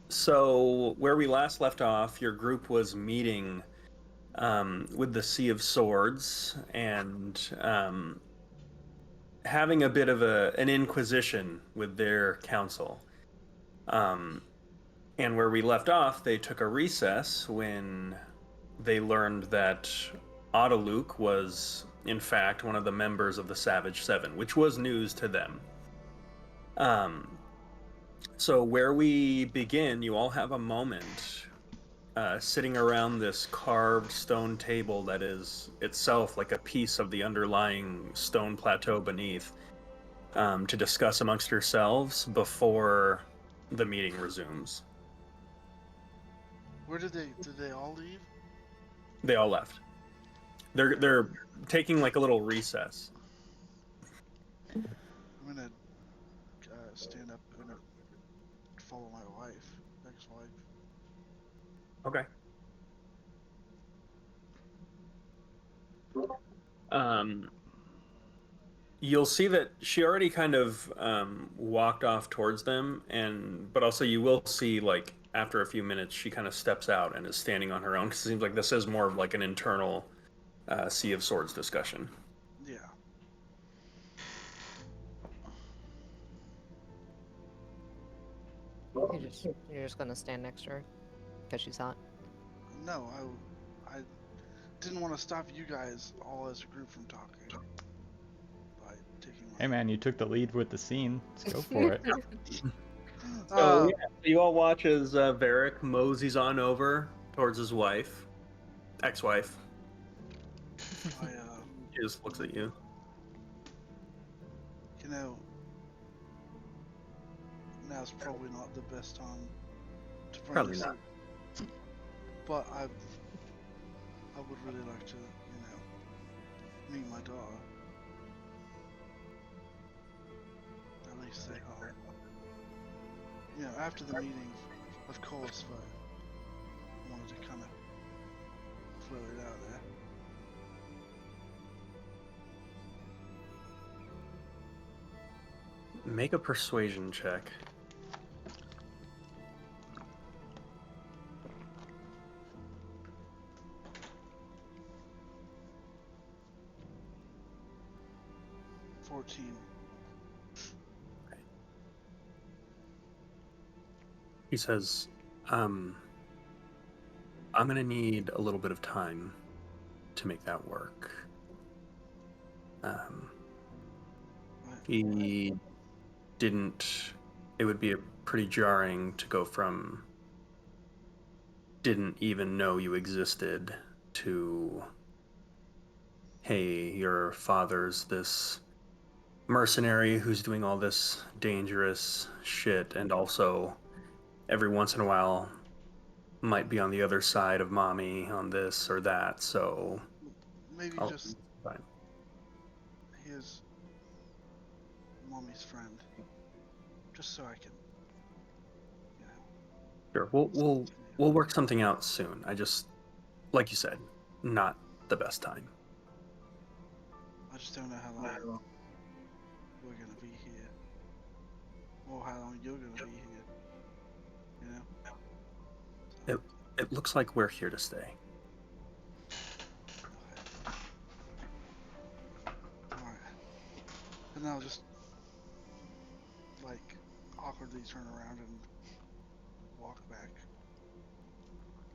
So where we last left off, your group was meeting with the Sea of Swords and having a bit of an inquisition with their council. Um, and where we left off, they took a recess when they learned that Autoluke was, in fact, one of the members of the Savage Seven, which was news to them. Um, so where we begin, you all have a moment sitting around this carved stone table that is itself like a piece of the underlying stone plateau beneath, to discuss amongst yourselves before the meeting resumes. Where did they all leave? They all left. They're taking like a little recess. I'm gonna stand up and follow my wife, ex-wife. Okay. Um, you'll see that she already kind of walked off towards them, and but also you will see like after a few minutes she kind of steps out and is standing on her own because it seems like this is more of like an internal Sea of Swords discussion. Yeah. You're just gonna stand next to her because she's hot. No, I didn't want to stop you guys all as a group from talking by taking my. Hey man, you took the lead with the scene. Let's go for it. So yeah, you all watch as Varric moseys on over towards his wife, ex-wife. She just looks at you. You know, now's probably not the best time to bring Probably this not. up, but I would really like to, meet my daughter. At least say hi. After the meeting, of course, but I wanted to kind of float it out there. Make a persuasion check. He says, I'm gonna need a little bit of time to make that work. He didn't, it would be pretty jarring to go from didn't even know you existed to, hey, your father's this mercenary who's doing all this dangerous shit and also every once in a while might be on the other side of mommy on this or that, so maybe I'll just fine. his mommy's friend, just so I can, Sure, we'll work something out soon. I just, like you said, not the best time. I just don't know how long we're gonna be here, or how long you're gonna be here. It looks like we're here to stay. Alright. And then I'll just, awkwardly turn around and walk back.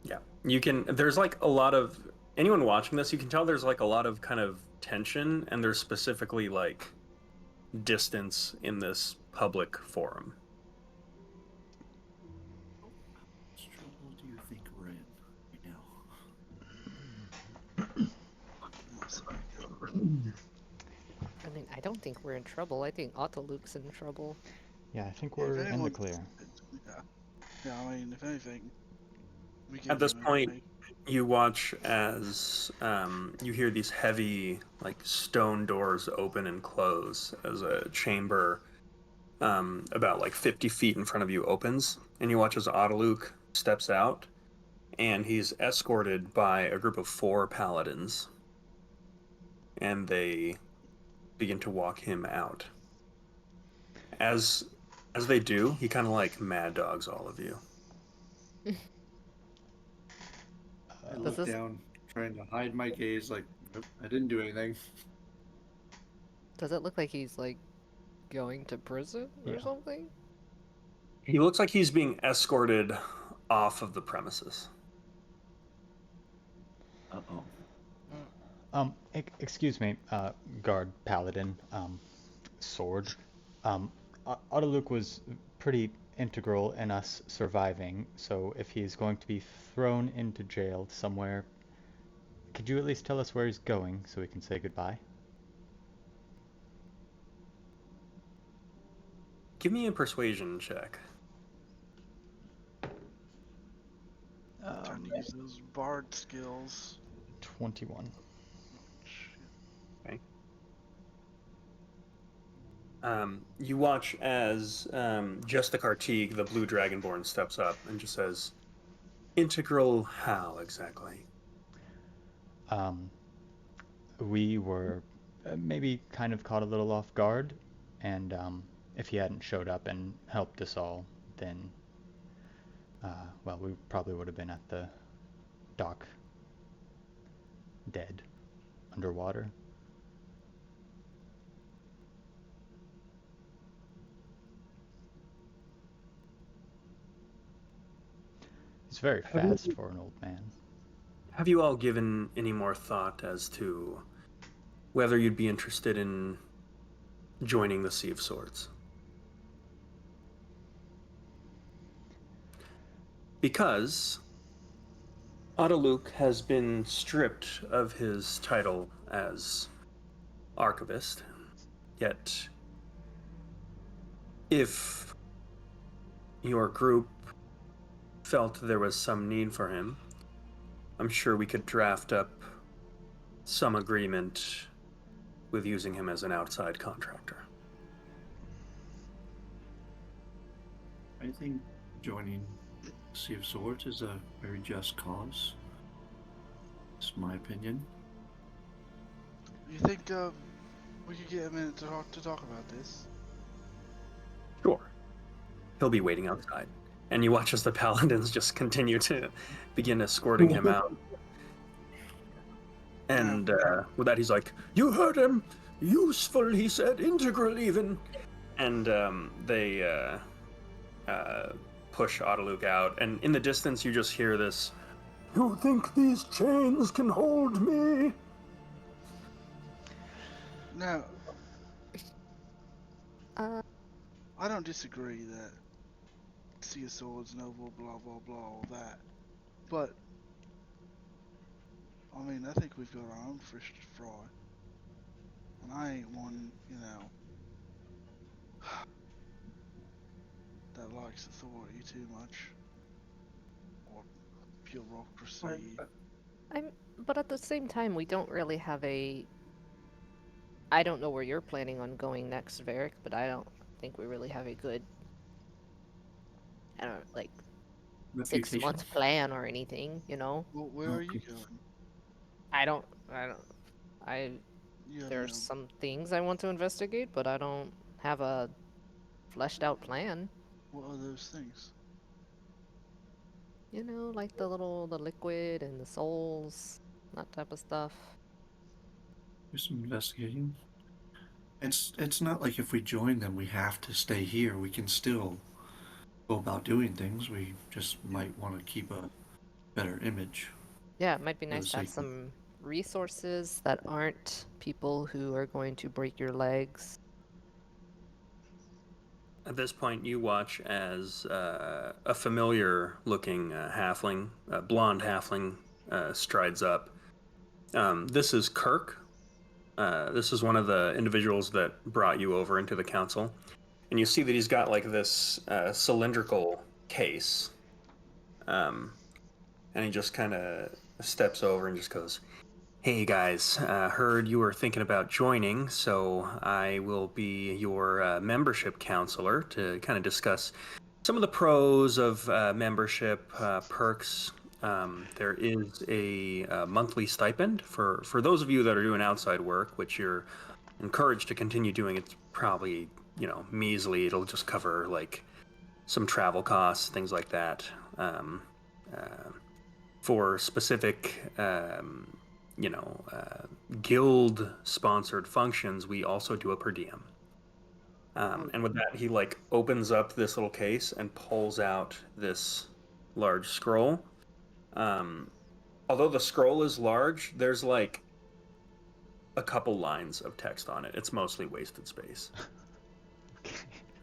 Yeah, you can, there's like a lot of, anyone watching this, you can tell there's like a lot of kind of tension, and there's specifically like distance in this public forum. Which trouble do you think we're in right now? I mean, I don't think we're in trouble. I think Autoluke's in trouble. Yeah, I think we're in the clear. Yeah, I mean, if anything, we At this point, you watch as you hear these heavy, like, stone doors open and close as a chamber about like 50 feet in front of you opens, and you watch as Autoluke steps out, and he's escorted by a group of 4 paladins, and they begin to walk him out. As As they do, he kind of like mad dogs all of you. I Does look this down, trying to hide my gaze, like, nope, I didn't do anything. does it look like he's like going to prison or Yeah. something? He looks like he's being escorted off of the premises. Uh-oh. Excuse me, guard paladin, sword. Autoluke was pretty integral in us surviving, so if he's going to be thrown into jail somewhere, could you at least tell us where he's going so we can say goodbye? Give me a persuasion check. Trying to use those bard skills. 21. Oh, shit. Okay. You watch as Just the Kartig, the blue dragonborn, steps up and just says, "Integral how exactly?" Um, we were maybe kind of caught a little off guard, and if he hadn't showed up and helped us all, then, well, we probably would have been at the dock, dead, underwater. He's very fast for an old man. Have you all given any more thought as to whether you'd be interested in joining the Sea of Swords? Because Autoluke has been stripped of his title as archivist, yet if your group felt there was some need for him, I'm sure we could draft up some agreement with using him as an outside contractor. I think joining Sea of Swords is a very just cause. It's my opinion. You think we could get a minute to talk about this? Sure. He'll be waiting outside. And you watch as the paladins just continue to begin escorting him out. And with that, he's like, "You heard him! Useful," he said, "integral even." And they push Autoluke out. And in the distance, you just hear this, "You think these chains can hold me?" Now, Uh, I don't disagree that Sea of Swords, noble, blah blah blah, all that. But I mean, I think we've got our own fish to fry, and I ain't one, that likes authority too much or bureaucracy. but at the same time, we don't really have a. I don't know where you're planning on going next, Varric, but I don't think we really have a good. I don't like Reputation. 6-month plan or anything. Well, where are you Okay. going? I don't. I. You have There's no. some things I want to investigate, but I don't have a fleshed out plan. What are those things? You know, like the liquid and the souls, that type of stuff. Do some investigating. It's not like if we join them we have to stay here. We can still go about doing things. We just might want to keep a better image. Yeah, it might be For the nice to have sake of- some resources that aren't people who are going to break your legs. At this point, you watch as a familiar-looking halfling, blonde halfling, strides up. This is Kirk. This is one of the individuals that brought you over into the council. And you see that he's got like this cylindrical case. And he just kind of steps over and just goes, "Hey guys, heard you were thinking about joining, so I will be your membership counselor to kind of discuss some of the pros of membership, perks. There is a monthly stipend for those of you that are doing outside work, which you're encouraged to continue doing. It's probably measly. It'll just cover like some travel costs, things like that. For specific, guild sponsored functions, we also do a per diem. And with that, he like opens up this little case and pulls out this large scroll. Although the scroll is large, there's like a couple lines of text on it. It's mostly wasted space.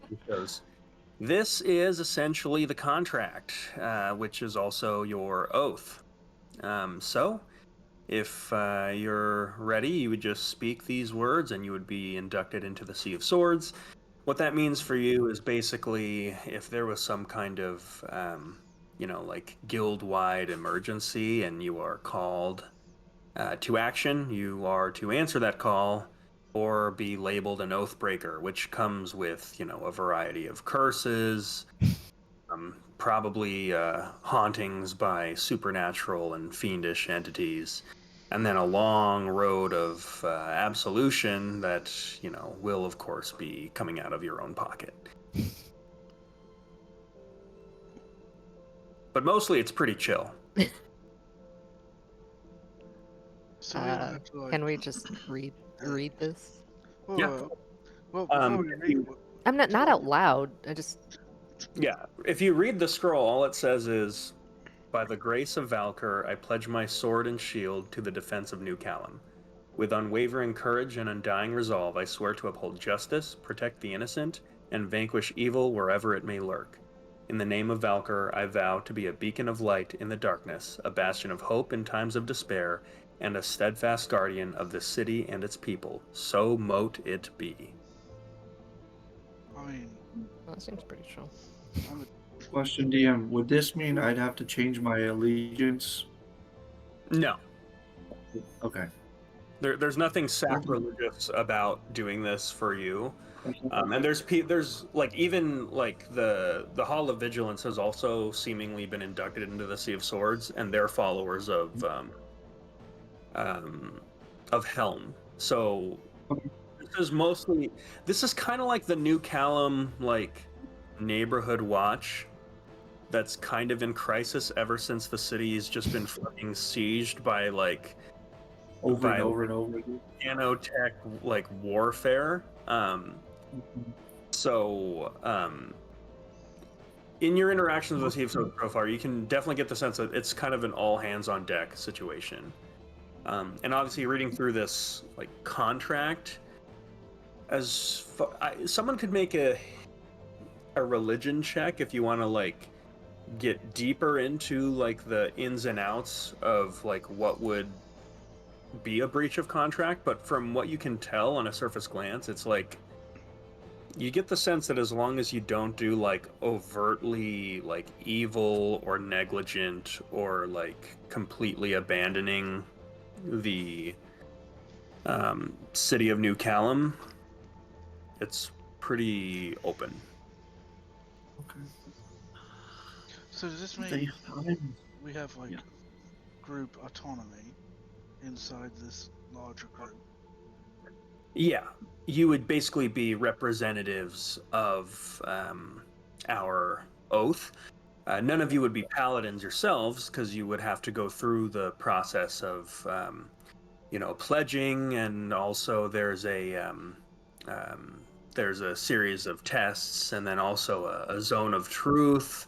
Because this is essentially the contract, which is also your oath. So, if you're ready, you would just speak these words and you would be inducted into the Sea of Swords. What that means for you is basically if there was some kind of, like guild-wide emergency and you are called to action, you are to answer that call or be labeled an oath breaker, which comes with, a variety of curses, probably hauntings by supernatural and fiendish entities, and then a long road of absolution that, will, of course, be coming out of your own pocket. But mostly it's pretty chill. So we don't have to, like... Can we just read this? Whoa, Yeah. Well, before we read... I'm not out loud. I just... Yeah, if you read the scroll, all it says is, "By the grace of Valkyr, I pledge my sword and shield to the defense of New Callum. With unwavering courage and undying resolve, I swear to uphold justice, protect the innocent, and vanquish evil wherever it may lurk. In the name of Valkyr, I vow to be a beacon of light in the darkness, a bastion of hope in times of despair, and a steadfast guardian of the city and its people. So mote it be." I mean... That seems pretty chill. Question, DM, would this mean I'd have to change my allegiance? No. Okay. There's nothing sacrilegious about doing this for you. And there's like even like the Hall of Vigilance has also seemingly been inducted into the Sea of Swords, and they're followers of Helm. So this is kind of like the New Callum like neighborhood watch that's kind of in crisis ever since the city's just been fucking sieged by like over and over again. Nanotech like warfare. In your interactions with Steve so far, you can definitely get the sense that it's kind of an all hands on deck situation. And obviously, reading through this like contract, someone could make a religion check if you want to like get deeper into like the ins and outs of like what would be a breach of contract. But from what you can tell on a surface glance, it's like you get the sense that as long as you don't do like overtly like evil or negligent or like completely abandoning the city of New Callum, it's pretty open. Okay. So does this mean we have like group autonomy inside this larger group? Yeah, you would basically be representatives of our oath. None of you would be paladins yourselves because you would have to go through the process of, pledging, and also there's a series of tests, and then also a zone of truth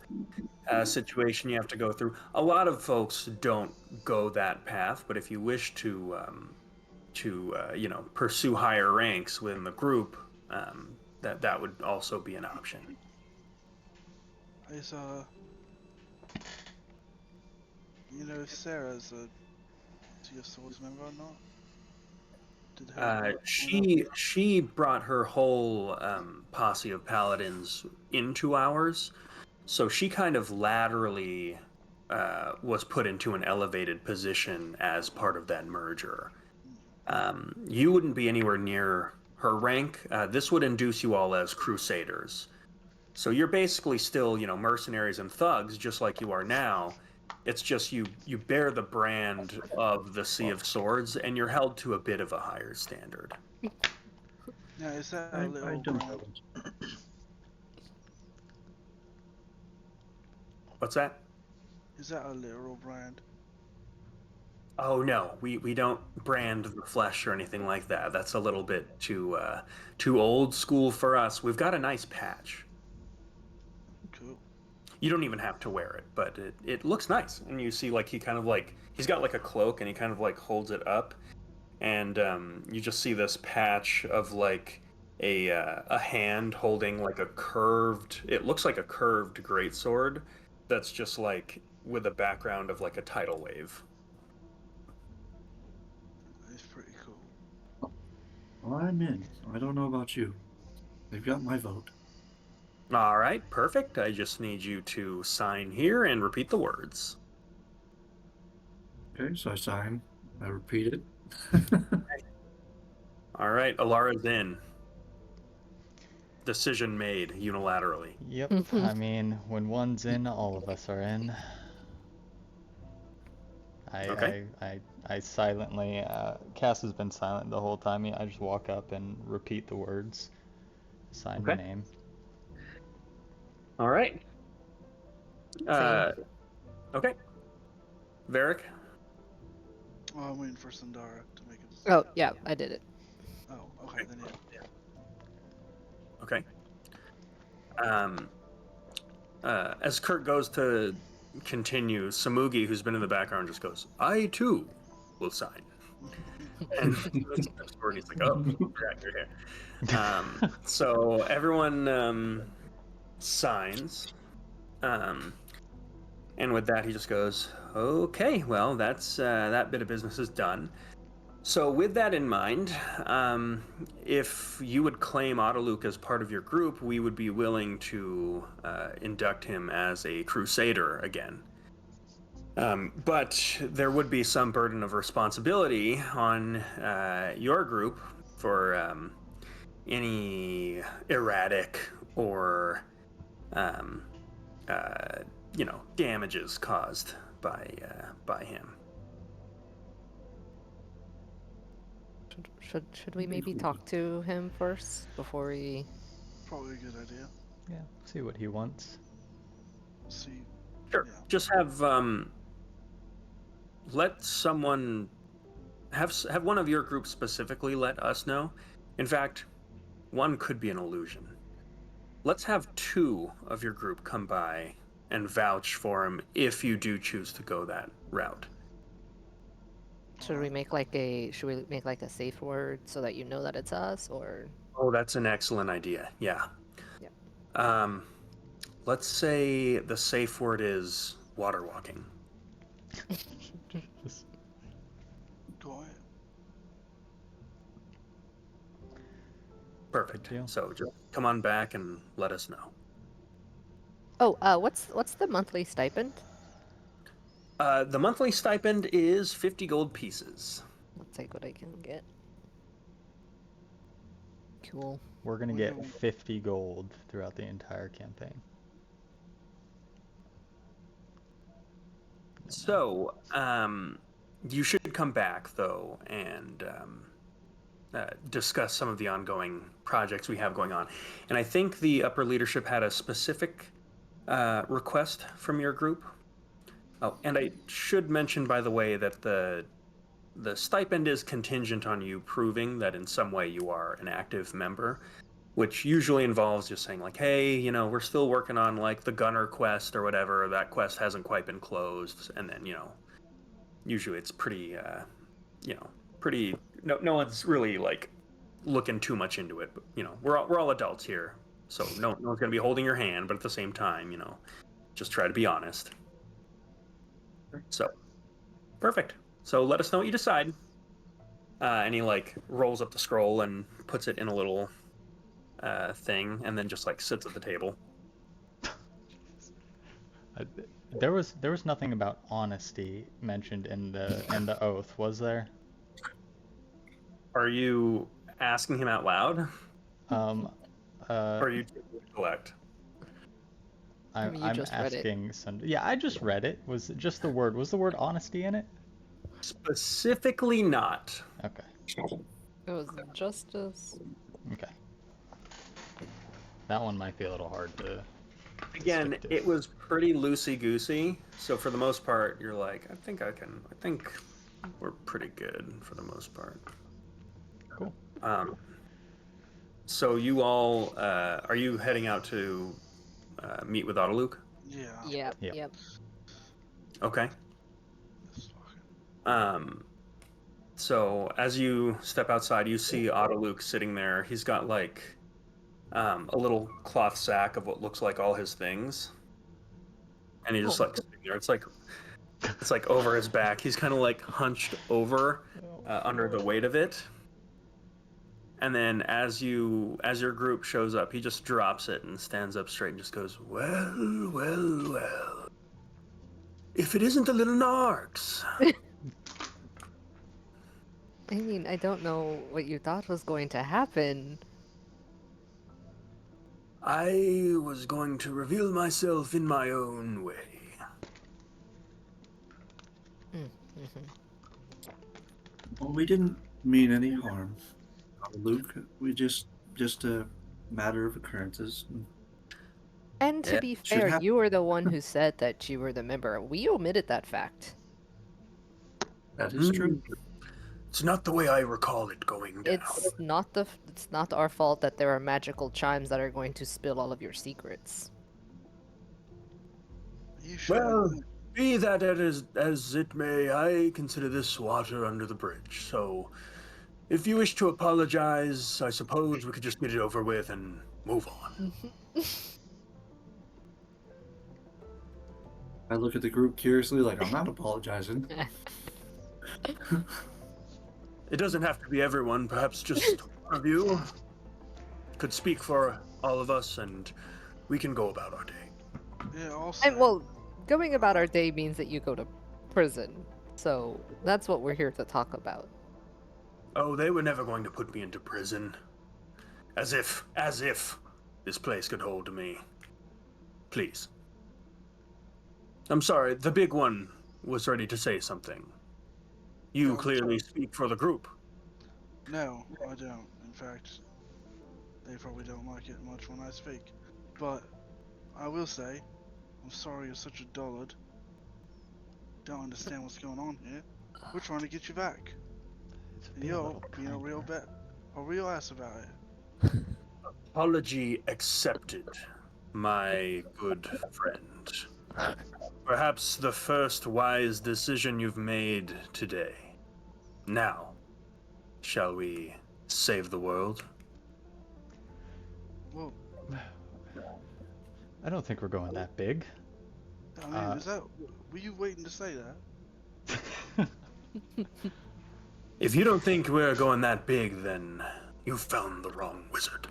situation you have to go through. A lot of folks don't go that path, but if you wish to pursue higher ranks within the group, that would also be an option. Is if Sarah's a Sea of Swords member or not? She brought her whole posse of paladins into ours, so she kind of laterally was put into an elevated position as part of that merger. You wouldn't be anywhere near her rank. This would induce you all as crusaders. So you're basically still, mercenaries and thugs, just like you are now. It's just you bear the brand of the Sea of Swords, and you're held to a bit of a higher standard. Now, is that I a little don't brand? know. What's that? Is that a literal brand? Oh no, we don't brand the flesh or anything like that. That's a little bit too old school for us. We've got a nice patch. Cool. You don't even have to wear it, but it looks nice. And you see like he's got like a cloak and he kind of like holds it up, and you just see this patch of like a hand holding like a curved. It looks like a curved greatsword that's just like with a background of like a tidal wave. It's pretty cool. Well, I'm in. I don't know about you. They've got my vote. All right, perfect. I just need you to sign here and repeat the words. Okay, so I sign. I repeat it. All right, Alara's in. Decision made unilaterally. Yep, I mean, when one's in, all of us are in. Okay. I silently, Cass has been silent the whole time. I just walk up and repeat the words, sign my Okay. name. All right. Same. Okay. Varric. Oh, I'm waiting for Sandara to make a decision. Oh, yeah, I did it. Oh, okay, then yeah. Okay. As Kurt goes to continue, Samugi, who's been in the background, just goes, "I too will sign." And steps forward, and he's like, "Oh, you're here." So everyone signs, and with that, he just goes, "Okay, well, that's that bit of business is done." So with that in mind, if you would claim Autoluke as part of your group, we would be willing to induct him as a crusader again. But there would be some burden of responsibility on your group for any erratic or um, damages caused by him. Should we maybe talk to him first before we? Probably a good idea. Yeah, see what he wants. See. Sure. Yeah. Just have let someone have one of your group specifically let us know. In fact, one could be an illusion. Let's have two of your group come by and vouch for him if you do choose to go that route. Should we make like a safe word so that you know that it's us, or? Oh, that's an excellent idea. Yeah. Yeah. Let's say the safe word is water walking. Go ahead. Perfect. Deal. So just come on back and let us know. Oh, what's the monthly stipend? The monthly stipend is 50 gold pieces. I'll take what I can get. Cool. We're gonna We get don't- 50 gold throughout the entire campaign. So, you should come back though and discuss some of the ongoing projects we have going on. And I think the upper leadership had a specific request from your group. Oh, and I should mention, by the way, that the stipend is contingent on you proving that in some way you are an active member, which usually involves just saying like, hey, we're still working on like the gunner quest or whatever. That quest hasn't quite been closed, and then usually it's pretty, pretty. No one's really like looking too much into it. But we're all adults here, so no one's gonna be holding your hand. But at the same time, just try to be honest. So, perfect. So let us know what you decide. And he like rolls up the scroll and puts it in a little thing, and then just like sits at the table. There was nothing about honesty mentioned in the oath, was there? Are you asking him out loud? Or Or are you collect? I mean, you I'm just read it. asking some. Yeah, I just read it. Was it just the word? Was the word honesty in it? Specifically not. Okay. It was justice. Okay. That one might be a little hard to Again, stick to. it was pretty loosey-goosey, so for the most part, you're like, I think we're pretty good for the most part. Cool. So you all, are you heading out to meet with Autoluke? Yeah. Yep. Yep. Yep. Okay. This fucking... So as you step outside, you see Autoluke sitting there. He's got like a little cloth sack of what looks like all his things, and he's just Oh. like sitting there. It's like over his back. He's kind of like hunched over under the weight of it. And then as your group shows up, he just drops it and stands up straight and just goes, "Well, well, well. If it isn't the little narcs." I mean, I don't know what you thought was going to happen. I was going to reveal myself in my own way. Mm-hmm. Well, we didn't mean any harm, Luke. We just a matter of occurrences. And to Yeah, be should fair, hap- you were the one who said that you were the member. We omitted that fact. That is true. It's not the way I recall it going down. It's not our fault that there are magical chimes that are going to spill all of your secrets. You should... Well, be that as it may, I consider this water under the bridge. So, if you wish to apologize, I suppose we could just get it over with and move on. I look at the group curiously, like I'm not apologizing. It doesn't have to be everyone. Perhaps just one of you could speak for all of us, and we can go about our day. Yeah, also... And well, going about our day means that you go to prison. So that's what we're here to talk about. Oh, they were never going to put me into prison. As if this place could hold me. Please. I'm sorry, the big one was ready to say something. You clearly speak for the group. No, I don't. In fact, they probably don't like it much when I speak. But I will say, I'm sorry you're such a dullard. Don't understand what's going on here. We're trying to get you back. And you're being a real ass about it. Apology accepted, my good friend. Perhaps the first wise decision you've made today. Now, shall we save the world? Well, I don't think we're going that big. I mean, were you waiting to say that? If you don't think we're going that big, then you found the wrong wizard.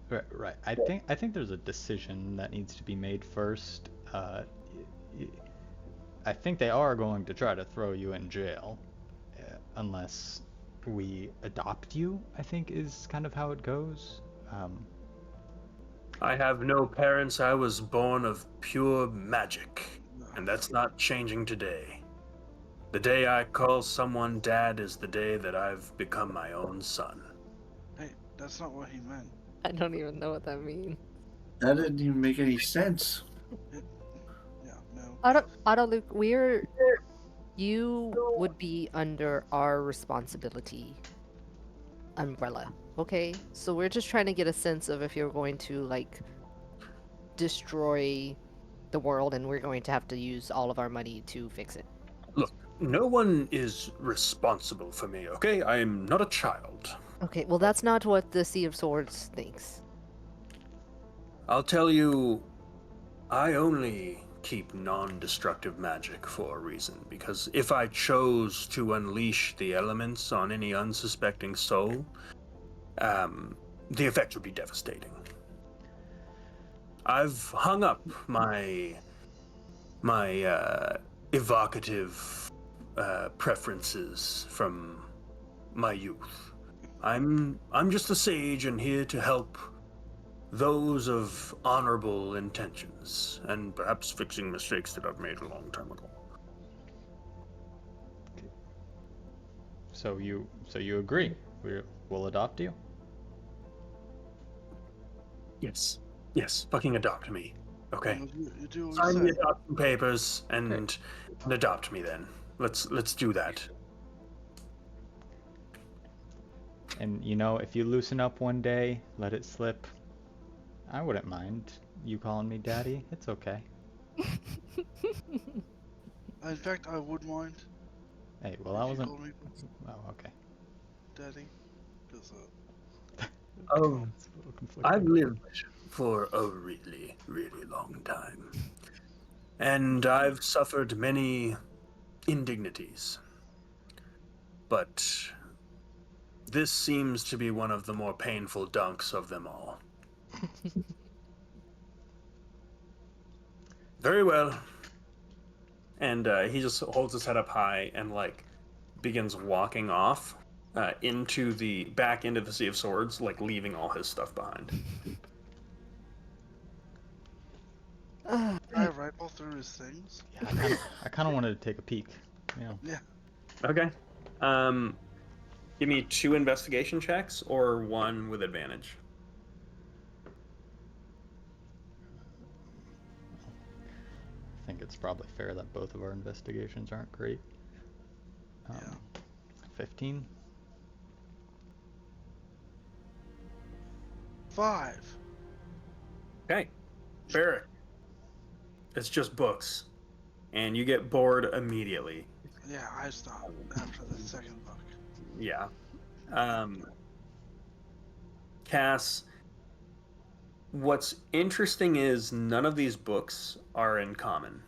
Right. I think there's a decision that needs to be made first. I think they are going to try to throw you in jail, unless we adopt you, I think is kind of how it goes. I have no parents. I was born of pure magic, and that's not changing today. The day I call someone dad is the day that I've become my own son. Hey, that's not what he meant. I don't even know what that means. That didn't even make any sense. Yeah, no. Autoluke, you would be under our responsibility umbrella, okay? So we're just trying to get a sense of if you're going to, like, destroy the world and we're going to have to use all of our money to fix it. Look, no one is responsible for me, okay? I am not a child. Okay, well that's not what the Sea of Swords thinks. I'll tell you, I only keep non-destructive magic for a reason, because if I chose to unleash the elements on any unsuspecting soul, the effect would be devastating. I've hung up my evocative preferences from my youth. I'm just a sage and here to help those of honorable intentions, and perhaps fixing mistakes that I've made a long time ago. So you agree we'll adopt you. Yes. Yes. Fucking adopt me. Okay. Well, you do what Sign we the say. adoption papers and adopt me then. Let's do that. And if you loosen up one day, let it slip. I wouldn't mind you calling me daddy. It's okay. In fact, I would mind Hey, well, I if you wasn't. called me Oh, okay. daddy, because Oh, It's a little I've conflicting. lived for a really, really long time. And I've suffered many indignities. But this seems to be one of the more painful dunks of them all. Very well. And he just holds his head up high and begins walking off back into the Sea of Swords, leaving all his stuff behind. can I rifle through his things? Yeah, I kind of wanted to take a peek. Yeah. Okay. Give me 2 investigation checks or 1 with advantage. I think it's probably fair that both of our investigations aren't great. Yeah. 15. 5. Okay. Barrick. It's just books. And you get bored immediately. Yeah, I stopped after the second book. Yeah. Cass, what's interesting is none of these books are in common.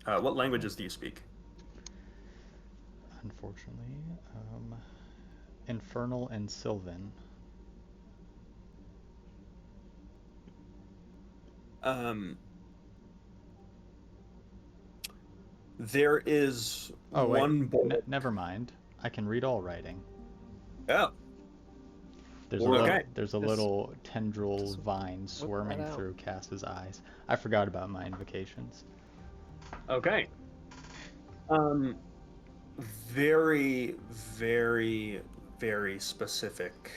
What languages do you speak? Unfortunately, Infernal and Sylvan. There is Oh wait, one book. never mind. I can read all writing. Oh, okay. There's a little tendril vine swarming through Cass's eyes. I forgot about my invocations. Okay. Very, very, very specific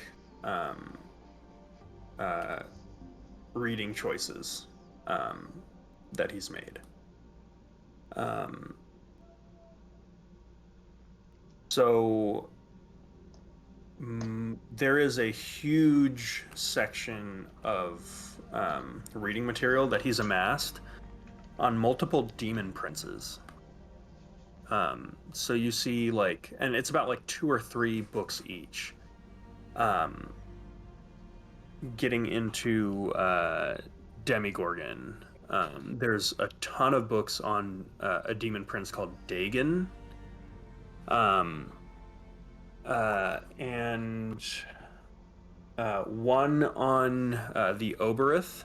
reading choices that he's made. So there is a huge section of reading material that he's amassed on multiple demon princes. So you see and it's about 2 or 3 books each. Getting into Demigorgon. There's a ton of books on a demon prince called Dagon. And one on the Oberith,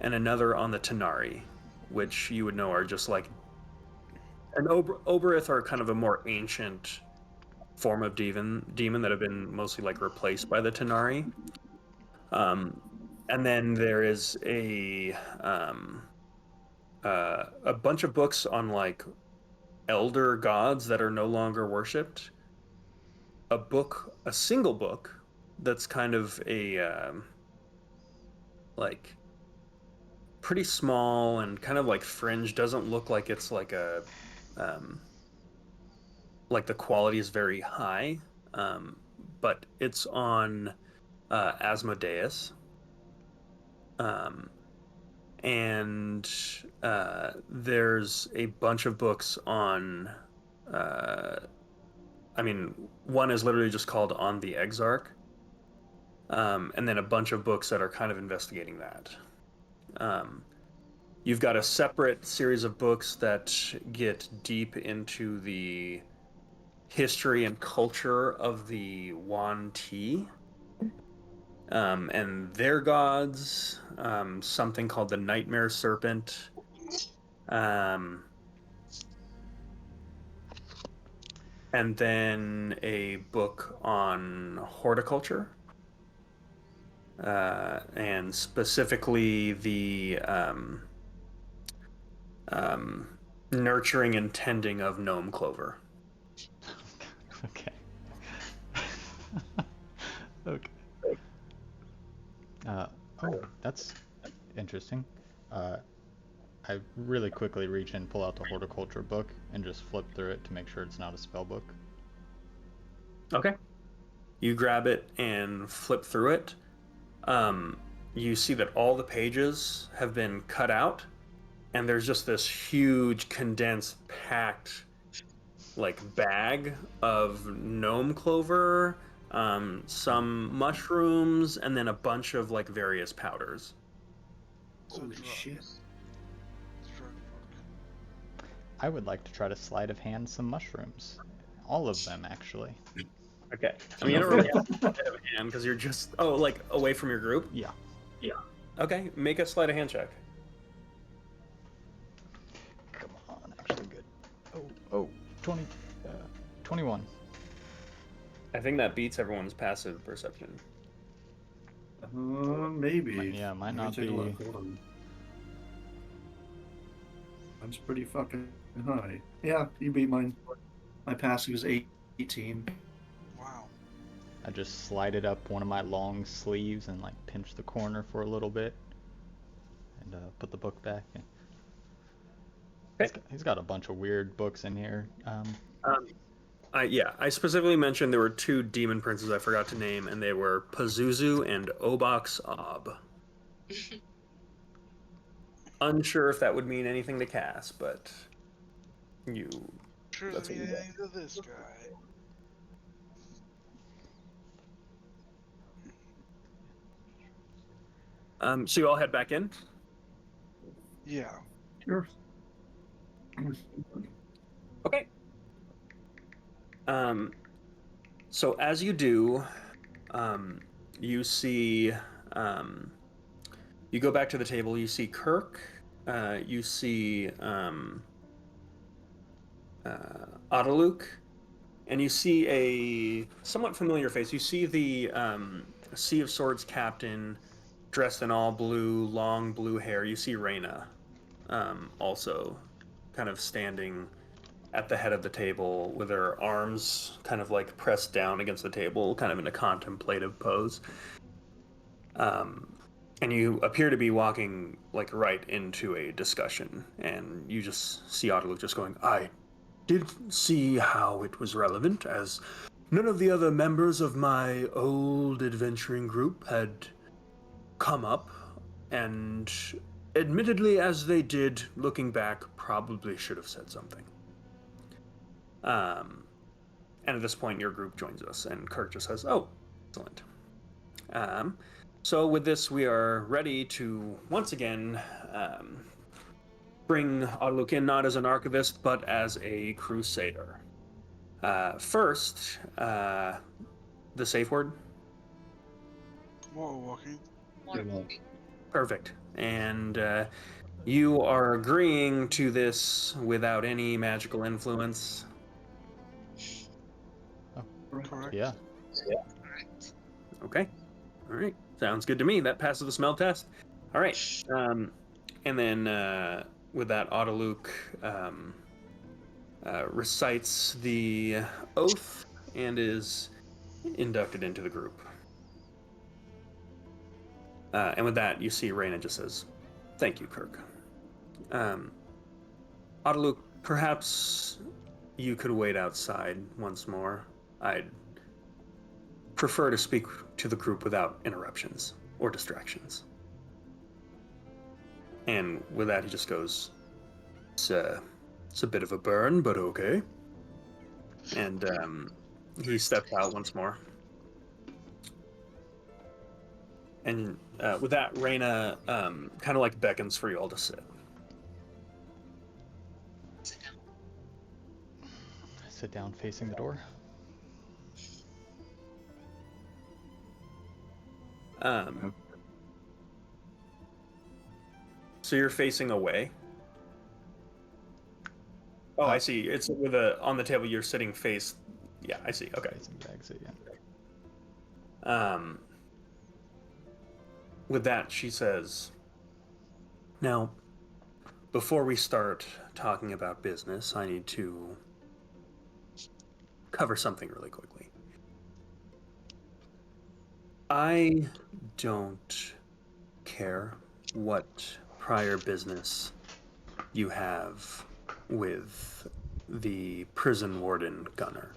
and another on the Tanari, which you would know are just and Oberith are kind of a more ancient form of demon that have been mostly replaced by the Tanari. And then there is a bunch of books on elder gods that are no longer worshipped. A single book that's kind of a pretty small and kind of fringe. Doesn't look like it's the quality is very high, but it's on Asmodeus. And there's a bunch of books on one is literally just called On the Exarch, and then a bunch of books that are kind of investigating that. You've got a separate series of books that get deep into the history and culture of the Yuan Ti and their gods, something called the Nightmare Serpent. And then a book on horticulture, and specifically the nurturing and tending of gnome clover. Okay. Okay. Oh, that's interesting. Uh, I really quickly reach in, pull out the horticulture book, and just flip through it to make sure it's not a spell book. Okay. You grab it and flip through it. You see that all the pages have been cut out, and there's just this huge, condensed, packed, like bag of gnome clover, some mushrooms, and then a bunch of like various powders. So Holy drugs. shit. It's a drug book. I would like to try to sleight of hand some mushrooms. All of them, actually. Okay. I mean, you don't really have a bit of a hand because you're just like away from your group. Yeah. Yeah. Okay. Make a sleight of hand check. Come on, actually good. Oh, 20, 21. I think that beats everyone's passive perception. Maybe. Yeah, might Let me not take a be. look. Hold on. Mine's pretty fucking high. Yeah, you beat mine. My passive is 18. Wow. I just slided up one of my long sleeves and like pinched the corner for a little bit, and put the book back. He's got a bunch of weird books in here. I specifically mentioned there were two demon princes I forgot to name, and they were Pazuzu and Obox Ob. Unsure if that would mean anything to Cass, but you. Sure That's doesn't what mean you got. anything to this guy. So you all head back in. Yeah. Sure. Okay. So as you do, you see, you go back to the table. You see Kirk. You see Autoluke, and you see a somewhat familiar face. You see the Sea of Swords captain, dressed in all blue, long blue hair. You see Reyna, also, kind of standing at the head of the table with her arms kind of like pressed down against the table, kind of in a contemplative pose. And you appear to be walking like right into a discussion, and you just see Autoluke just going, I did see how it was relevant, as none of the other members of my old adventuring group had come up, and admittedly, as they did, looking back, probably should have said something. And at this point, your group joins us, and Kirk just says, "Oh, excellent." So with this, we are ready to once again bring Autoluke in, not as an archivist, but as a crusader. First, the safe word. Water walking. Perfect. And you are agreeing to this without any magical influence. Correct. Yeah. Correct. Okay. All right. Sounds good to me. That passes the smell test. All right. And then with that, Autoluke recites the oath and is inducted into the group. And with that, you see Reyna just says, "Thank you, Kirk." Autoluke, perhaps you could wait outside once more. I'd prefer to speak to the group without interruptions or distractions. And with that, he just goes, it's a bit of a burn, but okay. And he steps out once more. And with that, Reyna kind of like beckons for you all to sit. Sit down. Sit down facing the door. So you're facing away. Oh, I see. It's with on the table. You're sitting face. Yeah, I see. Okay. Facing the exit, yeah. With that, she says, "Now, before we start talking about business, I need to cover something really quickly. I don't care what prior business you have with the prison warden Gunner.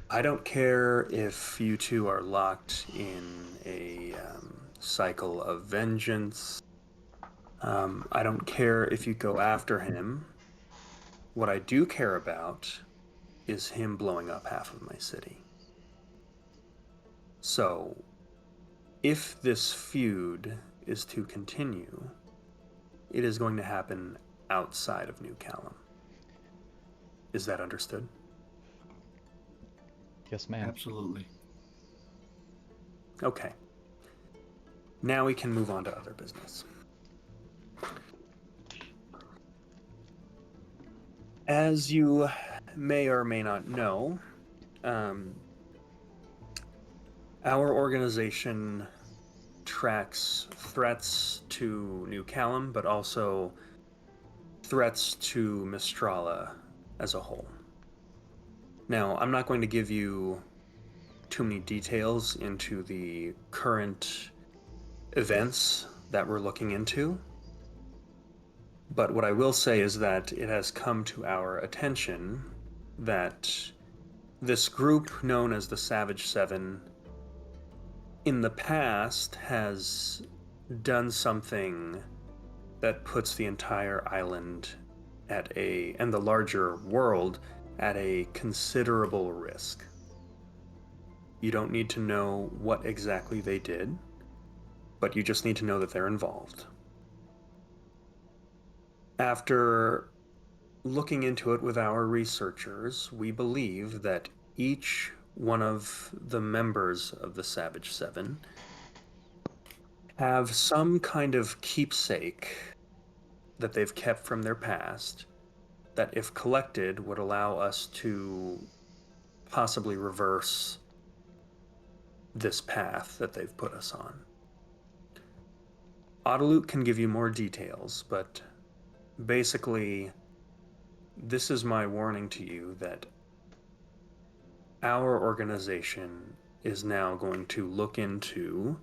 I don't care if you two are locked in a cycle of vengeance. I don't care if you go after him. What I do care about is him blowing up half of my city. So, if this feud is to continue, it is going to happen outside of New Callum. Is that understood? Yes, ma'am. Absolutely. Okay. Now we can move on to other business. As you may or may not know, our organization tracks threats to New Callum, but also threats to Mistrala as a whole. Now, I'm not going to give you too many details into the current events that we're looking into, but what I will say is that it has come to our attention that this group known as the Savage Seven in the past has done something that puts the entire island and the larger world at a considerable risk. You don't need to know what exactly they did, but you just need to know that they're involved. After looking into it with our researchers, we believe that each one of the members of the Savage Seven have some kind of keepsake that they've kept from their past that, if collected, would allow us to possibly reverse this path that they've put us on. Autolut can give you more details, but basically, this is my warning to you that our organization is now going to look into,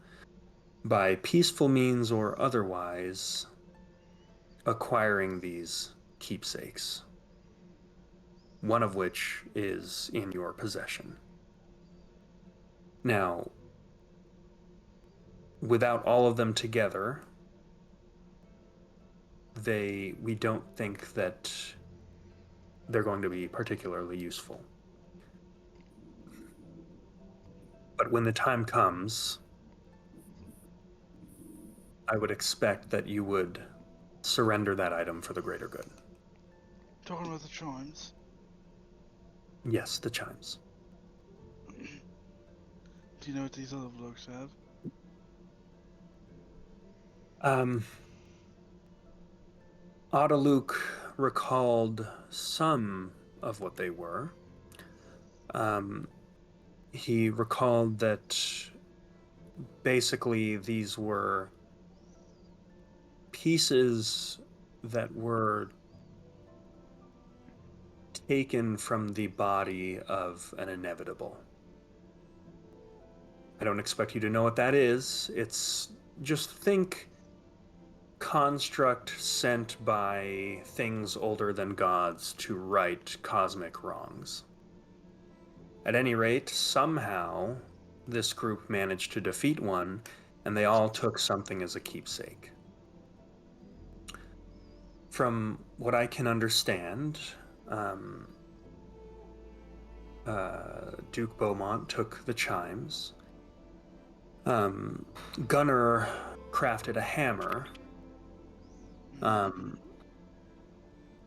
by peaceful means or otherwise, acquiring these keepsakes, one of which is in your possession. Now, without all of them together, we don't think that they're going to be particularly useful. But when the time comes, I would expect that you would surrender that item for the greater good. Talking about the chimes. Yes, the chimes. Do you know what these other blokes have? Autoluke recalled some of what they were. He recalled that basically these were pieces that were taken from the body of an inevitable. I don't expect you to know what that is. It's just think construct sent by things older than gods to right cosmic wrongs. At any rate, somehow this group managed to defeat one, and they all took something as a keepsake. From what I can understand, Duke Beaumont took the chimes. Gunner crafted a hammer.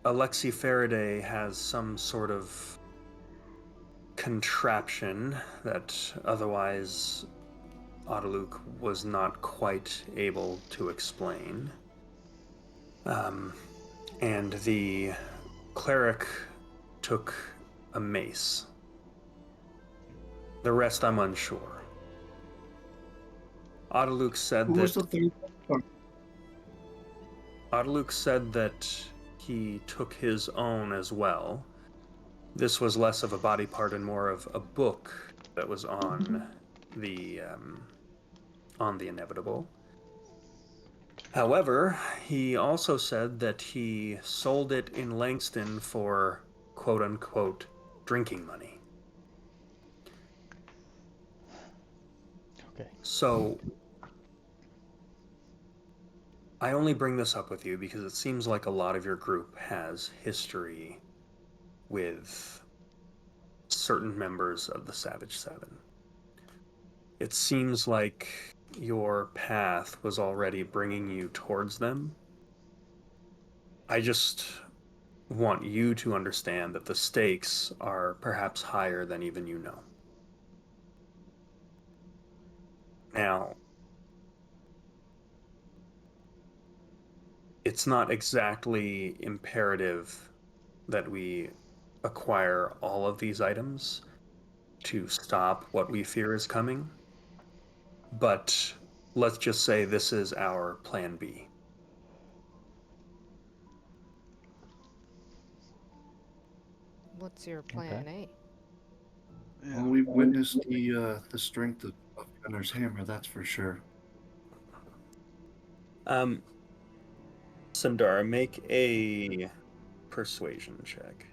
Alexi Faraday has some sort of contraption that otherwise Autoluke was not quite able to explain. And the cleric took a mace. The rest I'm unsure. Autoluke said Who was the third one? Autoluke said that he took his own as well. This was less of a body part and more of a book that was on the inevitable. However, he also said that he sold it in Langston for quote unquote drinking money. Okay. So I only bring this up with you because it seems like a lot of your group has history with certain members of the Savage Seven. It seems like your path was already bringing you towards them. I just want you to understand that the stakes are perhaps higher than even you know. Now, it's not exactly imperative that we acquire all of these items to stop what we fear is coming, but let's just say this is our plan B. What's your Okay. plan A? Yeah. Well, we've witnessed the strength of Gunner's hammer, that's for sure. Sundara, make a persuasion check.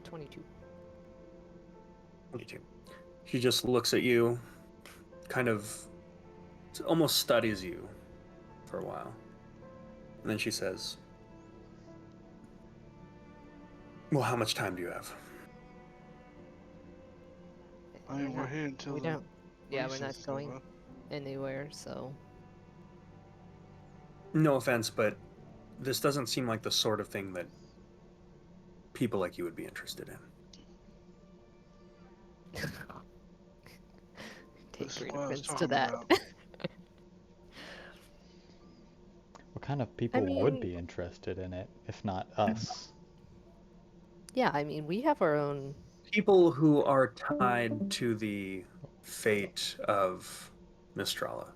22. 22. She just looks at you, kind of almost studies you for a while. And then she says, well, how much time do you have? I mean, we're here until we the don't. Yeah, we're recess not is going over. anywhere, so. No offense, but this doesn't seem like the sort of thing that people like you would be interested in. Take This is great what I was offense to talking that. about. What kind of people mean- would be interested in it, if not us? Yeah, I mean, we have our own. People who are tied to the fate of Mistrala.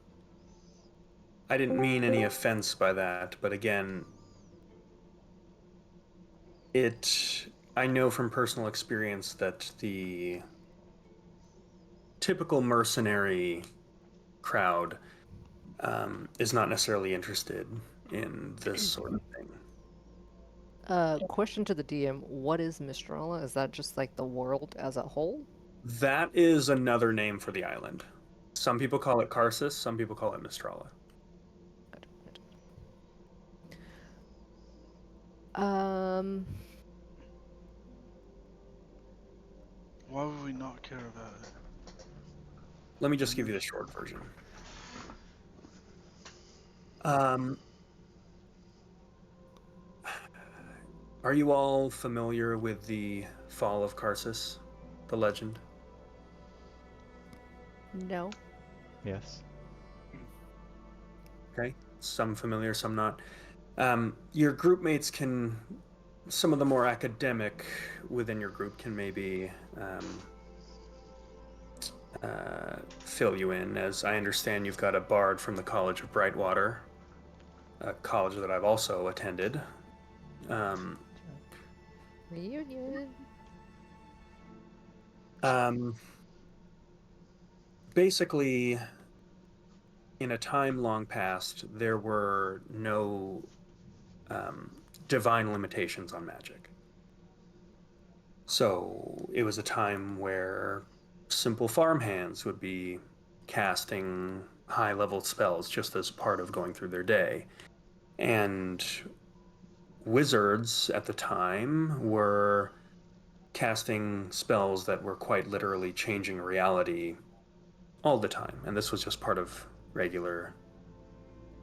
I didn't mean any offense by that, but again, I know from personal experience that the typical mercenary crowd is not necessarily interested in this sort of thing. Question to the DM: what is Mistrala? Is that just like the world as a whole? That is another name for the island. Some people call it Karsus, some people call it Mistrala. Why would we not care about it? Let me just give you the short version. Are you all familiar with the fall of Karsus, the legend? No. Yes. Okay, some familiar, some not. Your group mates can, some of the more academic within your group can maybe fill you in, as I understand you've got a bard from the College of Brightwater, a college that I've also attended. Reunion. Basically, in a time long past, there were no divine limitations on magic. So it was a time where simple farmhands would be casting high-level spells just as part of going through their day. And wizards at the time were casting spells that were quite literally changing reality all the time. And this was just part of regular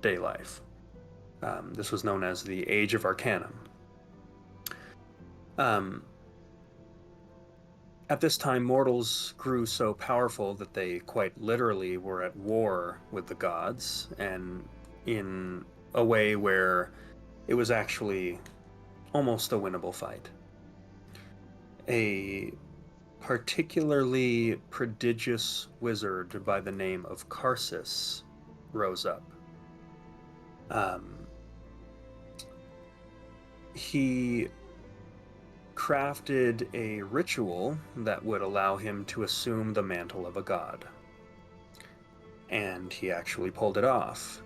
day life. This was known as the Age of Arcanum. At this time, mortals grew so powerful that they quite literally were at war with the gods, and in a way where it was actually almost a winnable fight. A particularly prodigious wizard by the name of Karsus rose up. he crafted a ritual that would allow him to assume the mantle of a god. And he actually pulled it off.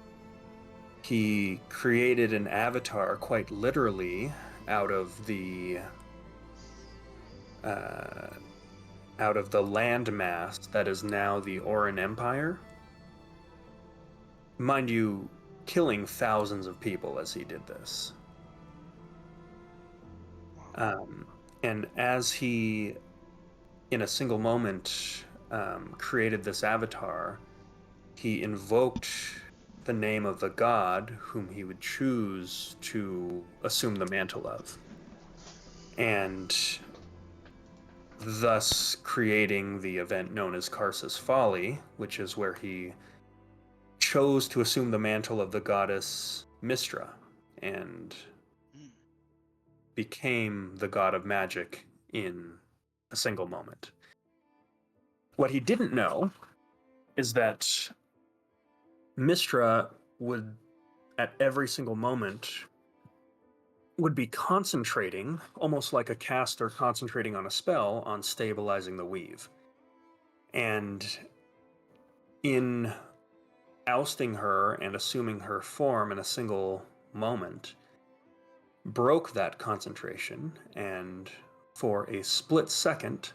He created an avatar, quite literally, out of the landmass that is now the Oran Empire. Mind you, killing thousands of people as he did this. And as he, in a single moment, created this avatar, he invoked the name of the god whom he would choose to assume the mantle of, and thus creating the event known as Karsus Folly, which is where he chose to assume the mantle of the goddess Mistra and became the god of magic in a single moment. What he didn't know is that Mistra would, at every single moment, would be concentrating, almost like a caster concentrating on a spell, on stabilizing the weave. And in ousting her and assuming her form in a single moment, broke that concentration, and for a split second,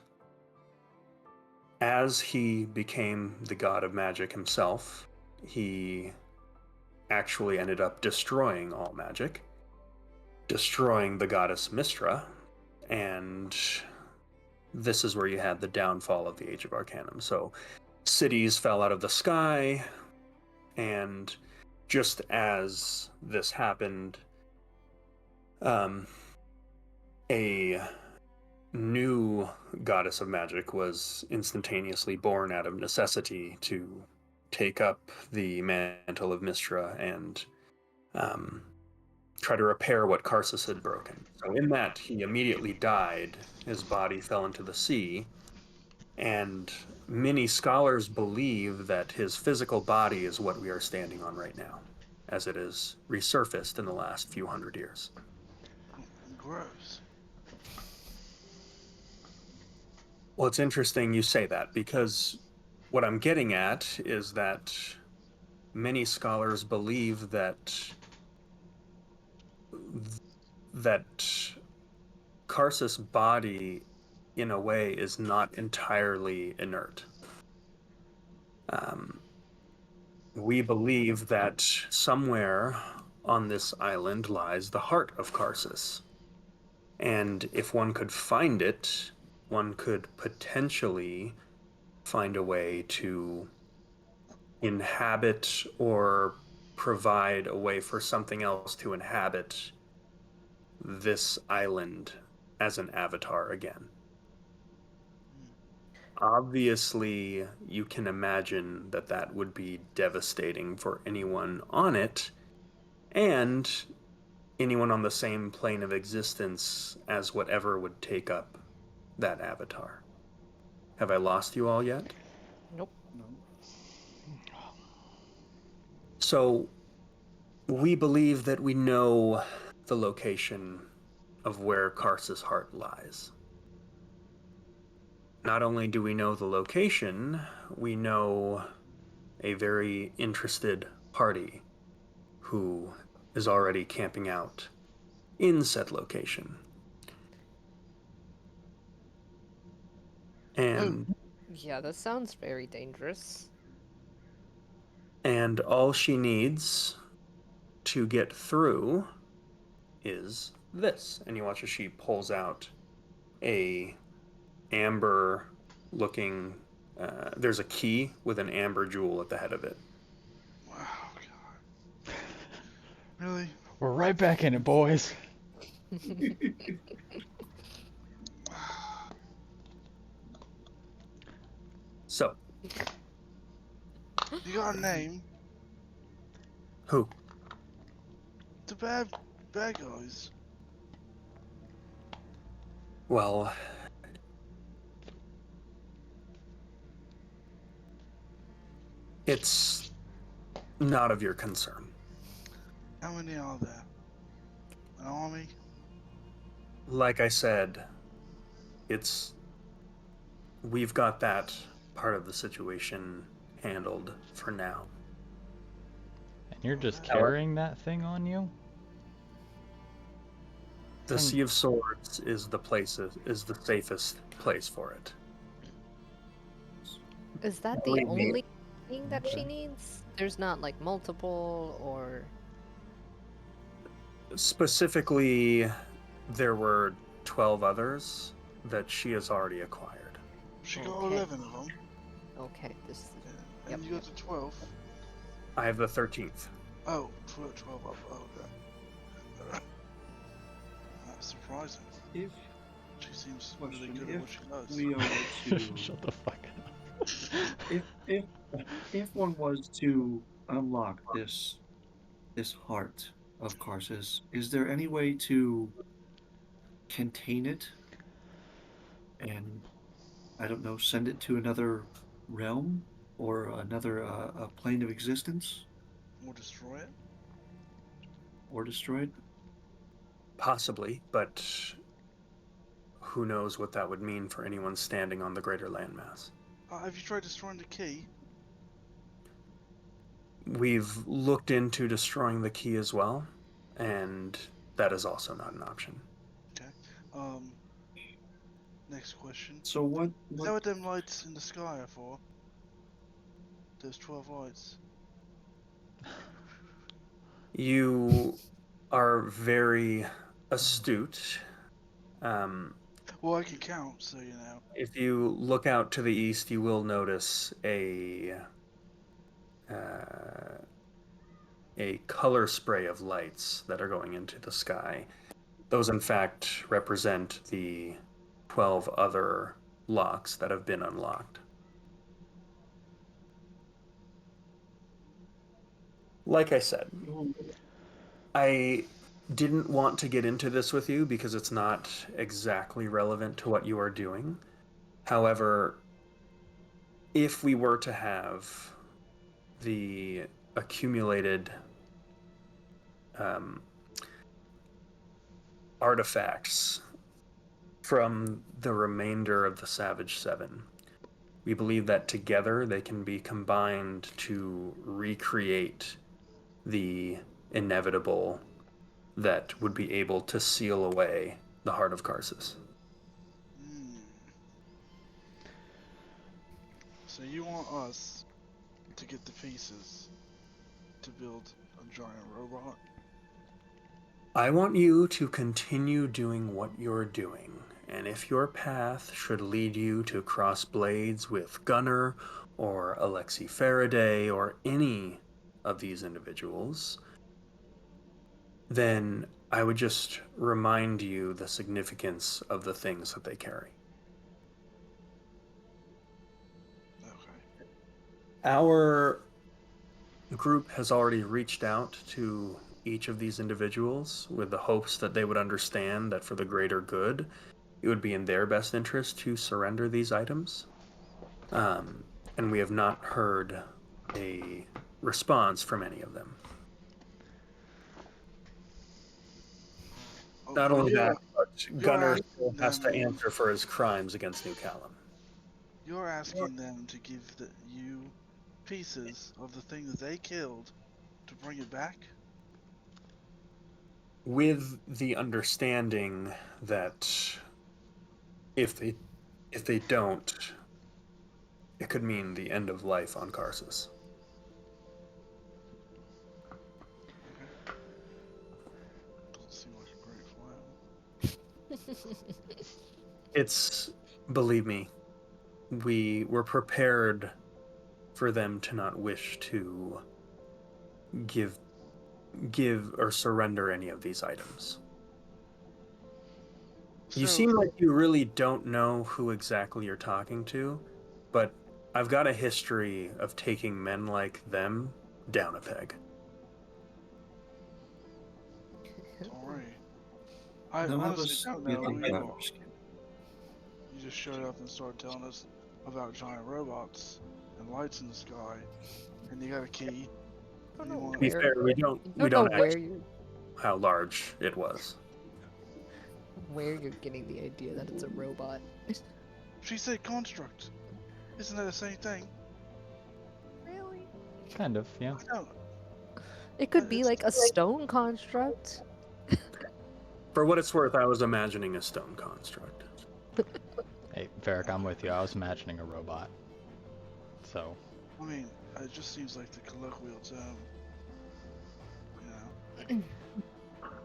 as he became the god of magic himself, he actually ended up destroying all magic, destroying the goddess Mistra, and this is where you had the downfall of the Age of Arcanum. So cities fell out of the sky, and just as this happened, a new goddess of magic was instantaneously born out of necessity to take up the mantle of Mistra and try to repair what Karsus had broken. So in that, he immediately died. His body fell into the sea, and many scholars believe that his physical body is what we are standing on right now, as it is resurfaced in the last few hundred years. Gross. Well, it's interesting you say that, because what I'm getting at is that many scholars believe that Karsus' body, in a way, is not entirely inert. We believe that somewhere on this island lies the heart of Karsus. And if one could find it, one could potentially find a way to inhabit or provide a way for something else to inhabit this island as an avatar again. Obviously, you can imagine that that would be devastating for anyone on it, and anyone on the same plane of existence as whatever would take up that avatar. Have I lost you all yet? Nope. No. So, we believe that we know the location of where Karsus' heart lies. Not only do we know the location, we know a very interested party who is already camping out in said location. And Yeah, that sounds very dangerous. and all she needs to get through is this. And you watch as she pulls out a amber looking there's a key with an amber jewel at the head of it. Wow, God. Really? We're right back in it, boys. So, You got a name? who? The bad guys. Well, it's not of your concern. How many are there? An army? Like I said, we've got that part of the situation handled for now. And you're just Okay. carrying that thing on you? The Thing- Sea of Swords is the safest place for it. Is that the Believe me. only thing that she Okay. needs? There's not like multiple or. Specifically, there were 12 others that she has already acquired. She got Okay. 11 of them, Okay, this. and Yep, you got the 12th. I have the 13th. Oh, 12 up. Oh, okay. That's surprising. If She seems really question, good at if what she does. we are to Shut the fuck up. if if one was to unlock this heart of Karsus, is there any way to contain it and I don't know, send it to another realm or another plane of existence Or destroy it. or destroy it? Possibly, but who knows what that would mean for anyone standing on the greater landmass. Have you tried destroying the key? We've looked into destroying the key as well, and that is also not an option. Okay. Next question. So what Is that what them lights in the sky are for? Those 12 lights. You are very astute. Well, I can count, so you know. If you look out to the east, you will notice a color spray of lights that are going into the sky. Those, in fact, represent the 12 other locks that have been unlocked. Like I said, I didn't want to get into this with you because it's not exactly relevant to what you are doing. However, if we were to have the accumulated artifacts from the remainder of the Savage Seven, we believe that together they can be combined to recreate the inevitable that would be able to seal away the heart of Karsus. So you want us to get the pieces to build a giant robot? I want you to continue doing what you're doing, and if your path should lead you to cross blades with Gunnar or Alexi Faraday or any of these individuals, then I would just remind you the significance of the things that they carry. Okay. Our group has already reached out to each of these individuals with the hopes that they would understand that for the greater good, it would be in their best interest to surrender these items. And we have not heard a response from any of them. Oh, Not but only that, but you're Gunnar still asking has to them. answer for his crimes against New Callum. You're asking them to give you pieces of the thing that they killed to bring it back? With the understanding that if they don't, it could mean the end of life on Karsus. Okay. Doesn't seem like a great plan. It's, believe me, we were prepared for them to not wish to give or surrender any of these items. You So, seem like you really don't know who exactly you're talking to, but I've got a history of taking men like them down a peg. alright. I None of honestly us don't get know the who you are. governor's skin. You just showed up and started telling us about giant robots and lights in the sky, and you got a key. I don't You know want To be where. fair, we don't I don't know where actually you. know how large it was. where you're getting the idea that it's a robot. She said construct. Isn't that the same thing? Really? Kind of, yeah. I know. It could be It's like a stone construct. For what it's worth, I was imagining a stone construct. Hey, Varric, I'm with you. I was imagining a robot. So, I mean, it just seems like the colloquial term. You know.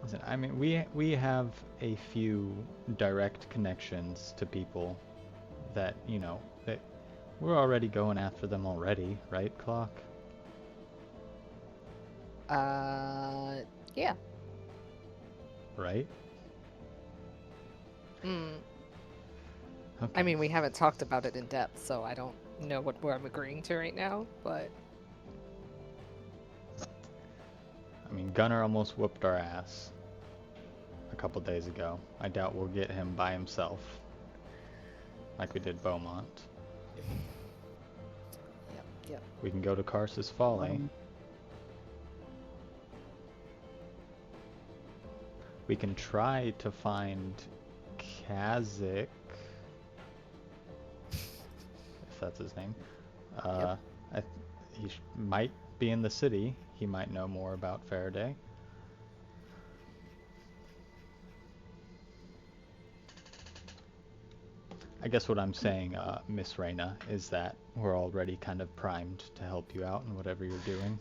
listen, I mean, we have a few direct connections to people that, you know, that we're already going after them already, right, Clock? Yeah. Right? Mm. Okay. I mean, we haven't talked about it in depth, so I don't know where I'm agreeing to right now, but I mean, Gunnar almost whooped our ass a couple days ago. I doubt we'll get him by himself, like we did Beaumont. yep. We can go to Karsus Folly. We can try to find Kazik, if that's his name. Yep. Might be in the city. He might know more about Faraday. I guess what I'm saying, Miss Reyna, is that we're already kind of primed to help you out in whatever you're doing.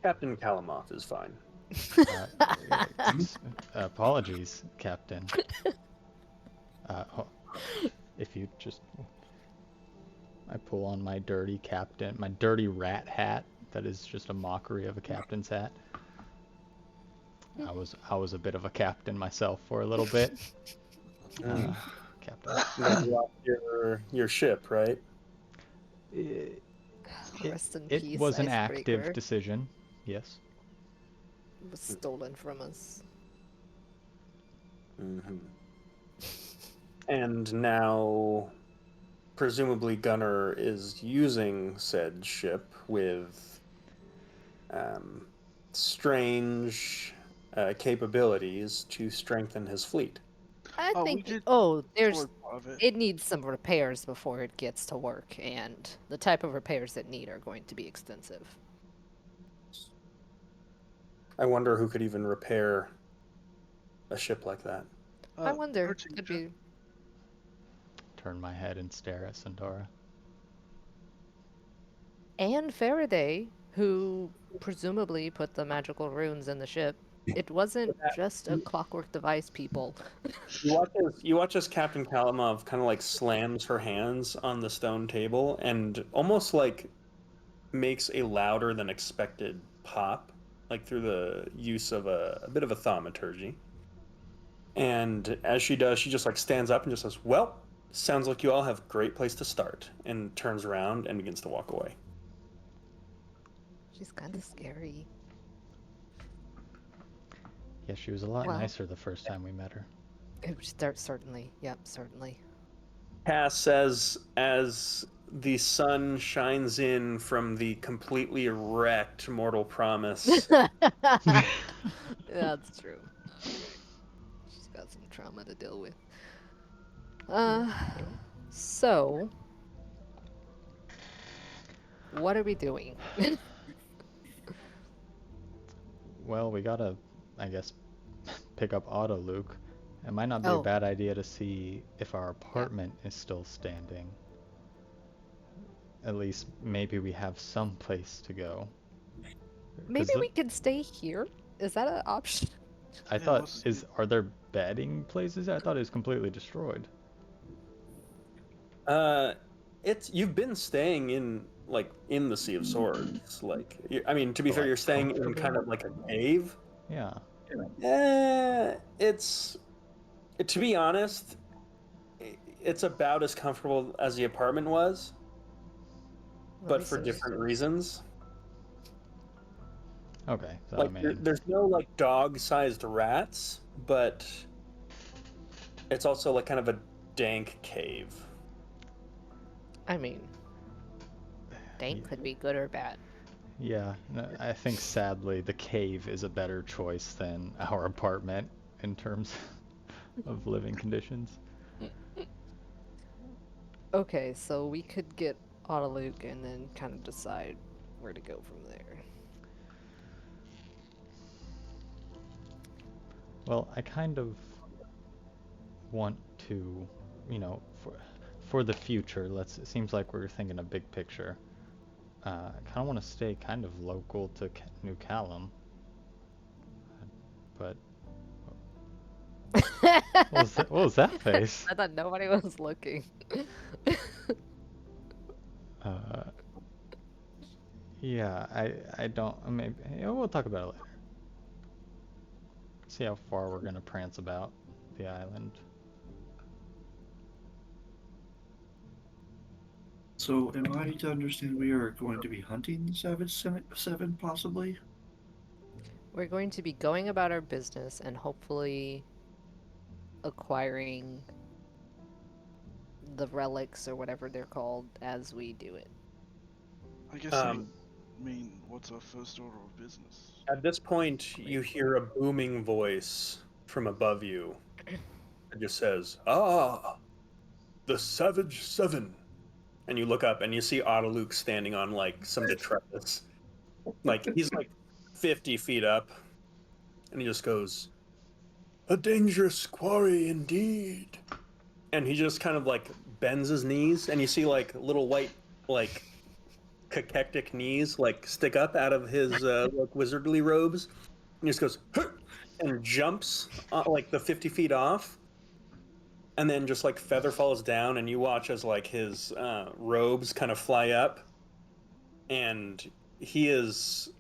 Captain Kalamov is fine. Apologies, Captain. If you just... I pull on my dirty rat hat that is just a mockery of a captain's hat. I was a bit of a captain myself for a little bit. Captain. You lost your ship, right? Rest in It peace, was an icebreaker. active decision, yes. It was stolen from us. Mm-hmm. And now, presumably, Gunnar is using said ship with strange capabilities to strengthen his fleet. I We think. did There's. destroy part of it. It needs some repairs before it gets to work, and the type of repairs it need are going to be extensive. I wonder who could even repair a ship like that. I wonder. our Could teacher. be. Turn my head and stare at Sandora. And Faraday, who presumably put the magical runes in the ship. It wasn't just a clockwork device, people. You watch as Captain Kalamov kind of like slams her hands on the stone table and almost like makes a louder than expected pop, like through the use of a bit of a thaumaturgy. And as she does, she just like stands up and just says, "Well, sounds like you all have a great place to start," and turns around and begins to walk away. She's kind of scary. Yeah, she was a lot Well- nicer the first time we met her. Certainly. Yep, certainly. Cass says as the sun shines in from the completely wrecked Mortal Promise. That's true. She's got some trauma to deal with. So, what are we doing? Well, we gotta, I guess, pick up Auto Luke. It might not be a Oh. bad idea to see if our apartment is still standing. At least maybe we have some place to go. 'Cause Maybe we could stay here? Is that an option? I Yeah, thought, let's are there bedding places? I thought it was completely destroyed. You've been staying in the Sea of Swords. Like, I mean, to be fair, Like, you're staying in kind of like a cave. Yeah. It's to be honest, it's about as comfortable as the apartment was, but for different reasons. Okay, so Like, I mean, there's no like dog-sized rats, but it's also like kind of a dank cave. I mean, dank could be good or bad. yeah, no, I think sadly the cave is a better choice than our apartment in terms of living conditions. Okay, so we could get Autoluke and then kind of decide where to go from there. Well, I kind of want to, you know, for the future. It seems like we're thinking a big picture. I kind of want to stay kind of local to New Callum, but what was that face? I thought nobody was looking. Uh, yeah, I don't. Maybe yeah, we'll talk about it later. See how far we're gonna prance about the island. So, am I to understand we are going to be hunting the Savage Seven, possibly? We're going to be going about our business and hopefully acquiring the relics or whatever they're called as we do it. I guess Um, you mean what's our first order of business? At this point, you hear a booming voice from above you. It just says, "Ah, the Savage Seven." And you look up and you see Autoluke standing on like some detritus. Like he's like 50 feet up. And he just goes, "A dangerous quarry indeed." And he just kind of like bends his knees and you see like little white like cachectic knees like stick up out of his like wizardly robes. And he just goes, "Huh," and jumps like the 50 feet off. And then just like feather falls down and you watch as like his robes kind of fly up. And he is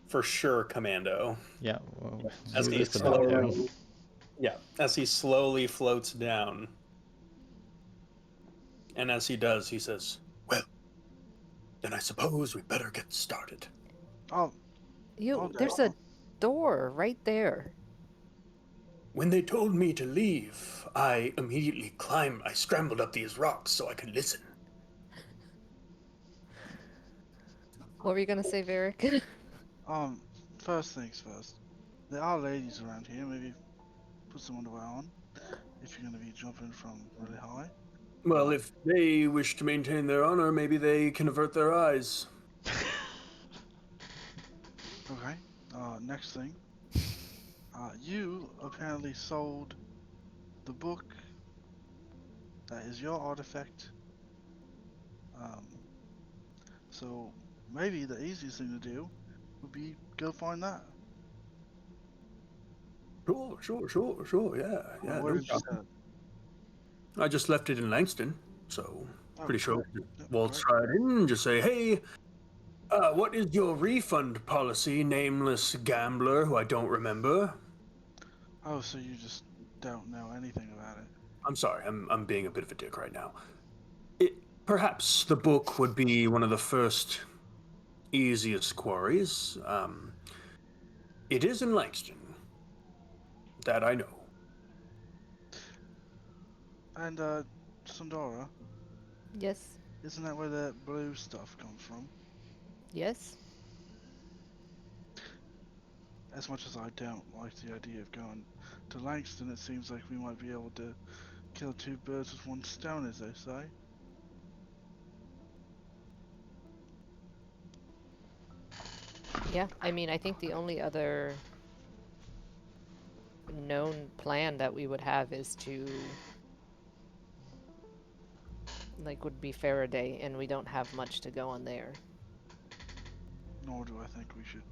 for sure commando. Yeah, well, As knew he this about slowly, him. yeah, as he slowly floats down. And as he does, he says, "Well, then I suppose we better get started." Oh, There's a door right there. When they told me to leave, I immediately I scrambled up these rocks so I could listen. What were you gonna say, Varric? first things first. There are ladies around here. Maybe put some underwear on if you're gonna be jumping from really high. Well, if they wish to maintain their honor, maybe they can avert their eyes. Okay. Next thing. You apparently sold the book that is your artifact. Um, so maybe the easiest thing to do would be go find that. Sure, yeah, Where no did you problem. sell it? I just left it in Langston, so Oh, pretty sure great. we could Yep, waltz great. right in and just say, "Hey, what is your refund policy, nameless gambler who I don't remember?" Oh, so you just don't know anything about it. I'm sorry, I'm being a bit of a dick right now. Perhaps the book would be one of the first easiest quarries. It is in Langston. That I know. And Sundara, Yes. isn't that where the blue stuff comes from? Yes. As much as I don't like the idea of going to Langston, it seems like we might be able to kill two birds with one stone, as they say. Yeah, I mean, I think the only other known plan that we would have is to, like, would be Faraday, and we don't have much to go on there. Nor do I think we should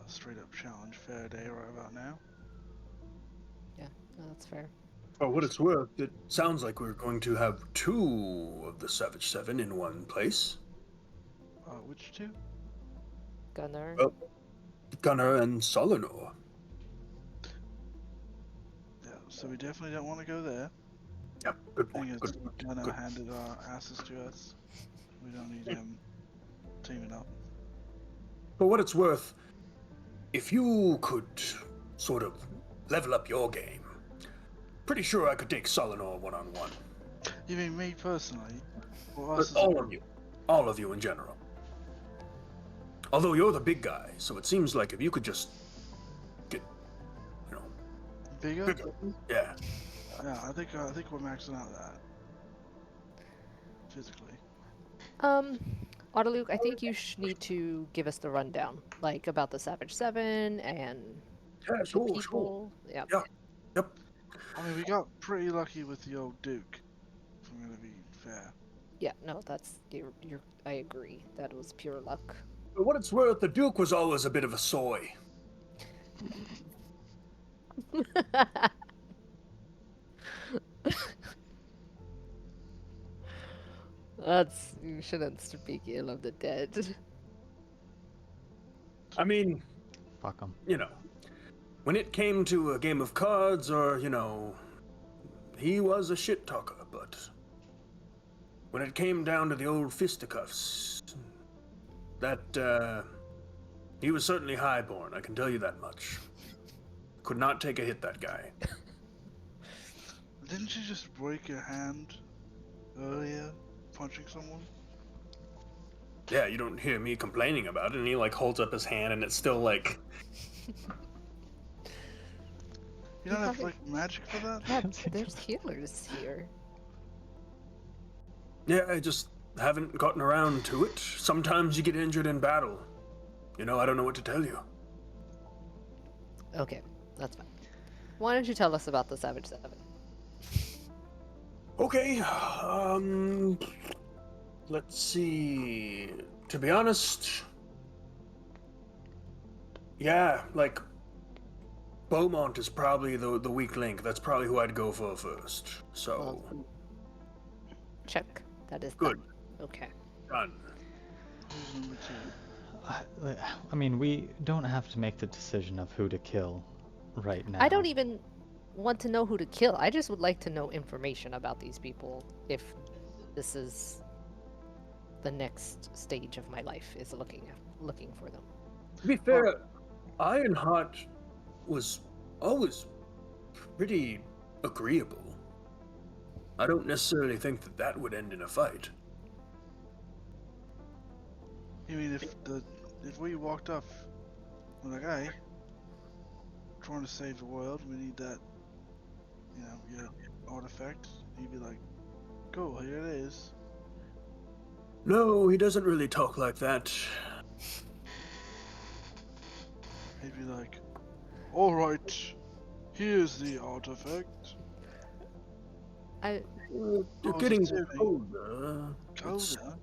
straight up challenge Faraday right about now. Yeah, no, that's fair. For what it's worth, it sounds like we're going to have two of the Savage Seven in one place. Which two? Gunnar? Well, Gunnar and Solinor. Yeah, so we definitely don't want to go there. Yep, good Thing point. is, Good point. Gunnar Good. handed our asses to us. We don't need him teaming up. For what it's worth, if you could sort of level up your game, pretty sure I could take Solinor one-on-one. You mean me personally? Or But us as a all group? of you. All of you in general. Although you're the big guy, so it seems like if you could just get, Bigger? Yeah. Yeah, I think we're maxing out that physically. Autoluke, I think you need to give us the rundown, like about the Savage Seven and Yeah, the sure. people. Yeah. Yeah. Yep. I mean, we got pretty lucky with the old Duke. If I'm gonna be fair. Yeah, no, that's you're I agree. That was pure luck. For what it's worth, the Duke was always a bit of a soy. That's you shouldn't speak ill of the dead. I mean, Fuck 'em. you know, when it came to a game of cards or, he was a shit talker, but when it came down to the old fisticuffs, he was certainly highborn, I can tell you that much. Could not take a hit, that guy. Didn't you just break your hand earlier punching someone? Yeah, you don't hear me complaining about it, and he, holds up his hand, and it's still, You don't have probably- magic for that? Yeah, there's healers here. Yeah, I just haven't gotten around to it. Sometimes you get injured in battle. I don't know what to tell you. Okay, that's fine. Why don't you tell us about the Savage Seven? Okay, let's see. To be honest, yeah, Beaumont is probably the weak link. That's probably who I'd go for first. So, Check. That is good. done. Okay. Done. Who's number two? I mean, we don't have to make the decision of who to kill right now. I don't even want to know who to kill. I just would like to know information about these people if this is the next stage of my life is looking for them. To be fair, Ironheart was always pretty agreeable. I don't necessarily think that would end in a fight. You mean if we walked up, we're like, hey, trying to save the world, we need that, your artifact. He'd be like, cool, here it is. No, he doesn't really talk like that. He'd be like, all right, here's the artifact. You're Oh, getting is it colder. Colder.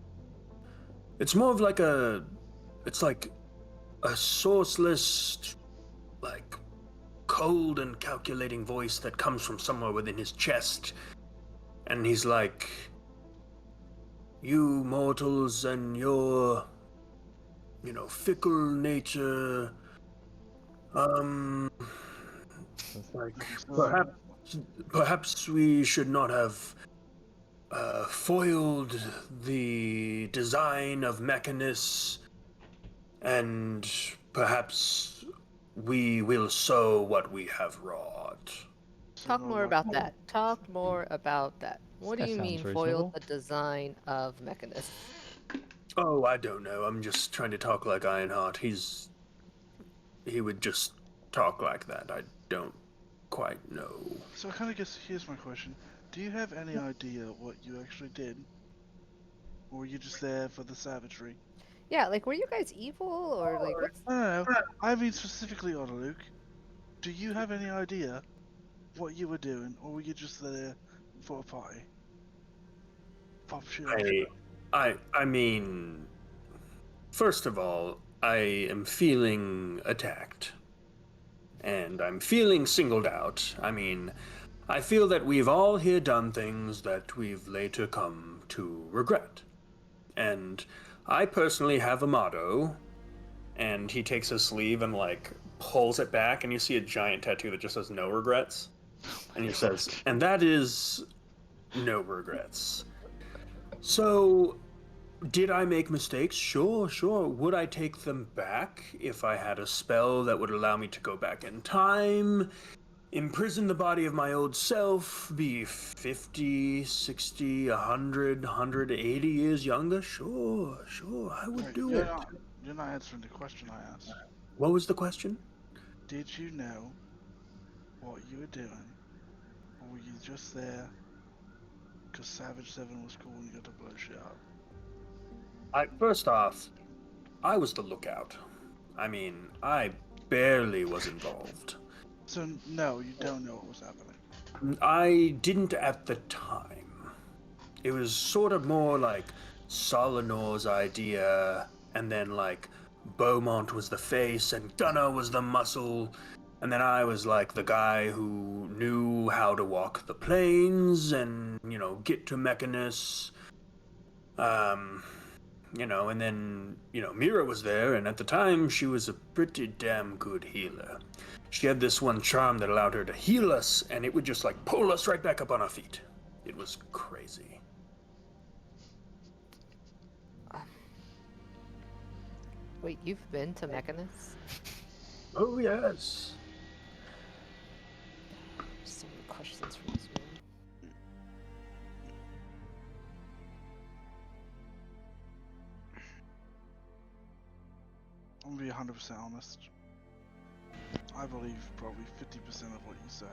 It's more of it's like a sourceless, cold and calculating voice that comes from somewhere within his chest. And he's like, you mortals and your, fickle nature, perhaps we should not have foiled the design of Mechanus, and perhaps we will sow what we have wrought. Talk more about that. Talk more about that. What do That you sounds mean reasonable. foiled the design of Mechanus? Oh, I don't know. I'm just trying to talk like Ironheart. He would just talk like that. I don't quite know. So I kind of guess here's my question: do you have any idea what you actually did, or were you just there for the savagery? Yeah, were you guys evil or what's... No. I mean specifically, Luke. Do you have any idea what you were doing, or were you just there for a party? Pop shit. I mean, first of all, I am feeling attacked. And I'm feeling singled out. I mean, I feel that we've all here done things that we've later come to regret. And I personally have a motto, and he takes his sleeve and pulls it back, and you see a giant tattoo that just says no regrets. And he says, and that is no regrets. So, did I make mistakes? Sure. Would I take them back if I had a spell that would allow me to go back in time, imprison the body of my old self, be 50, 60, 100, 180 years younger? Sure, I would do it. You're not answering the question I asked. What was the question? Did you know what you were doing, or were you just there because Savage 7 was cool and you got to blow shit up? First off, I was the lookout. I mean, I barely was involved. So, no, you don't know what was happening. I didn't at the time. It was sort of more like Solinor's idea, and then like Beaumont was the face, and Gunnar was the muscle, and then I was like the guy who knew how to walk the plains and, get to Mechanus. Um, and then, Mira was there, and at the time, she was a pretty damn good healer. She had this one charm that allowed her to heal us, and it would just like pull us right back up on our feet. It was crazy. Wait, you've been to Mechanus? Oh, yes. So many questions from this room. I'm gonna be 100% honest. I believe probably 50% of what you say.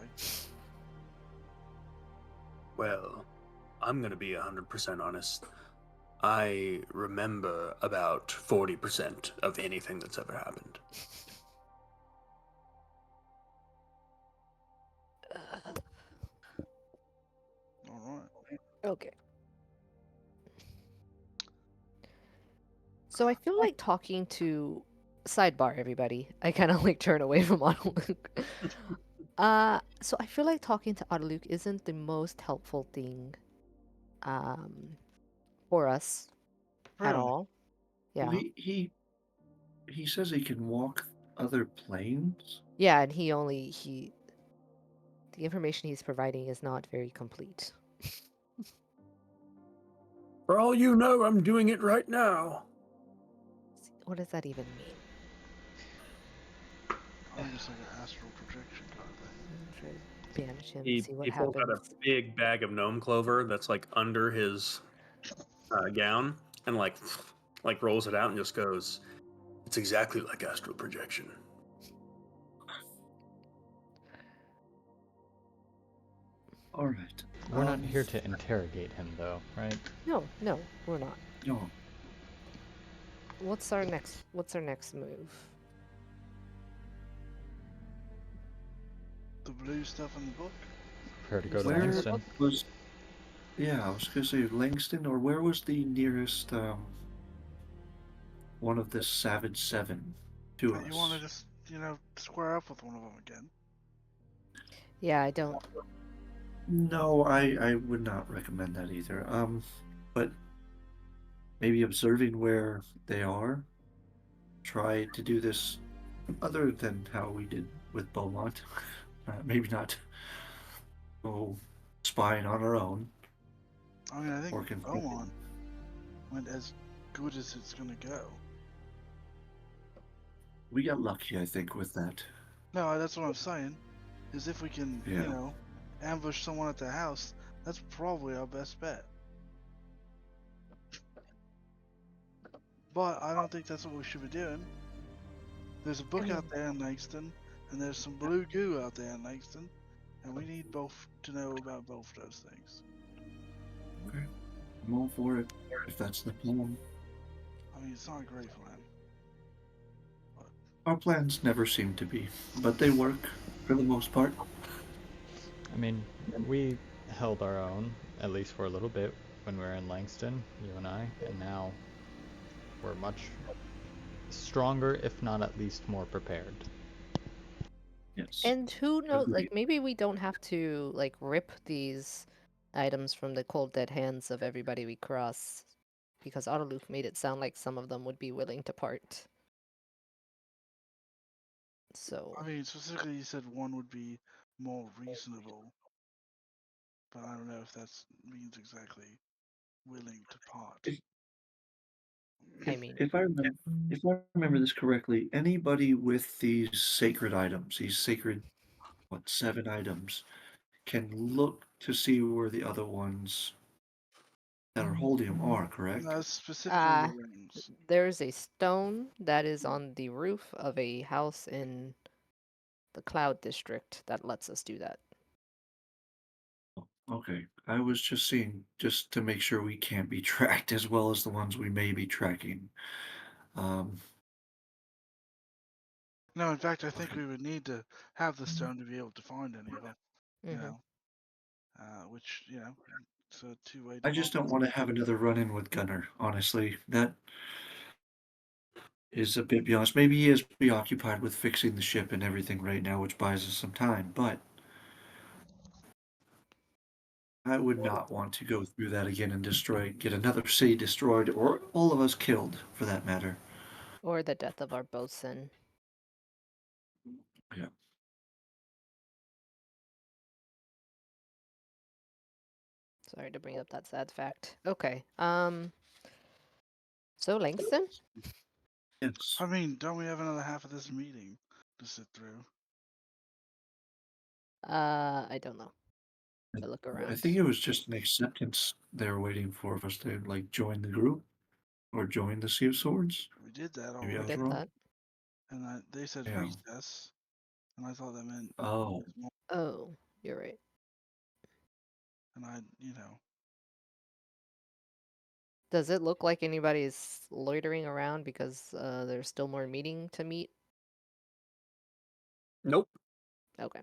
Well, I'm gonna be 100% honest. I remember about 40% of anything that's ever happened. Alright. Okay. So I feel like talking to sidebar everybody. I kind of like turn away from Autoluke. So I feel like talking to Autoluke isn't the most helpful thing for us at Really? all. Well, Yeah. he says he can walk other planes. Yeah, and the information he's providing is not very complete. For all you know, I'm doing it right now. What does that even mean? I think it's like an astral projection kind of thing. Banish him, He, see what he pulls out a happens. big bag of gnome clover that's like under his gown and like rolls it out and just goes, "It's exactly like astral projection." All right. We're not here to interrogate him, though, right? No, we're not. No. What's our next move? The blue stuff in the book? Prepare to go to Where Langston. was? Yeah, I was gonna say Langston, or where was the nearest one of the Savage Seven to You want to us? just, square up with one of them again? Yeah, I don't. No, I would not recommend that either. But maybe observing where they are. Try to do this other than how we did with Beaumont. Maybe not go spying on our own. I mean, I think Or confronting. Beaumont went as good as it's gonna go. We got lucky, I think, with that. No, that's what I'm saying. Is if we can, Yeah. ambush someone at the house, that's probably our best bet. But I don't think that's what we should be doing. There's a book out there in Langston, and there's some blue goo out there in Langston, and we need both to know about both those things. Okay. I'm all for it, if that's the plan. I mean, it's not a great plan. Our plans never seem to be, but they work for the most part. I mean, we held our own, at least for a little bit, when we were in Langston, you and I, and now we're much stronger, if not at least more prepared. Yes. And who knows? Agreed. Like, maybe we don't have to like rip these items from the cold dead hands of everybody we cross, because Autoluke made it sound like some of them would be willing to part. So I mean, specifically, you said one would be more reasonable, but I don't know if that means exactly willing to part. If, I mean, if I remember this correctly, anybody with these sacred items, these sacred what 7 items, can look to see where the other ones that are holding them are. Correct? Specifically the rings. there's a stone that is on the roof of a house in the cloud district that lets us do that. Okay, I was just seeing just to make sure we can't be tracked as well as the ones we may be tracking. Um, No, in fact, I think okay. we would need to have the stone to be able to find any of them. You Hmm. know, which it's a two-way I just don't diplomacy. want to have another run-in with Gunner, honestly. That is a bit beyond us. Maybe he is preoccupied with fixing the ship and everything right now, which buys us some time, but I would not want to go through that again and get another city destroyed, or all of us killed, for that matter. Or the death of our bosun. Yeah. Sorry to bring up that sad fact. Okay. So Langston? Yes. I mean, don't we have another half of this meeting to sit through? I don't know. I look I around. think it was just an acceptance they were waiting for us to like join the group or join the Sea of Swords. We did that Maybe I We was already, did wrong. that. and they said Yeah. recess, and I thought that meant Oh, Oh, you're right. and Does it look like anybody's loitering around because there's still more meeting to meet? Nope. Okay.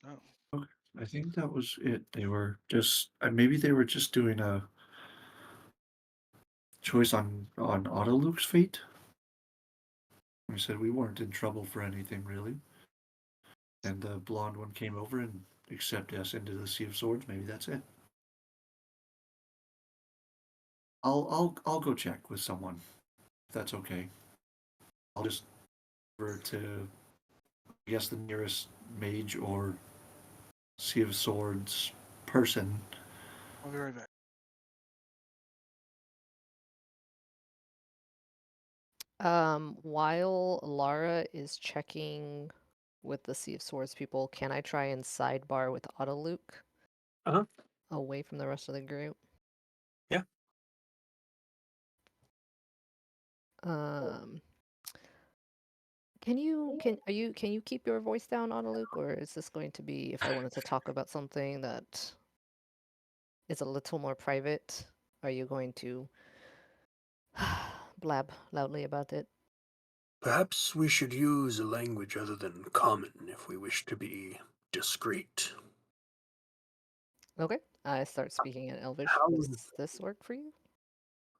oh, okay. I think that was it. They were just maybe they were just doing a choice on Autoluke's fate. We said we weren't in trouble for anything really, and the blonde one came over and accepted us into the Sea of Swords. Maybe that's it. I'll go check with someone if that's okay. I'll just over to I guess the nearest mage or Sea of Swords person. I'll be right back. While Lara is checking with the Sea of Swords people, can I try and sidebar with Autoluke Uh-huh. away from the rest of the group? Yeah. Um, can you keep your voice down, Autoluke, or is this going to be if I wanted to talk about something that is a little more private? Are you going to blab loudly about it? Perhaps we should use a language other than common if we wish to be discreet. Okay, I start speaking in Elvish. How Does this work for you?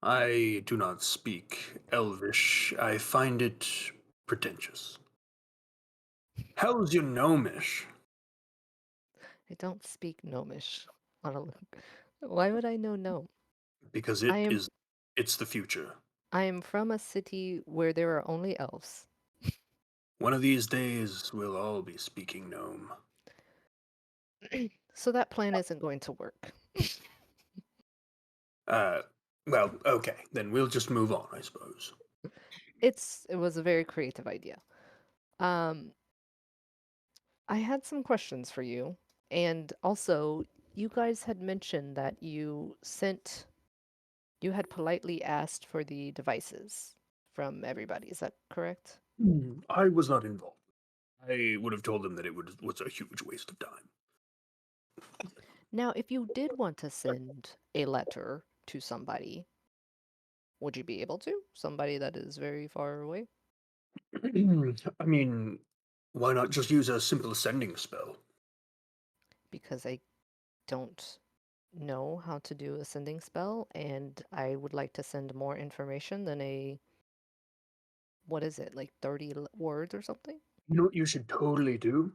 I do not speak Elvish. I find it pretentious. How's your gnomish? I don't speak Gnomish, Autoluke. Why would I know Gnome? Because I am it's the future. I am from a city where there are only elves. One of these days we'll all be speaking gnome. So that plan isn't going to work. Uh well, okay, then we'll just move on, I suppose. It was a very creative idea. Um, I had some questions for you, and also you guys had mentioned that you had politely asked for the devices from everybody. Is that correct? I was not involved. I would have told them that was a huge waste of time. Now, if you did want to send a letter to somebody, would you be able to? Somebody that is very far away? I mean, why not just use a simple sending spell? Because I don't know how to do a sending spell, and I would like to send more information than what is it, like 30 words or something? You know what you should totally do?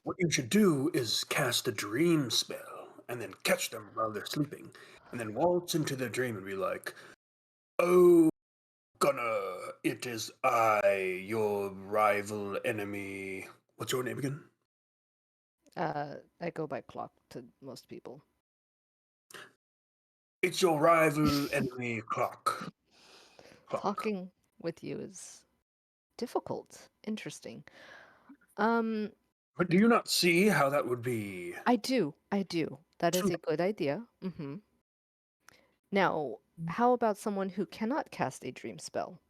What you should do is cast a dream spell and then catch them while they're sleeping, and then waltz into their dream and be like, "Oh, Gunner, it is I, your rival enemy. What's your name again?" I go by clock to most people. "It's your rival enemy, Clock. Clock." Talking with you is difficult. Interesting. Um, But do you not see how that would be? I do. I do. That is a good idea. Now, how about someone who cannot cast a dream spell?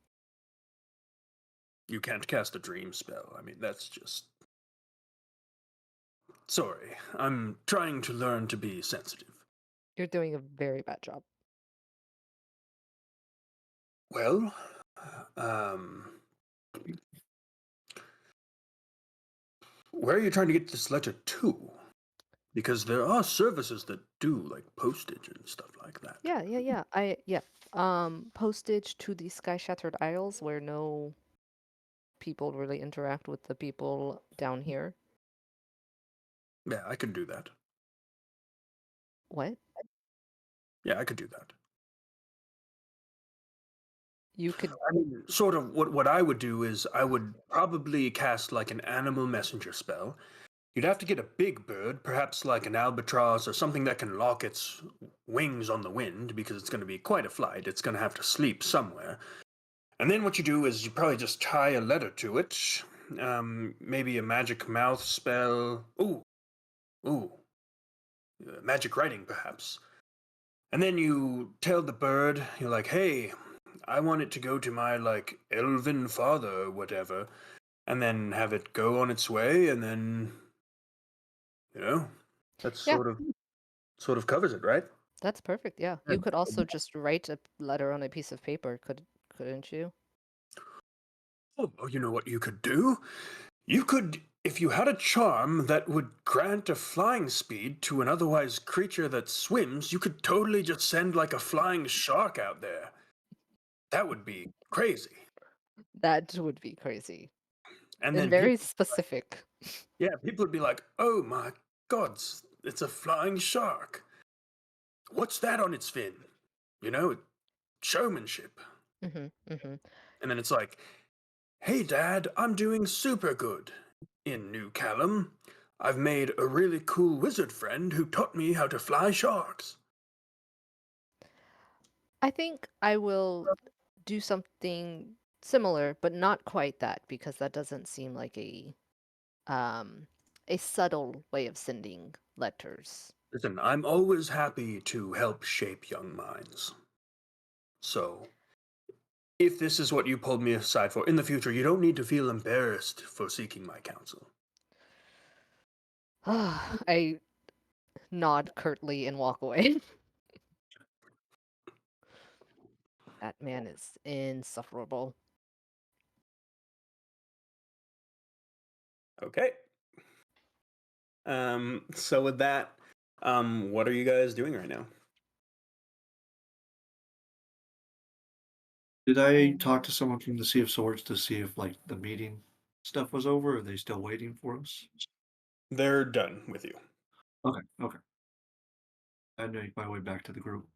You can't cast a dream spell. I mean, that's just sorry. I'm trying to learn to be sensitive. You're doing a very bad job. Well, um, where are you trying to get this letter to? Because there are services that do like postage and stuff like that. Yeah. Postage to the Sky Shattered Isles where no people really interact with the people down here. Yeah, I could do that. What? Yeah, I could do that. You could. I mean, sort of what I would do is I would probably cast like an animal messenger spell. You'd have to get a big bird, perhaps like an albatross or something that can lock its wings on the wind, because it's going to be quite a flight. It's going to have to sleep somewhere. And then what you do is you probably just tie a letter to it. Maybe a magic mouth spell. Ooh, magic writing perhaps. And then you tell the bird, you're like, hey, I want it to go to my like elven father or whatever, and then have it go on its way, and then that's Yeah. sort of covers it, right? That's perfect. Yeah. You could also just write a letter on a piece of paper, couldn't you? Oh, you know what you could do? You could, if you had a charm that would grant a flying speed to an otherwise creature that swims, you could totally just send like a flying shark out there. That would be crazy. That would be crazy. And And then very specific. people would be like, "Oh my God, it's a flying shark. What's that on its fin?" You know, showmanship. Mm-hmm. And then it's like, "Hey, Dad, I'm doing super good in New Callum. I've made a really cool wizard friend who taught me how to fly sharks." I think I will do something similar, but not quite that, because that doesn't seem like a subtle way of sending letters. Listen, I'm always happy to help shape young minds. So, if this is what you pulled me aside for in the future, you don't need to feel embarrassed for seeking my counsel. I nod curtly and walk away. That man is insufferable. Okay. So with that, what are you guys doing right now? Did I talk to someone from the Sea of Swords to see if like the meeting stuff was over? Or are they still waiting for us? They're done with you. Okay. I make my way back to the group.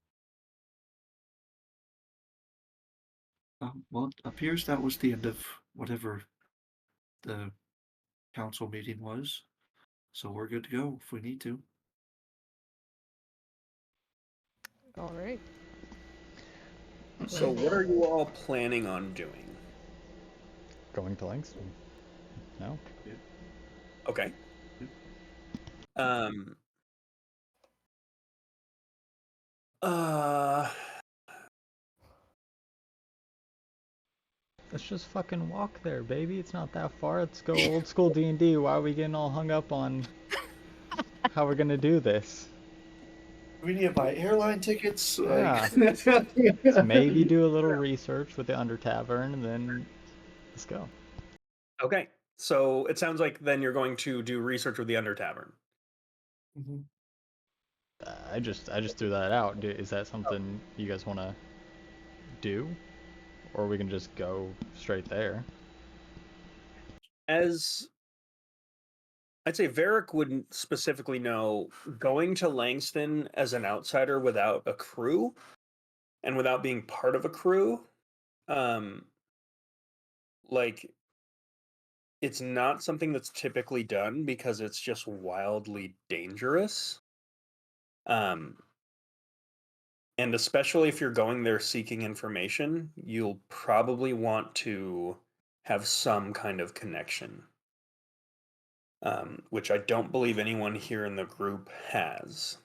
Well, it appears that was the end of whatever the council meeting was. So we're good to go if we need to. All right. So what are you all planning on doing? Going to Langston? No? Okay. Yep. Um. Uh. Let's just fucking walk there, baby. It's not that far. Let's go old school D&D. Why are we getting all hung up on how we're gonna do this? We need to buy airline tickets. Yeah. Let's maybe do a little research with the Under Tavern, and then let's go. Okay. So it sounds like then you're going to do research with the Under Tavern. Mhm. I just threw that out. Is that something you guys want to do, or we can just go straight there? As I'd say Varric wouldn't specifically know, going to Langston as an outsider without a crew and without being part of a crew, um, like it's not something that's typically done because it's just wildly dangerous. Um, and especially if you're going there seeking information, you'll probably want to have some kind of connection, which I don't believe anyone here in the group has.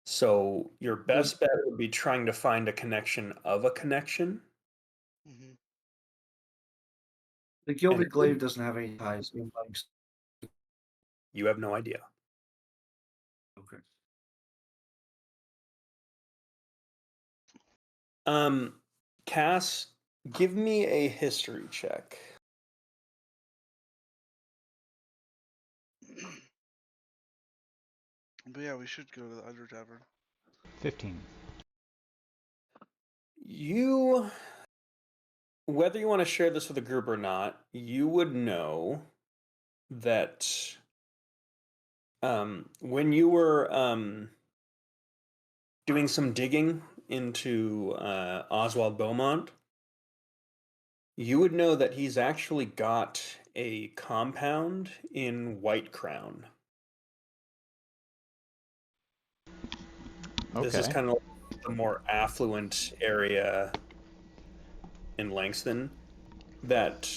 So your best bet would be trying to find a connection of a connection. Hmm. The Gilded And- Glaive doesn't have any ties in Langston. You have no idea. Okay. Cass, give me a history check. But yeah, we should go to the Under Tavern. 15. You, whether you want to share this with the group or not, you would know that when you were doing some digging into Oswald Beaumont, you would know that he's actually got a compound in White Crown. This is Okay. kind of like the more affluent area in Langston that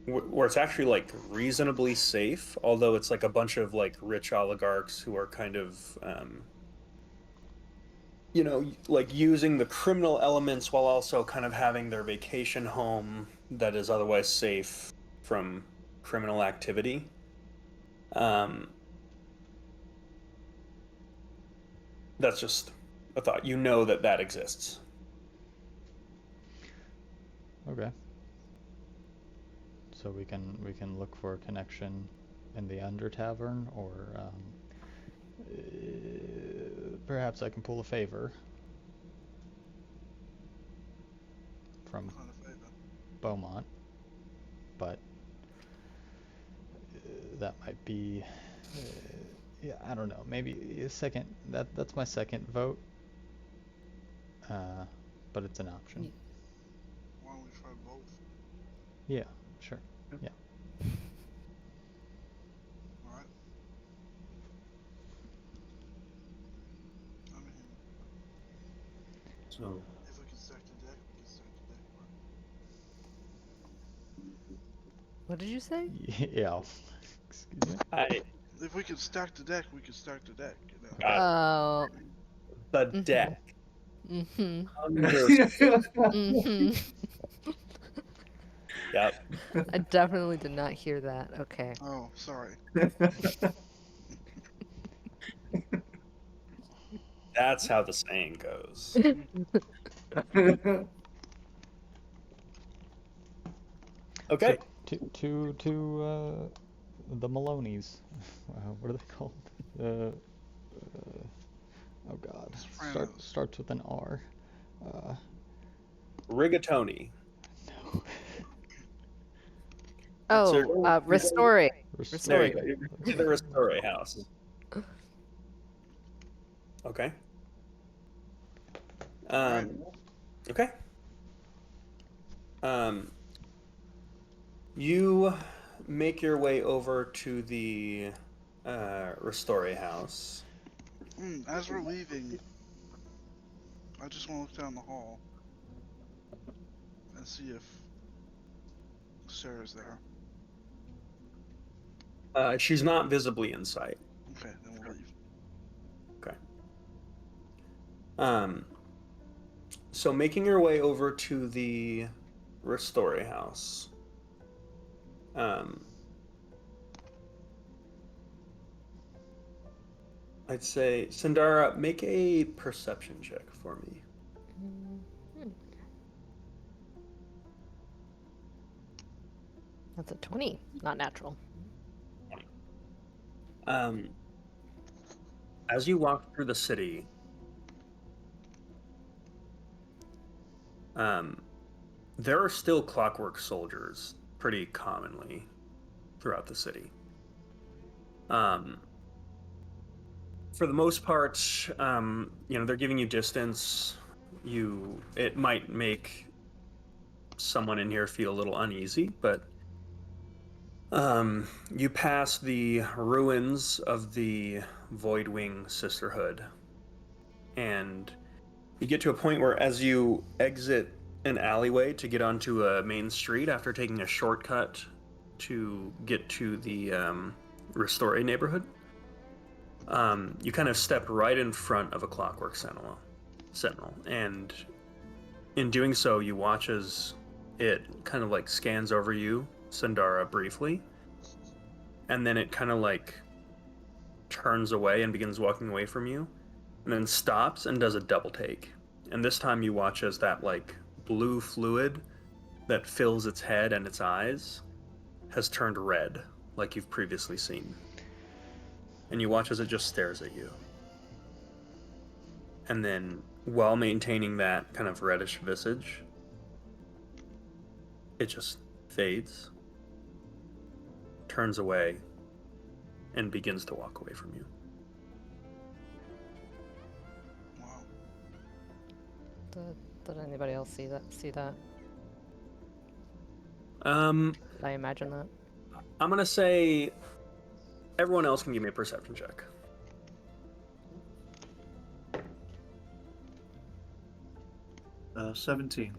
where it's actually like reasonably safe, although it's like a bunch of like rich oligarchs who are kind of like using the criminal elements while also kind of having their vacation home that is otherwise safe from criminal activity. That's just a thought. You know that exists. Okay. So we can look for a connection in the Under Tavern, or perhaps I can pull a favor from What kind of favor? Beaumont, but that might be, yeah, I don't know. Maybe a second. That's my second vote, but it's an option. Why don't we try both? Yeah, sure. Yeah. Alright. I mean, So if we can stack the deck, we can stack the deck, but What did you say? Yeah. Excuse me. if we can stack the deck, we can stack the deck, you know. Oh. The Mhm. deck. Mm-hmm. Under- Mm-hmm. Yep. I definitely did not hear that. Okay. Oh, sorry. That's how the saying goes. Okay. So to the Maloney's. What are they called? Oh God. Sopranos. Starts with an R. Rigatoni. No. Oh, Restore. There Restore. you go. You're the Restore House. Okay. Alright. Okay. You make your way over to the Restore House. As we're leaving, I just want to look down the hall and see if Sarah's there. She's not visibly in sight. Okay, then we'll leave. Okay. So making your way over to the Restore House. I'd say, Sindara, make a perception check for me. That's a 20, not natural. As you walk through the city, there are still clockwork soldiers pretty commonly throughout the city. For the most part, they're giving you distance. It might make someone in here feel a little uneasy, but you pass the ruins of the Voidwing Sisterhood, and you get to a point where, as you exit an alleyway to get onto a main street after taking a shortcut to get to the Restore neighborhood, you kind of step right in front of a clockwork sentinel, and in doing so, you watch as it kind of like scans over you, Sandara, briefly, and then it kind of like turns away and begins walking away from you, and then stops and does a double take. And this time you watch as that like blue fluid that fills its head and its eyes has turned red, like you've previously seen. And you watch as it just stares at you. And then, while maintaining that kind of reddish visage, it just fades, turns away, and begins to walk away from you. Wow. Did anybody else see that? Um, Did I imagine that? I'm gonna say everyone else can give me a perception check. 17.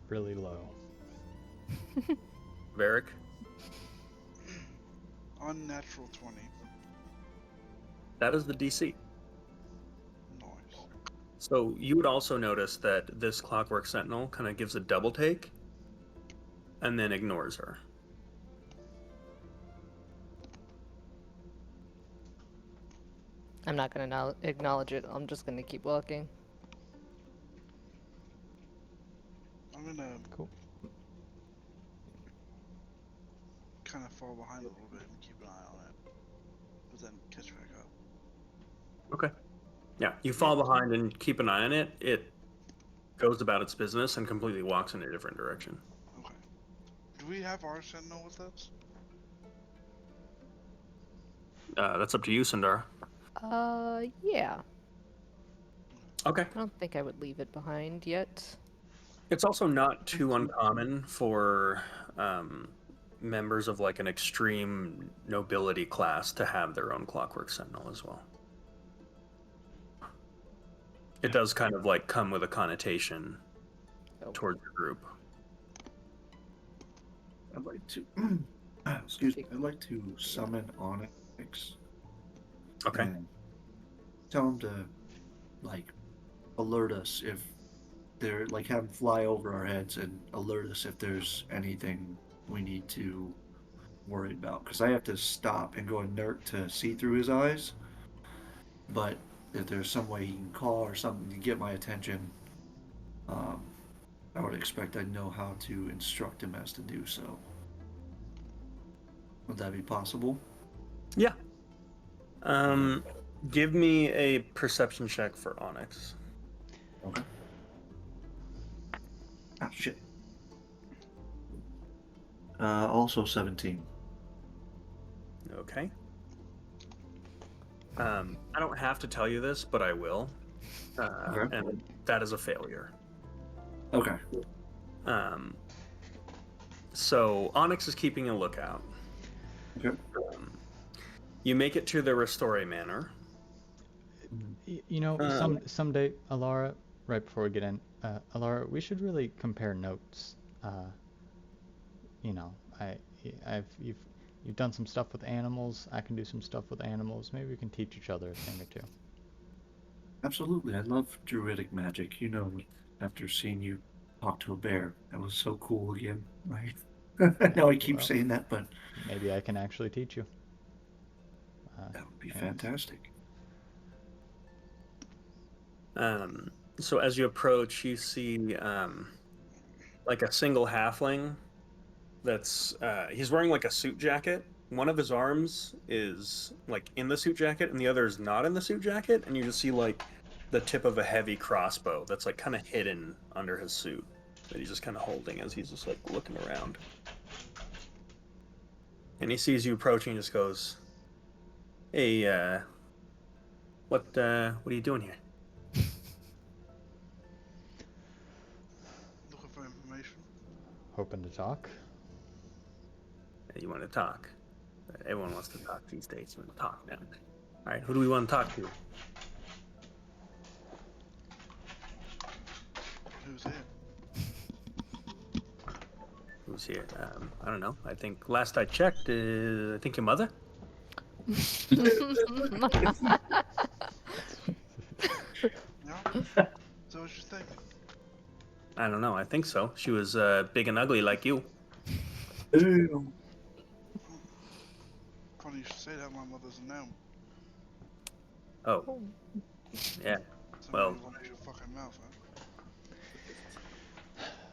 Really low. Varric? Unnatural 20. That is the DC. Nice. So you would also notice that this Clockwork Sentinel kind of gives a double take and then ignores her. I'm not gonna acknowledge it. I'm just gonna keep walking. I'm gonna Cool. kind of fall behind a little bit and keep an eye on it, but then catch back up. Okay. Yeah, you fall behind and keep an eye on it. It goes about its business and completely walks in a different direction. Okay. Do we have our sentinel with us? That's up to you, Sundar. Yeah. Okay. I don't think I would leave it behind yet. It's also not too uncommon for members of like an extreme nobility class to have their own Clockwork Sentinel as well. It does kind of like come with a connotation towards the group. I'd like to, excuse me, I'd like to summon Onyx. Okay. And tell him to, like, alert us if they're, like, have him fly over our heads and alert us if there's anything we need to worry about. Because I have to stop and go inert to see through his eyes. But if there's some way he can call or something to get my attention, I would expect I'd know how to instruct him as to do so. Would that be possible? Yeah. Give me a perception check for Onyx. Okay. Ah, shit. Also 17. Okay. I don't have to tell you this, but I will. Okay. And that is a failure. Okay. So Onyx is keeping a lookout. Okay. You make it to the Restore Manor. You know, someday, Alara, right before we get in, Alara, we should really compare notes. You know, you've done some stuff with animals. I can do some stuff with animals. Maybe we can teach each other a thing or two. Absolutely. I love druidic magic. You know, after seeing you talk to a bear, that was so cool again, right? I know I keep saying that, but maybe I can actually teach you. that would be fantastic. So as you approach, you see like a single halfling that's he's wearing like a suit jacket. One of his arms is like in the suit jacket and the other is not in the suit jacket, and you just see like the tip of a heavy crossbow that's like kind of hidden under his suit that he's just kind of holding as he's just like looking around. And he sees you approaching and just goes, "Hey, what are you doing here?" Looking for information. Hoping to talk. You want to talk? Everyone wants to talk these days. You want to talk now. All right, who do we want to talk to? Who's here? Who's here? I don't know. I think last I checked, I think your mother. Yeah? So what you think? I don't know. I think so. She was big and ugly like you. Damn. Funny you should say that. My mother's a gnome. Oh, Oh. yeah. So Well- maybe watch your fucking mouth, huh?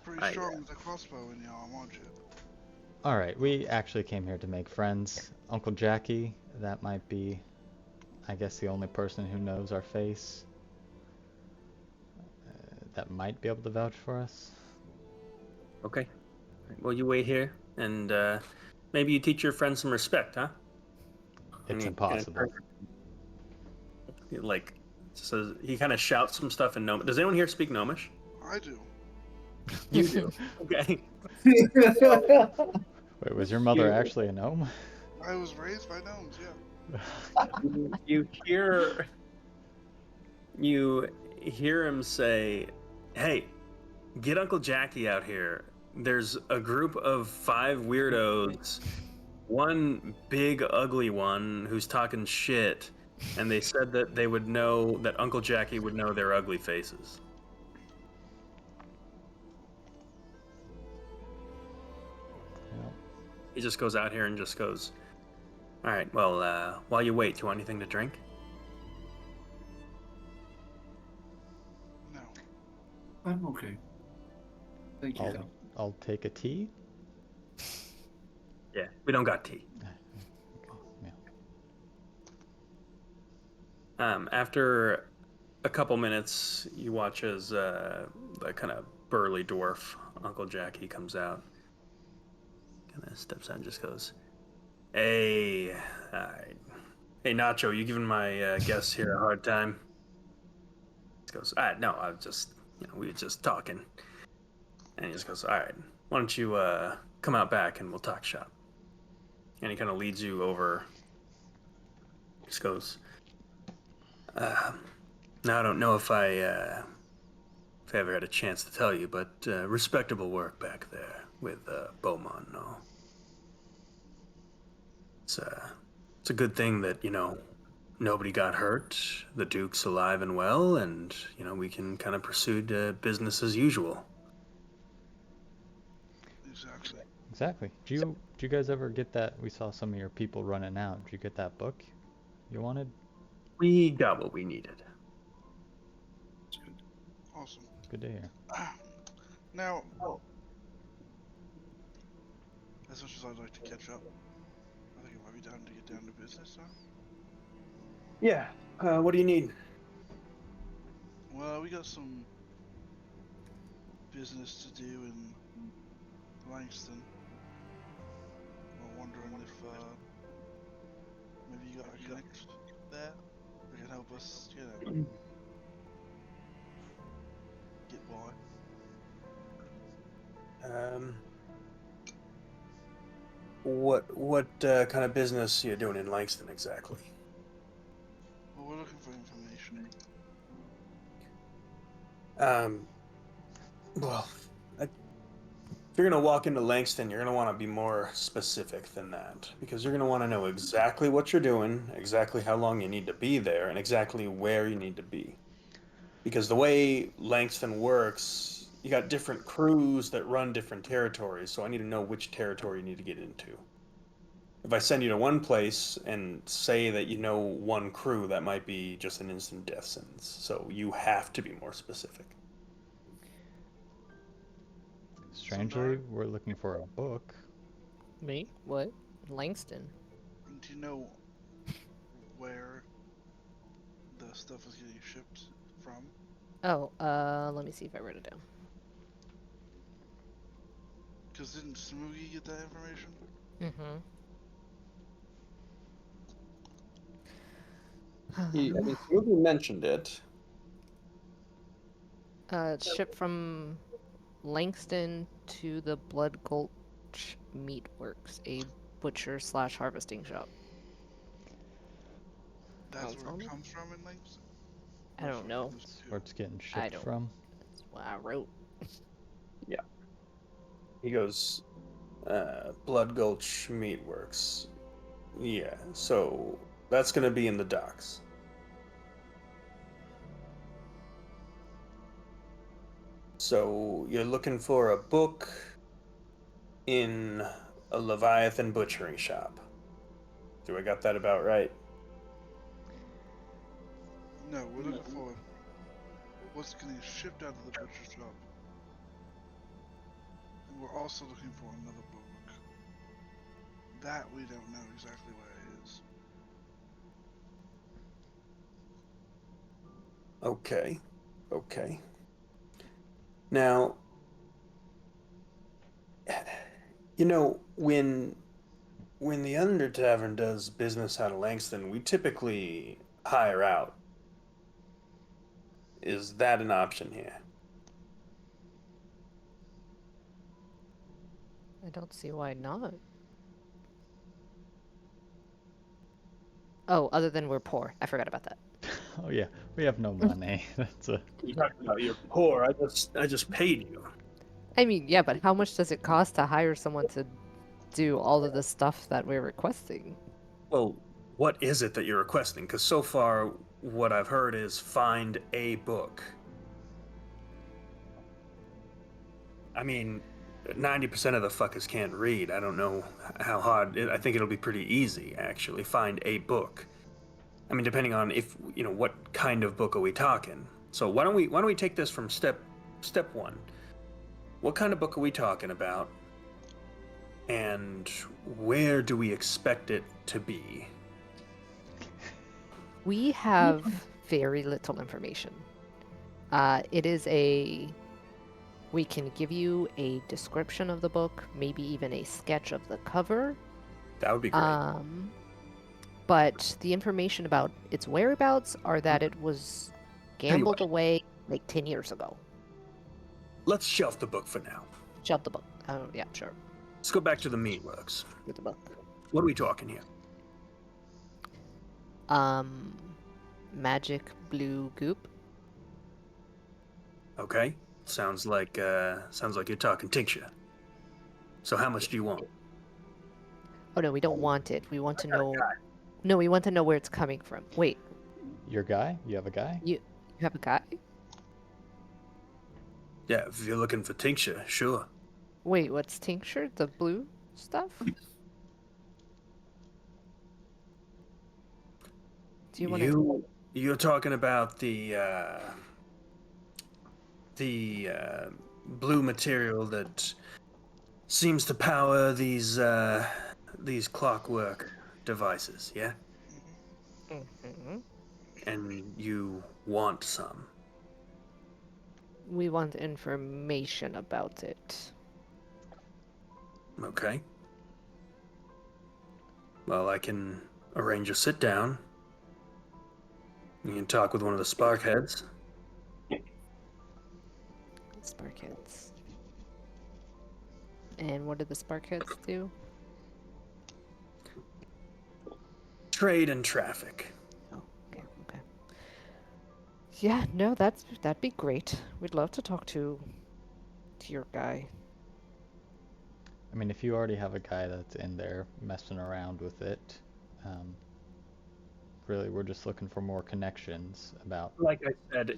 Pretty I, strong with a crossbow in your arm, aren't you? All right, we actually came here to make friends. Uncle Jackie, that might be, I guess, the only person who knows our face. That might be able to vouch for us. Okay. Well, you wait here, and maybe you teach your friend some respect, huh? And It's you- impossible. Like, so he kind of shouts some stuff in Gnomish. Does anyone here speak Gnomish? I do. You do. Okay. Wait, was your mother You- actually a gnome? I was raised by gnomes, yeah. You hear him say, "Hey, get Uncle Jackie out here. There's a group of 5 weirdos, one big ugly one who's talking shit, and they said that they would know that Uncle Jackie would know their ugly faces." Yep. He just goes out here and just goes, "All right, well, while you wait, do you want anything to drink?" No. I'm okay. Thank you. I'll take a tea. Yeah, we don't got tea. Yeah. After a couple minutes, you watch as the kind of burly dwarf Uncle Jackie comes out. Kind of steps out and just goes, "Hey, hey Nacho, you giving my guests here a hard time?" He goes, "No, I was just, we were just talking." And he just goes, "All right, why don't you come out back and we'll talk shop." And he kind of leads you over. He just goes, "Now I don't know if I ever had a chance to tell you, but respectable work back there with Beaumont. No, it's a good thing that nobody got hurt. The Duke's alive and well, and we can kind of pursue business as usual." Exactly. Exactly. Do you guys ever get that? We saw some of your people running out. Did you get that book you wanted? We got what we needed. Awesome. Good to hear. Now, as much as I'd like to catch up, I think it might be time to get down to business, huh? Yeah. What do you need? Well, we got some business to do in Langston. We're wondering if maybe you got a connect there that can help us, get by. What kind of business are you doing in Langston exactly? Well, we're looking for information. Well, if you're gonna walk into Langston, you're gonna want to be more specific than that, because you're gonna want to know exactly what you're doing, exactly how long you need to be there, and exactly where you need to be. Because the way Langston works, you got different crews that run different territories, so I need to know which territory you need to get into. If I send you to one place and say that you know one crew, that might be just an instant death sentence. So you have to be more specific. Strangely, we're looking for a book. Me? What? Langston. Do you know where the stuff is getting shipped from? Oh, let me see if I wrote it down. Because didn't Smoogie get that information? Mm-hmm. You mentioned it. It's shipped from Langston to the Blood Gulch Meat Works, a butcher slash harvesting shop. That's Sounds where it normal. comes from in Langston? I don't know. That's where it's getting I shipped don't. from. That's what I wrote. Yeah. He goes, Blood Gulch Meatworks. Yeah, so that's going to be in the docks. So you're looking for a book in a Leviathan butchering shop. Do I got that about right? No, we're looking for what's getting shipped out of the butcher shop. And we're also looking for another book. That we don't know exactly where it is. Okay. Okay. Now, you know, when the Under Tavern does business out of Langston, we typically hire out. Is that an option here? I don't see why not. Oh, other than we're poor. I forgot about that. Oh yeah, we have no money. That's a You're talking about you're poor. I just paid you. I mean, yeah, but how much does it cost to hire someone to do all of the stuff that we're requesting? Well, what is it that you're requesting? Because so far, what I've heard is find a book. I mean, 90% of the fuckers can't read. I don't know how hard. I think it'll be pretty easy, actually. Find a book. I mean, depending on if you know what kind of book are we talking. So why don't we take this from step one? What kind of book are we talking about? And where do we expect it to be? We have very little information. It is a. We can give you a description of the book, maybe even a sketch of the cover. That would be great. But the information about its whereabouts are that it was gambled away like 10 years ago. Let's shelf the book for now. Shelf the book. Oh, yeah, sure. Let's go back to the meatworks. With the book. What are we talking here? Magic blue goop. Okay. Sounds like you're talking tincture. So how much do you want? Oh no, we don't want it. We want to know. No, we want to know where it's coming from. Wait, your guy? You have a guy? you have a guy? Yeah, if you're looking for tincture, sure. Wait, what's tincture? The blue stuff? Do you want to? You're talking about the blue material that seems to power these clockwork devices, yeah? Mm-hmm. And you want some. We want information about it. Okay. Well, I can arrange a sit down. You can talk with one of the Sparkheads. Sparkheads. And what do the Sparkheads do? Trade and traffic. Oh, okay, okay. Yeah, no, that'd be great. We'd love to talk to your guy. I mean, if you already have a guy that's in there messing around with it, really, we're just looking for more connections about. Like I said,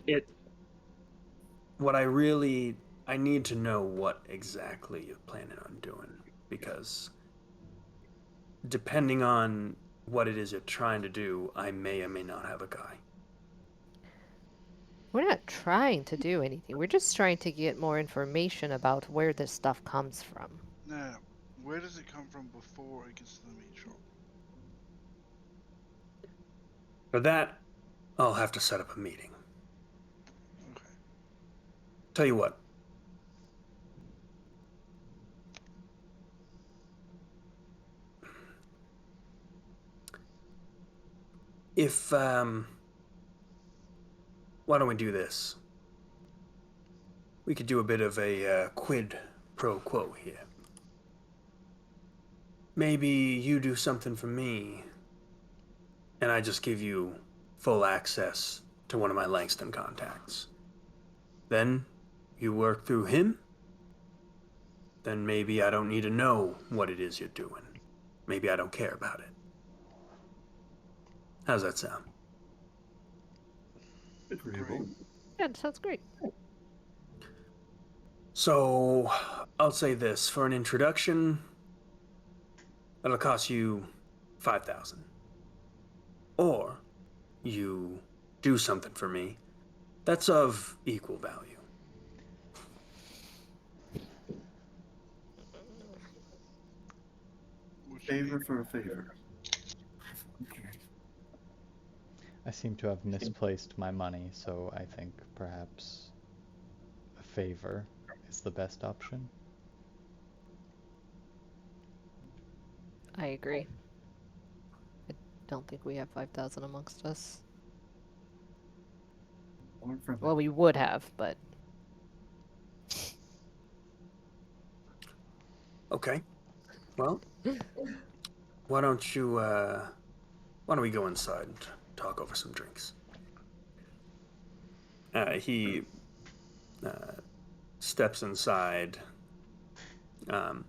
I need to know what exactly you're planning on doing, because depending on what it is you're trying to do, I may or may not have a guy. We're not trying to do anything. We're just trying to get more information about where this stuff comes from. Now, where does it come from before it gets to the meat shop? For that, I'll have to set up a meeting. Okay. Tell you what. Why don't we do this? We could do a bit of a quid pro quo here. Maybe you do something for me, and I just give you full access to one of my Langston contacts. Then you work through him. Then maybe I don't need to know what it is you're doing. Maybe I don't care about it. How's that sound? Agreeable. Yeah, that sounds great. So, I'll say this. For an introduction, That'll cost you 5,000. Or you do something for me that's of equal value. What you Favor mean? for a favor. Okay. I seem to have misplaced my money, so I think perhaps a favor is the best option. I agree. I don't think we have 5,000 amongst us. Far from Well, it. we would have, but Okay. Well, why don't we go inside and talk over some drinks? He steps inside, and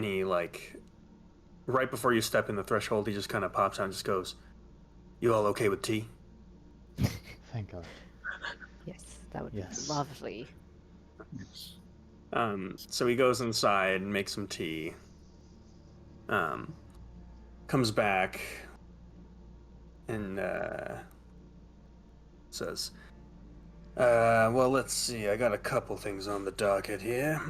he right before you step in the threshold, he just kind of pops out and just goes, "You all okay with tea?" Thank God. yes, that would Yes. be lovely. Yes. So he goes inside and makes some tea. Comes back and says, well, let's see. I got a couple things on the docket here.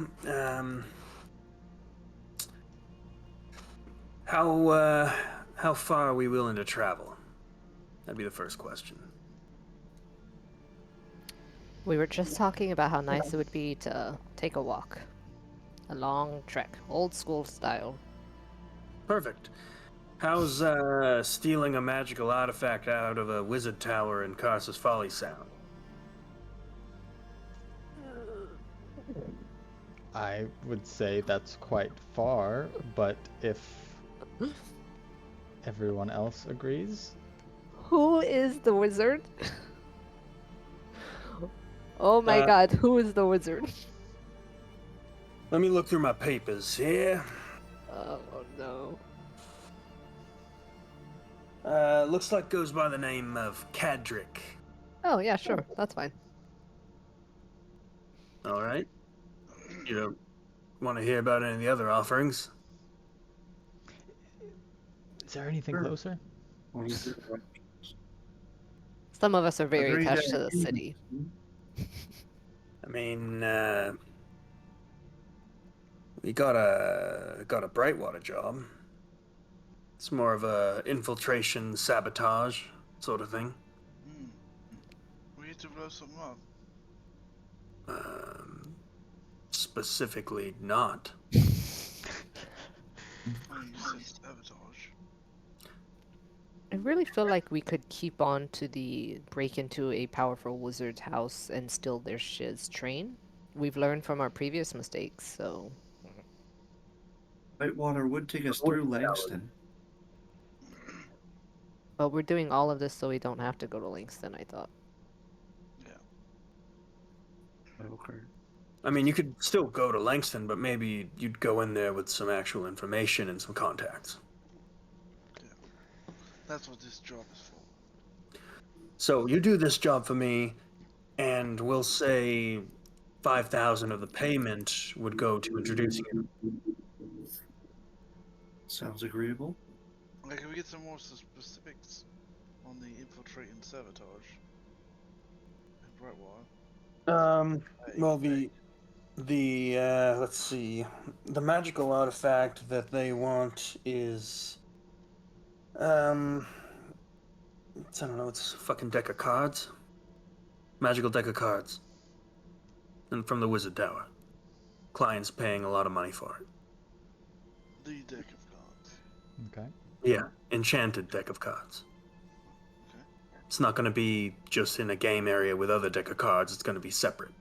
How far are we willing to travel? That'd be the first question. We were just talking about how nice it would be to take a walk. A long trek, old school style. Perfect. How's stealing a magical artifact out of a wizard tower in Carsus Folly sound? I would say that's quite far, but if everyone else agrees, Who is the wizard? Oh my god, who is the wizard? Let me look through my papers here. Oh no. Looks like goes by the name of Cadric. Oh yeah, sure, that's fine. All right. You don't want to hear about any of the other offerings? is there anything Sure. closer? Well, you do right. Some of us are very Agree attached that to the you- city. I mean, we got a Brightwater job. It's more of a infiltration, sabotage sort of thing. We need to blow something up. Specifically, not. Oh, you said sabotage. I really feel like we could keep on to the break into a powerful wizard's house and steal their shiz train. We've learned from our previous mistakes, so Whitewater would take us through Langston. but we're doing all of this so we don't have to go to Langston, I thought. Yeah. Okay. I mean, you could still go to Langston, but maybe you'd go in there with some actual information and some contacts. That's what this job is for. So you do this job for me, and we'll say 5,000 of the payment would go to introducing you. Sounds agreeable. Like, can we get some more specifics on the infiltrate and sabotage? And Brightwater. Well, the let's see, the magical artifact that they want is I don't know, it's a fucking deck of cards, magical deck of cards, and from the Wizard Tower. Client's paying a lot of money for it. The deck of cards. Okay. Yeah, enchanted deck of cards. Okay. It's not going to be just in a game area with other deck of cards. It's going to be separate.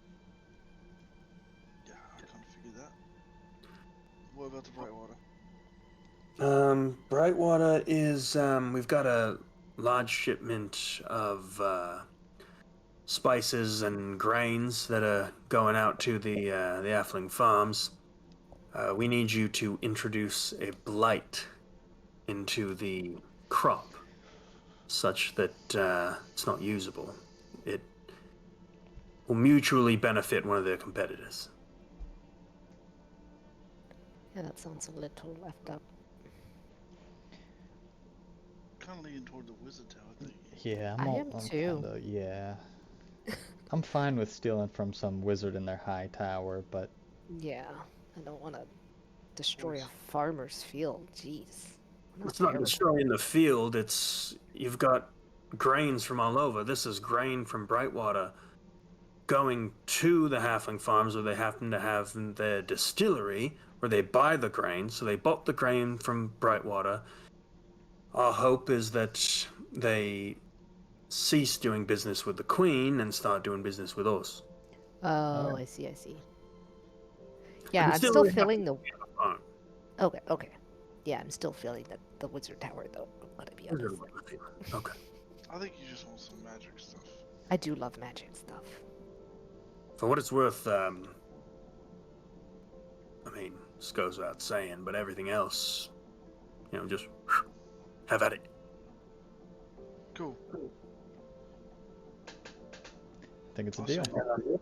Yeah, I kind of figured that. What about the Brightwater? Brightwater is we've got a large shipment of spices and grains that are going out to the Affling farms. We need you to introduce a blight into the crop, such that it's not usable. It will mutually benefit one of their competitors. Yeah, that sounds a little left up. kind of leaning toward the wizard tower thing. Yeah, I am too. kinda, yeah. I'm fine with stealing from some wizard in their high tower, but Yeah, I don't want to destroy a Boys. farmer's field. Jeez. Not It's not terrible. destroying the field. It's you've got grains from all over. This is grain from Brightwater going to the halfling farms where they happen to have their distillery where they buy the grain. So they bought the grain from Brightwater. Our hope is that they cease doing business with the Queen and start doing business with us. Oh, Alright. I see, I see. Yeah, The I'm still distillery feeling the. happens to be on a farm. Okay, okay. Yeah, I'm still feeling the wizard tower though. Let it be honest. Okay. I think you just want some magic stuff. I do love magic stuff. For what it's worth, I mean, this goes without saying, but everything else, just have at it. Cool. I think it's a Awesome. deal.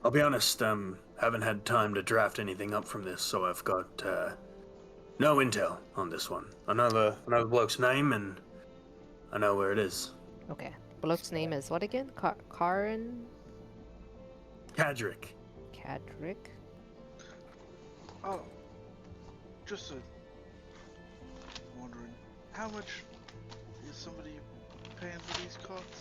I'll be honest, haven't had time to draft anything up from this, so I've got no intel on this one. I know the bloke's name, and I know where it is. Okay. Bloke's name is what again? Karin Cadric. Cadric? Oh, just wondering, how much is somebody paying for these cards?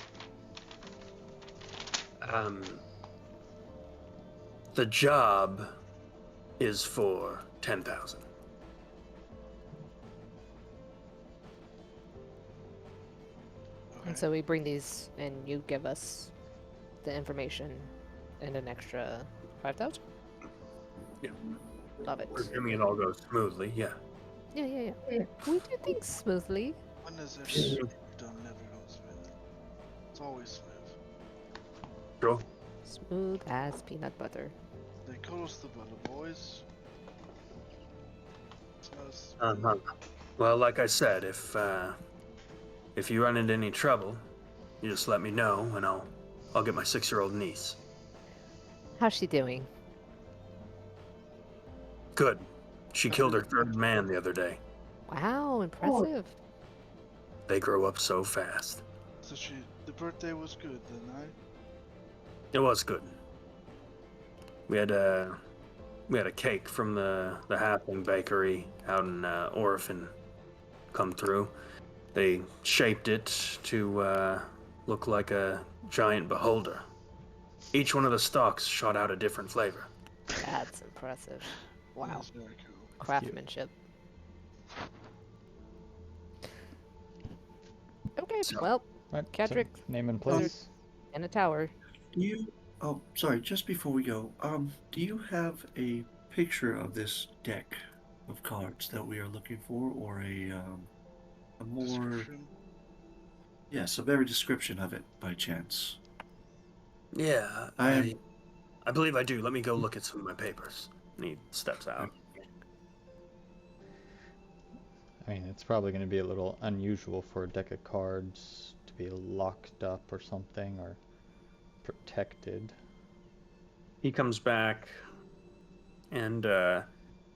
The job is for 10,000. And so we bring these and you give us the information and an extra 5,000? Yeah. Love it. Presuming it all goes smoothly, yeah. Yeah. We do things smoothly. When has everything done never goes smooth? It's always smooth. Sure. Smooth as peanut butter. They call us the butter boys. It's us. Uh-huh. Well, like I said, if you run into any trouble, you just let me know, and I'll get my 6-year-old niece. How's she doing? Good. She killed her third man the other day. Wow, impressive. They grow up so fast. So the birthday was good then, eh? It was good. We had a cake from the halfling bakery out in Orphan come through. They shaped it to look like a giant beholder. Each one of the stalks shot out a different flavor. That's impressive. Wow. That's very cool. Craftsmanship. Okay, So- well, Right, so Cadric, name and place. in a tower. Do you? Oh, sorry. Just before we go, do you have a picture of this deck of cards that we are looking for, or a more? Description. Yes, a very description of it by chance. Yeah, I believe I do. Let me go look at some of my papers. And he steps out. I mean, it's probably going to be a little unusual for a deck of cards to be locked up or something, or protected. He comes back, and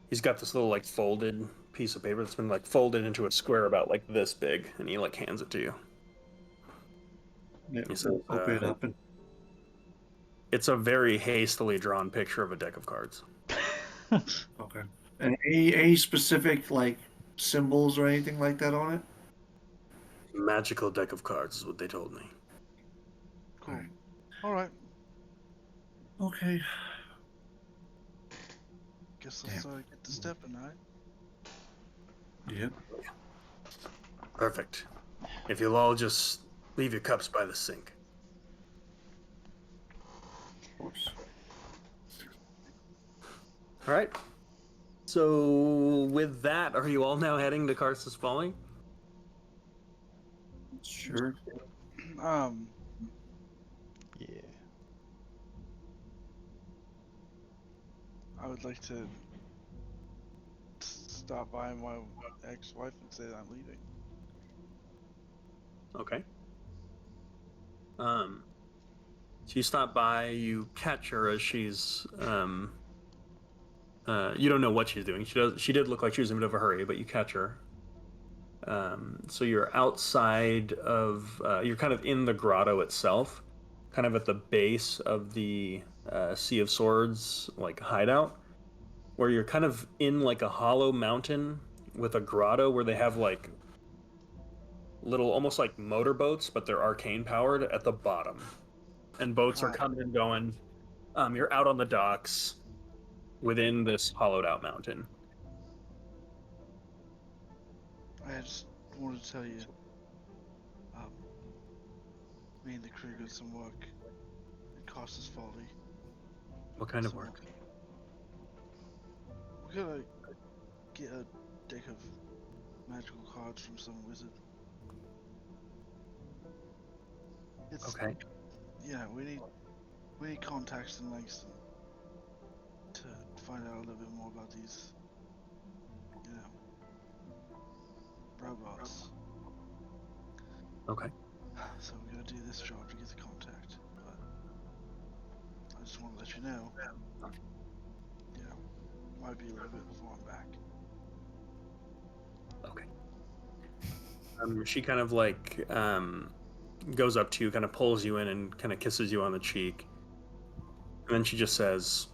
he's got this little folded piece of paper that's been folded into a square about this big, and he hands it to you. Yeah, He says, open it up and It's a very hastily drawn picture of a deck of cards. okay. And any specific symbols or anything like that on it? Magical deck of cards is what they told me. Cool. Alright. Okay. Guess let's get to stepping, eh? Yep. Perfect. If you'll all just leave your cups by the sink. Of course. All right. So with that, are you all now heading to Karsus Folly? Sure. Yeah. I would like to stop by my ex-wife and say that I'm leaving. Okay. So you stop by, you catch her as she's you don't know what she's doing. She did look like she was in a bit of a hurry, but you catch her. So you're outside of, you're kind of in the grotto itself, kind of at the base of the Sea of Swords like hideout, where you're kind of in like a hollow mountain with a grotto where they have like little, almost like motorboats, but they're arcane powered at the bottom, and boats are Right. coming and going. You're out on the docks within this hollowed out mountain. I just wanted to tell you, um, me and the crew did some work at Costas Folly. What kind of So work? we're gonna get a deck of magical cards from some wizard. It's Okay. yeah, we need contacts and links to find out a little bit more about these, robots. Okay. So we're gonna do this job to get the contact, but I just want to let you know, might be a little bit before I'm back. Okay. She kind of like goes up to you, kind of pulls you in, and kind of kisses you on the cheek. And then she just says,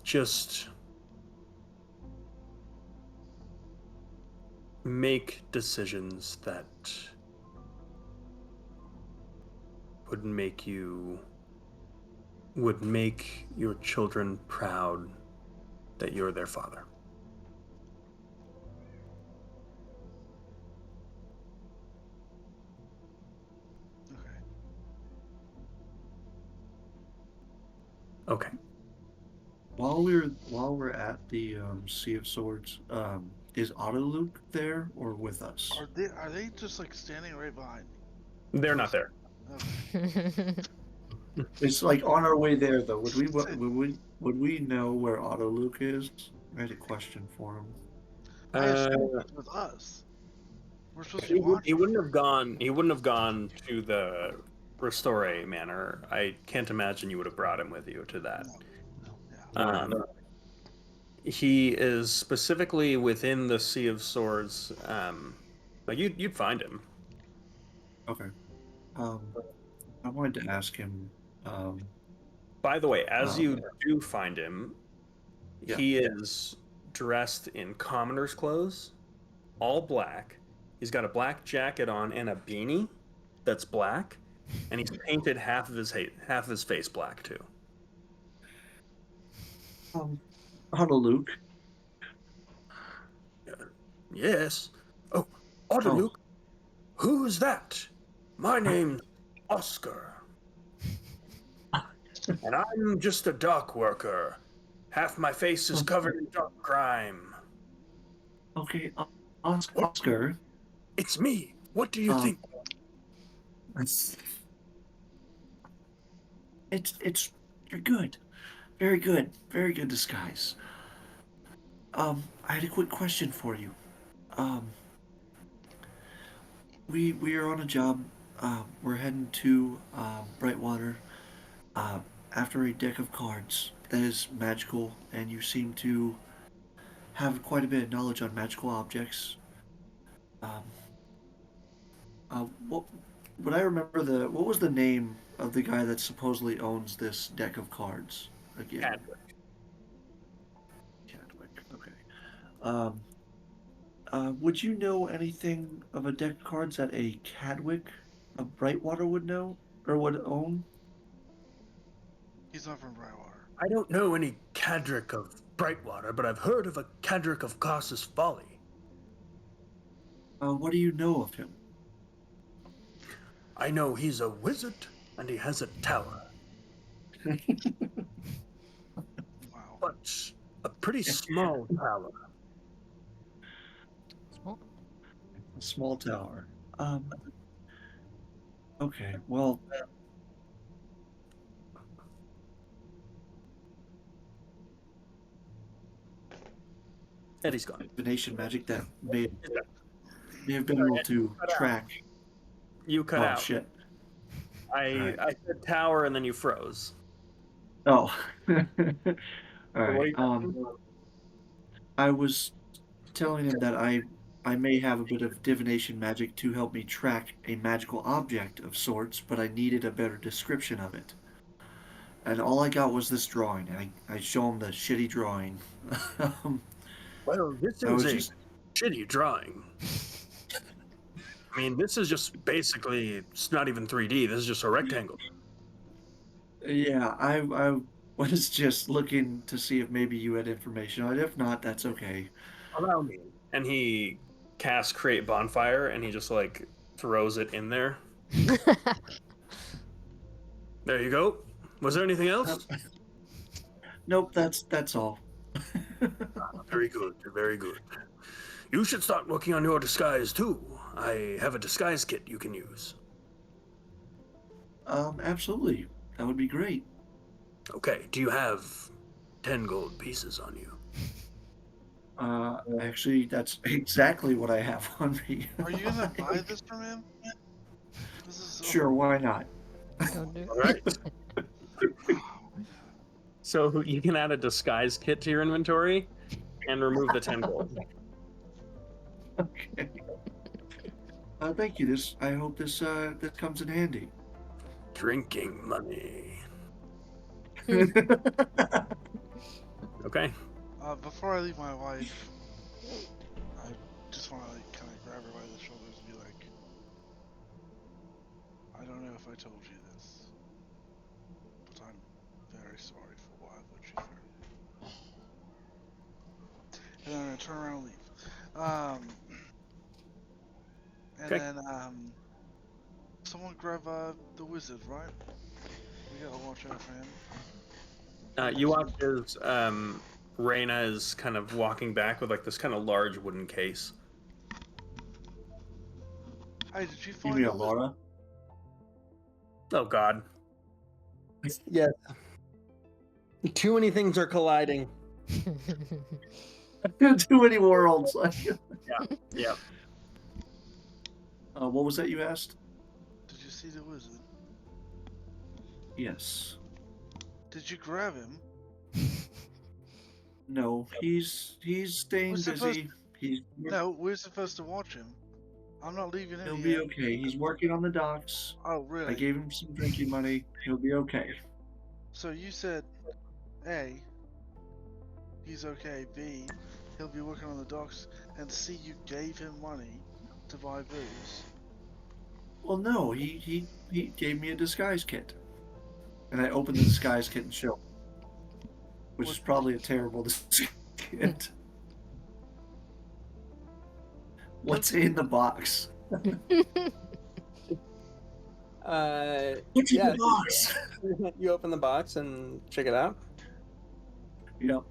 just make decisions that would make your children proud that you're their father. Okay. Okay. While we're at the Sea of Swords, is Autoluke there or with us? Are they just like standing right behind me? They're not there. Okay. It's like on our way there though. Would we know where Autoluke is? I had a question for him. I assume it's with us. We're supposed to be He watching. wouldn't have gone. He wouldn't have gone to the Restore Manor. I can't imagine you would have brought him with you to that. No. Yeah. He is specifically within the Sea of Swords. Like you'd find him. Okay. I wanted to ask him. By the way, as you do find him, Yeah. he is dressed in commoner's clothes, all black. He's got a black jacket on and a beanie that's black, and he's painted half of his face black too. Autoluke. Yes. Oh, Autoluke. Who's that? My name's Oscar. And I'm just a dock worker. Half my face is covered in dark crime. Okay, Oscar. It's me. What do you think? You're good. Very good. Very good disguise. I had a quick question for you. We are on a job. We're heading to Brightwater after a deck of cards that is magical, and you seem to have quite a bit of knowledge on magical objects. What would I remember what was the name of the guy that supposedly owns this deck of cards again? Chadwick. Okay. Would you know anything of a deck of cards that a Cadwick of Brightwater would know or would own? He's not from Brightwater. I don't know any Cadric of Brightwater, but I've heard of a Cadric of Caus's Folly. What do you know of him? I know he's a wizard, and he has a tower. Wow. But a pretty small tower. Small. A small tower. Okay, well. Eddie's gone. Divination magic that may have been able to track. You cut out. Shit. I said tower, and then you froze. Oh. All So right. I was telling him that I I may have a bit of divination magic to help me track a magical object of sorts, but I needed a better description of it. And all I got was this drawing. And I show him the shitty drawing. Well, this I is was a just shitty drawing. I mean, this is just basically, it's not even 3D. This is just a rectangle. Yeah, I was just looking to see if maybe you had information on it. If not, that's okay. Allow me. And he casts Create Bonfire, and he just, like, throws it in there. There you go. Was there anything else? Nope, that's all. Very good, very good. You should start working on your disguise, too. I have a disguise kit you can use. Absolutely. That would be great. Okay, do you have 10 gold pieces on you? Actually, that's exactly what I have on me. Are you gonna buy this from him? This is Sure, why not? Don't do All right. So you can add a disguise kit to your inventory and remove the 10 gold. Okay. Thank you. I hope this comes in handy. Drinking money. Okay. Before I leave my wife, I just want to like kind of grab her by the shoulders and be like, I don't know if I told you this, but I'm very sorry for what I put you through. And then I'm gonna turn around and leave. And Okay. then someone grab the wizard, right? We gotta watch out for him. You watch as Reyna is kind of walking back with like this kind of large wooden case. Hey, did you You find mean the wizard? Laura? Oh God. Yes. Too many things are colliding. Too many worlds. Yeah. What was that you asked? Did you see the wizard? Yes. Did you grab him? No, he's staying We're supposed- busy. He's No, we're supposed to watch him. I'm not leaving him He'll here. be okay. He's working on the docks. Oh, really? I gave him some drinking money. He'll be okay. So you said, A, he's okay. B, he'll be working on the docks. And C, you gave him money to buy booze. Well, no, he gave me a disguise kit, and I opened the disguise kit and showed, him, which is probably a terrible disguise kit. What's in the box? What's in Yeah. the box? You open the box and check it out. Yep.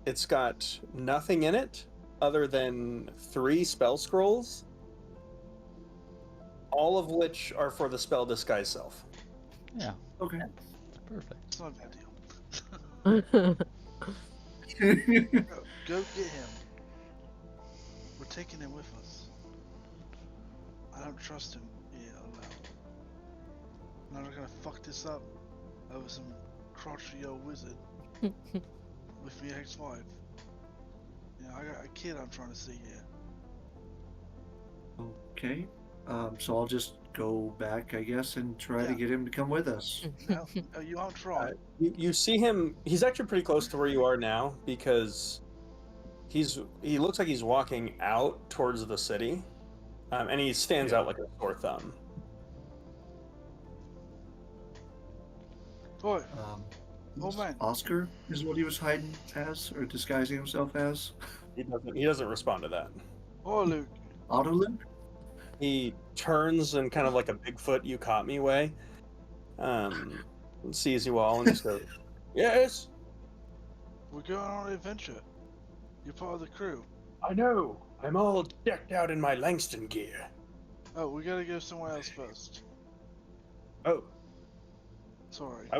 It's got nothing in it other than 3 spell scrolls, all of which are for the spell Disguise Self. Yeah, Okay. perfect. It's not a bad deal. Go get him. We're taking him with us. I don't trust him here alone. I'm not gonna fuck this up over some crotchety old wizard with the ex-wife. You know, I got a kid I'm trying to see here. Okay. So I'll just go back, I guess, and try to get him to come with us. No, you aren't trying. You see him, he's actually pretty close to where you are now because he looks like he's walking out towards the city, and he stands out like a sore thumb. Boy, Oh, man. Oscar is what he was hiding as, or disguising himself as. He doesn't respond to that. oh Luke, Autolink? He turns in kind of like a Bigfoot you caught me way, sees you all and just goes, "Yes, we're going on an adventure. You're part of the crew. I know. I'm all decked out in my Langston gear." Oh, we gotta go somewhere else first. Oh, Sorry. I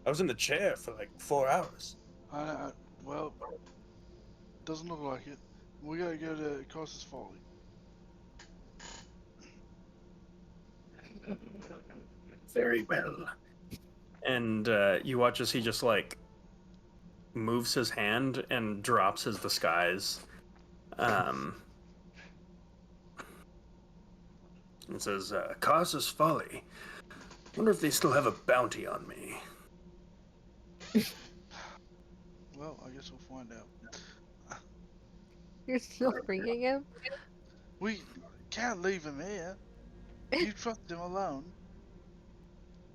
was in the chair for like 4 hours. Well, doesn't look like it. We gotta go to Costas Folly. Very well. And you watch as he just like moves his hand and drops his disguise. And says, "Causes folly. Wonder if they still have a bounty on me." Well, I guess we'll find out. You're still bringing him? We can't leave him here. You trust him alone.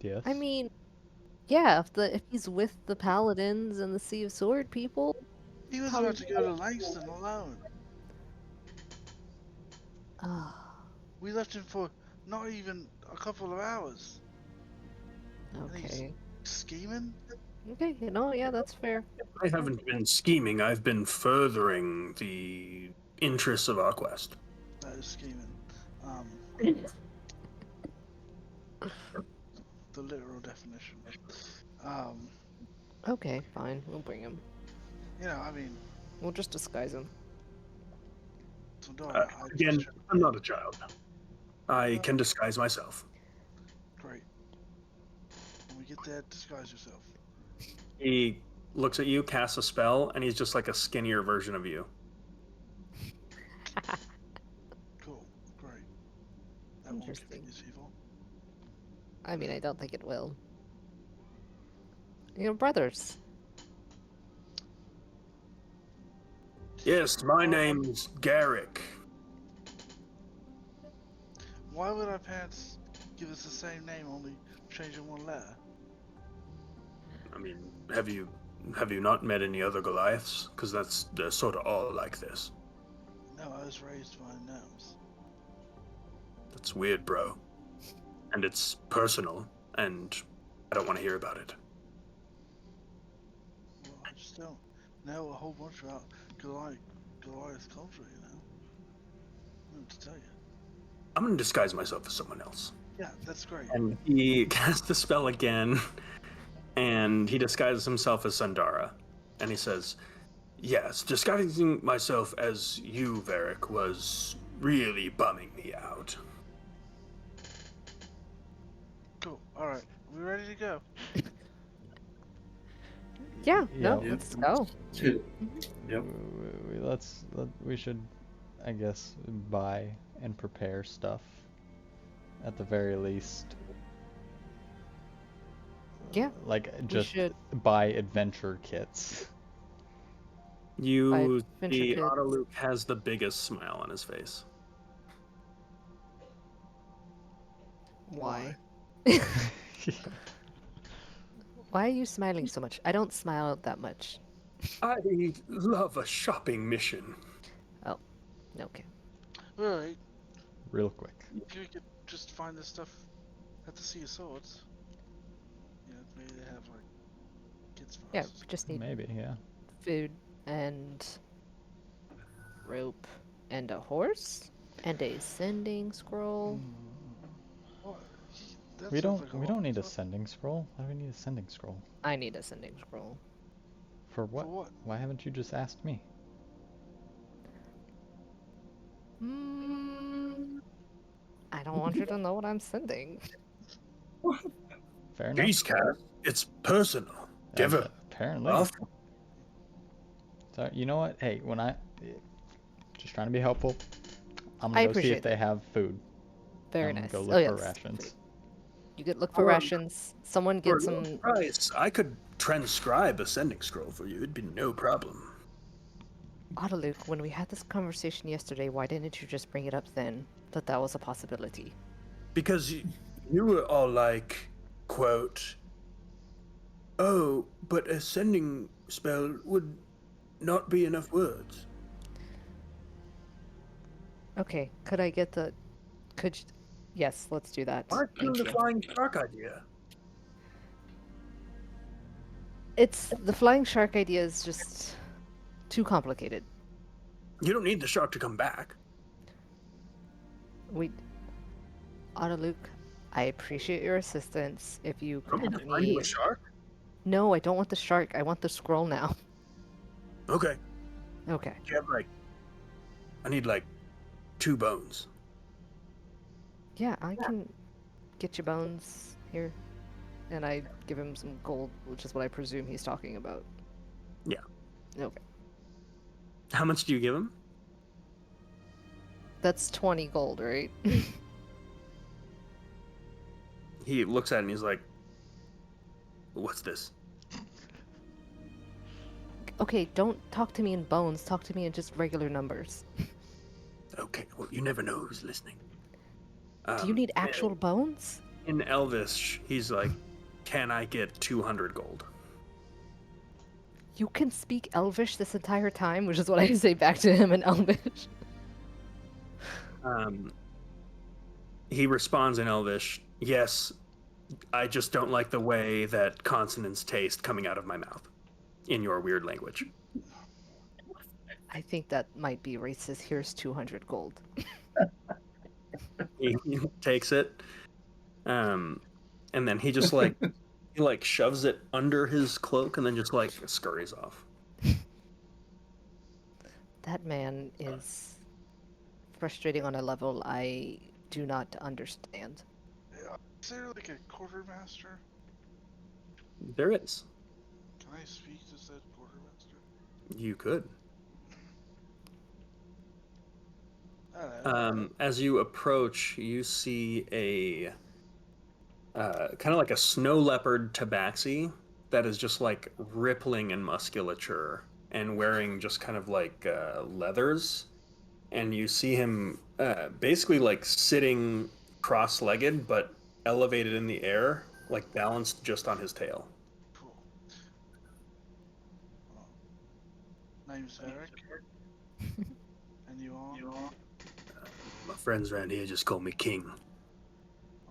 Yes. I mean, yeah, if he's with the paladins and the Sea of Sword people, He was probably. about to go to Langston alone. Ah, We left him for not even a couple of hours. And he's okay. scheming? Okay, yeah, that's fair. I haven't been scheming. I've been furthering the interests of our quest. That is scheming. The literal definition. Okay, fine. We'll bring him. You know, I mean, We'll just disguise him. Sandora, I Again, trust I'm not a child. I Well- can disguise myself. Great. When we get there, disguise yourself. He looks at you, casts a spell, and he's just like a skinnier version of you. Cool. Great. That won't Interesting. confuse people. I mean, I don't think it will. You're brothers. Yes, my name's Garrick. Why would our parents give us the same name, only changing one letter? I mean, have you not met any other Goliaths? Because they're sort of all like this. No, I was raised by gnomes. That's weird, bro. And it's personal, and I don't want to hear about it. Well, I just don't know a whole bunch about Goliath culture, you know? I don't know what to tell you. I'm gonna disguise myself as someone else. Yeah, that's great. And he casts the spell again, and he disguises himself as Sandara. And he says, "Yes, disguising myself as you, Varric, was really bumming me out." Cool. Alright, we ready to go? Yeah, no, Yeah. let's go. Yep. We should, I guess, buy and prepare stuff. At the very least. Yeah, Like just should. buy adventure kits. You adventure see, kits. Autoluke has the biggest smile on his face. Why? Why are you smiling so much? I don't smile that much. I love a shopping mission. Oh, okay. Alright, Real quick. if we could just find this stuff at the Sea of Swords. You know, maybe they have, like, kits for Yeah, us. we just need Maybe, yeah. food and rope and a horse and a sending scroll. What? That We sounds don't like a we lot don't of need a stuff. sending scroll. Why do we need a sending scroll? I need a sending scroll. For what? For what? Why haven't you just asked me? I don't want you to know what I'm sending. Fair enough. Jeez, Cat, it's personal. Give her Apparently. off. So you know what? Hey, just trying to be helpful. I'm I gonna go see if appreciate they have food. Very I'm nice. gonna go Oh look for yes, rations. food. You could look for Um, rations. Someone For get a low some. price, I could transcribe a sending scroll for you. It'd be no problem. Autoluke, when we had this conversation yesterday, why didn't you just bring it up then? That was a possibility. Because you were all like, quote, "Oh, but a sending spell would not be enough words." Okay, could I get the? Could you... Yes, let's do that. Why kill Thank the you. flying shark idea? It's the flying shark idea is just too complicated. You don't need the shark to come back. We, Autoluke, I appreciate your assistance. If you could Want me to help find you me. a shark? No, I don't want the shark. I want the scroll now. Okay. Okay. Do you have I need 2 bones. Yeah, I can get you bones here. And I give him some gold, which is what I presume he's talking about. Yeah. Okay. How much do you give him? That's 20 gold, right? He looks at it and he's like, "What's this?" Okay, don't talk to me in bones. Talk to me in just regular numbers. Okay, well, you never know who's listening. Do you need actual bones? In Elvish, he's like, "Can I get 200 gold?" You can speak Elvish this entire time, which is what I say back to him in Elvish. He responds in Elvish, "Yes, I just don't like the way that consonants taste coming out of my mouth in your weird language." I think that might be racist. Here's 200 gold. He takes it, and then he just like he like shoves it under his cloak and then just like scurries off. That man is frustrating on a level I do not understand. Is there like a quartermaster? There is. Can I speak to said quartermaster? You could. Hello. As you approach, you see a kind of like a snow leopard tabaxi that is just like rippling in musculature and wearing just kind of like leathers. And you see him basically like sitting cross-legged but elevated in the air, like balanced just on his tail. Cool. Name's Varric. And you are? My friends around here just call me King.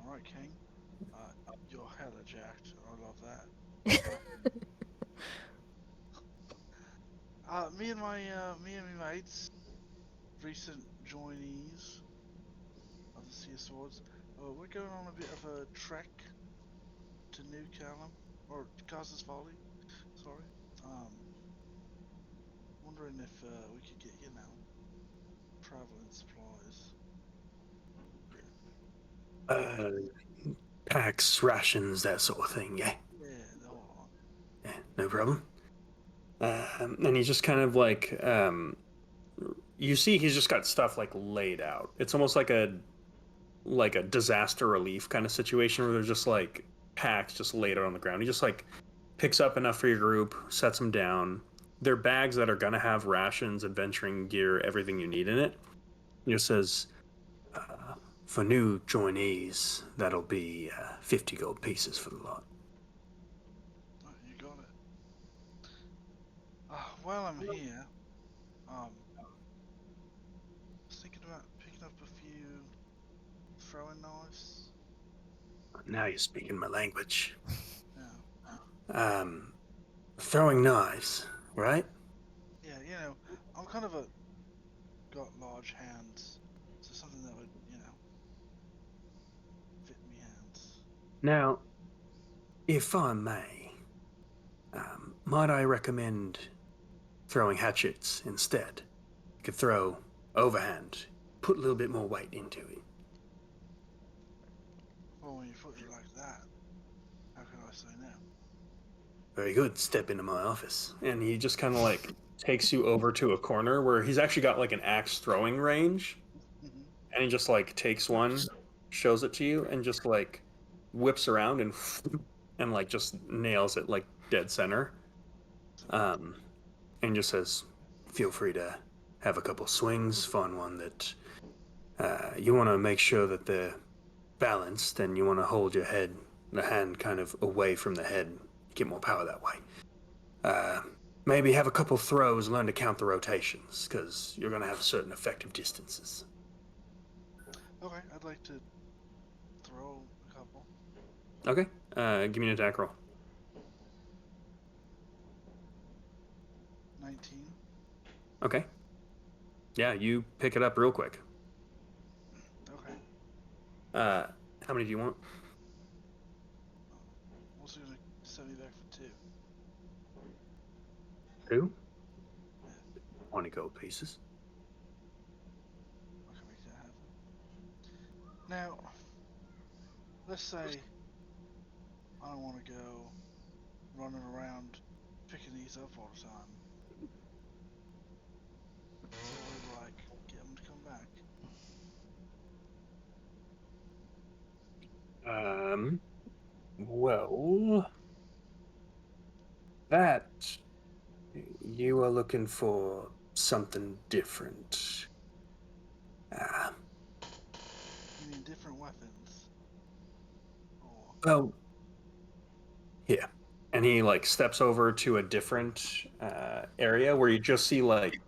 Alright, King. You're hella jacked. I love that. Me and my mates, recent joinees of the Sea of Swords, we're going on a bit of a trek to New Callum, or Causes Folly, sorry. Wondering if we could get, traveling supplies. Uh, Packs, rations, that sort of thing, yeah? Yeah, the whole lot. Yeah, no problem. And he's just kind of like, you see he's just got stuff like laid out. It's almost like a disaster relief kind of situation where there's just like packs just laid out on the ground. He just like picks up enough for your group, sets them down. They're bags that are gonna have rations, adventuring gear, everything you need in it. He just says, for new joinees, that'll be 50 gold pieces for the lot. Oh, you got it. While I'm here, I was thinking about picking up a few throwing knives. Now you're speaking my language. Yeah. Throwing knives, right? Yeah, I'm kind of got large hands, so something that would, fit me hands. Now, if I may, might I recommend throwing hatchets instead? You could throw overhand, put a little bit more weight into it. Well, when you put it like that, how can I say no? Very good. Step into my office. And he just kind of like takes you over to a corner where he's actually got like an axe throwing range. Mhm. And he just like takes one, shows it to you, and just like whips around and like just nails it like dead center. Um, and just says, feel free to have a couple swings, find one that you want to make sure that they're balanced, and you want to hold your head, the hand kind of away from the head, get more power that way. Uh, Maybe have a couple throws, learn to count the rotations, because you're going to have certain effective distances. Okay, I'd like to throw a couple. Okay, give me an attack roll. 19. Okay. Yeah, you pick it up real quick. Okay. Uh, how many do you want? I'm also gonna send me back for 2. 2? Yeah, 20 gold pieces. I can make that happen. Now, let's say I don't want to go running around picking these up all the time. So we'd like get them to come back. Well, that you are looking for something different. Ah, You mean different weapons? Or well, here. And he like steps over to a different area where you just see like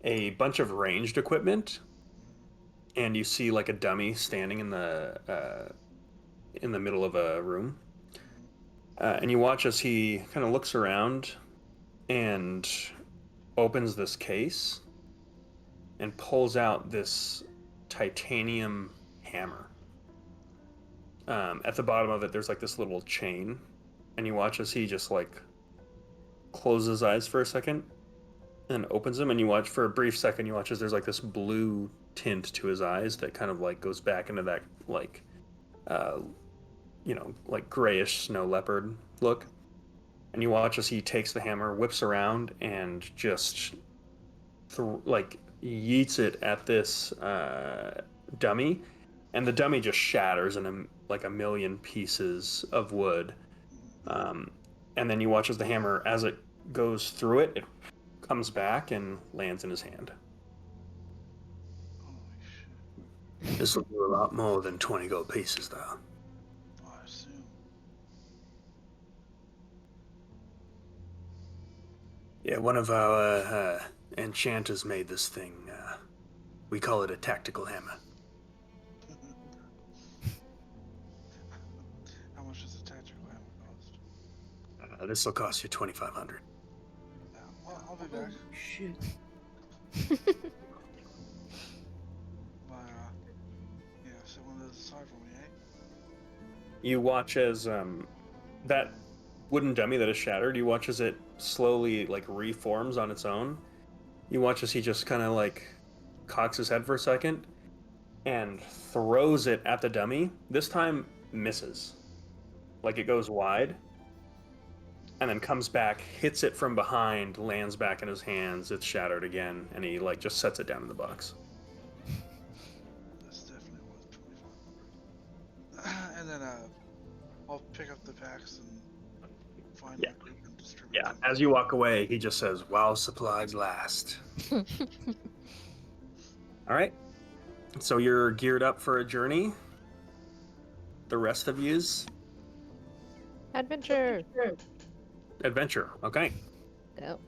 a bunch of ranged equipment, mm, and you see like a dummy standing in the middle of a room. mm, And you watch as he kind of looks around and opens this case and pulls out this titanium hammer. At the bottom of it, there's like this little chain, and you watch as he just like closes his eyes for a second and opens them, and you watch for a brief second. You watch as there's like this blue tint to his eyes that kind of like goes back into that like, uh, like grayish snow leopard look. And you watch as he takes the hammer, whips around, and just like yeets it at this dummy, and the dummy just shatters in like a million pieces of wood. mm. And then you watch as the hammer, as it goes through it, it comes back and lands in his hand. Holy shit! This will do a lot more than 20 gold pieces, though. I assume. Yeah, one of our enchanters made this thing. We call it a tactical hammer. How much does a tactical hammer cost? This will cost you 2,500. Yeah, well, I'll be back. Shit. But yeah, set one of those aside for me, eh? You watch as that wooden dummy that is shattered, you watch as it slowly like reforms on its own. You watch as he just kind of like cocks his head for a second and throws it at the dummy. This time misses. Like it goes wide and then comes back, hits it from behind, lands back in his hands. It's shattered again, and he like just sets it down in the box. That's definitely worth 2,500. And then I'll pick up the packs and find Yeah. my group and distribute Yeah, them. as you walk away, he just says, "While supplies last." All right. So you're geared up for a journey. The rest of you's Adventure. adventure. Okay. Go.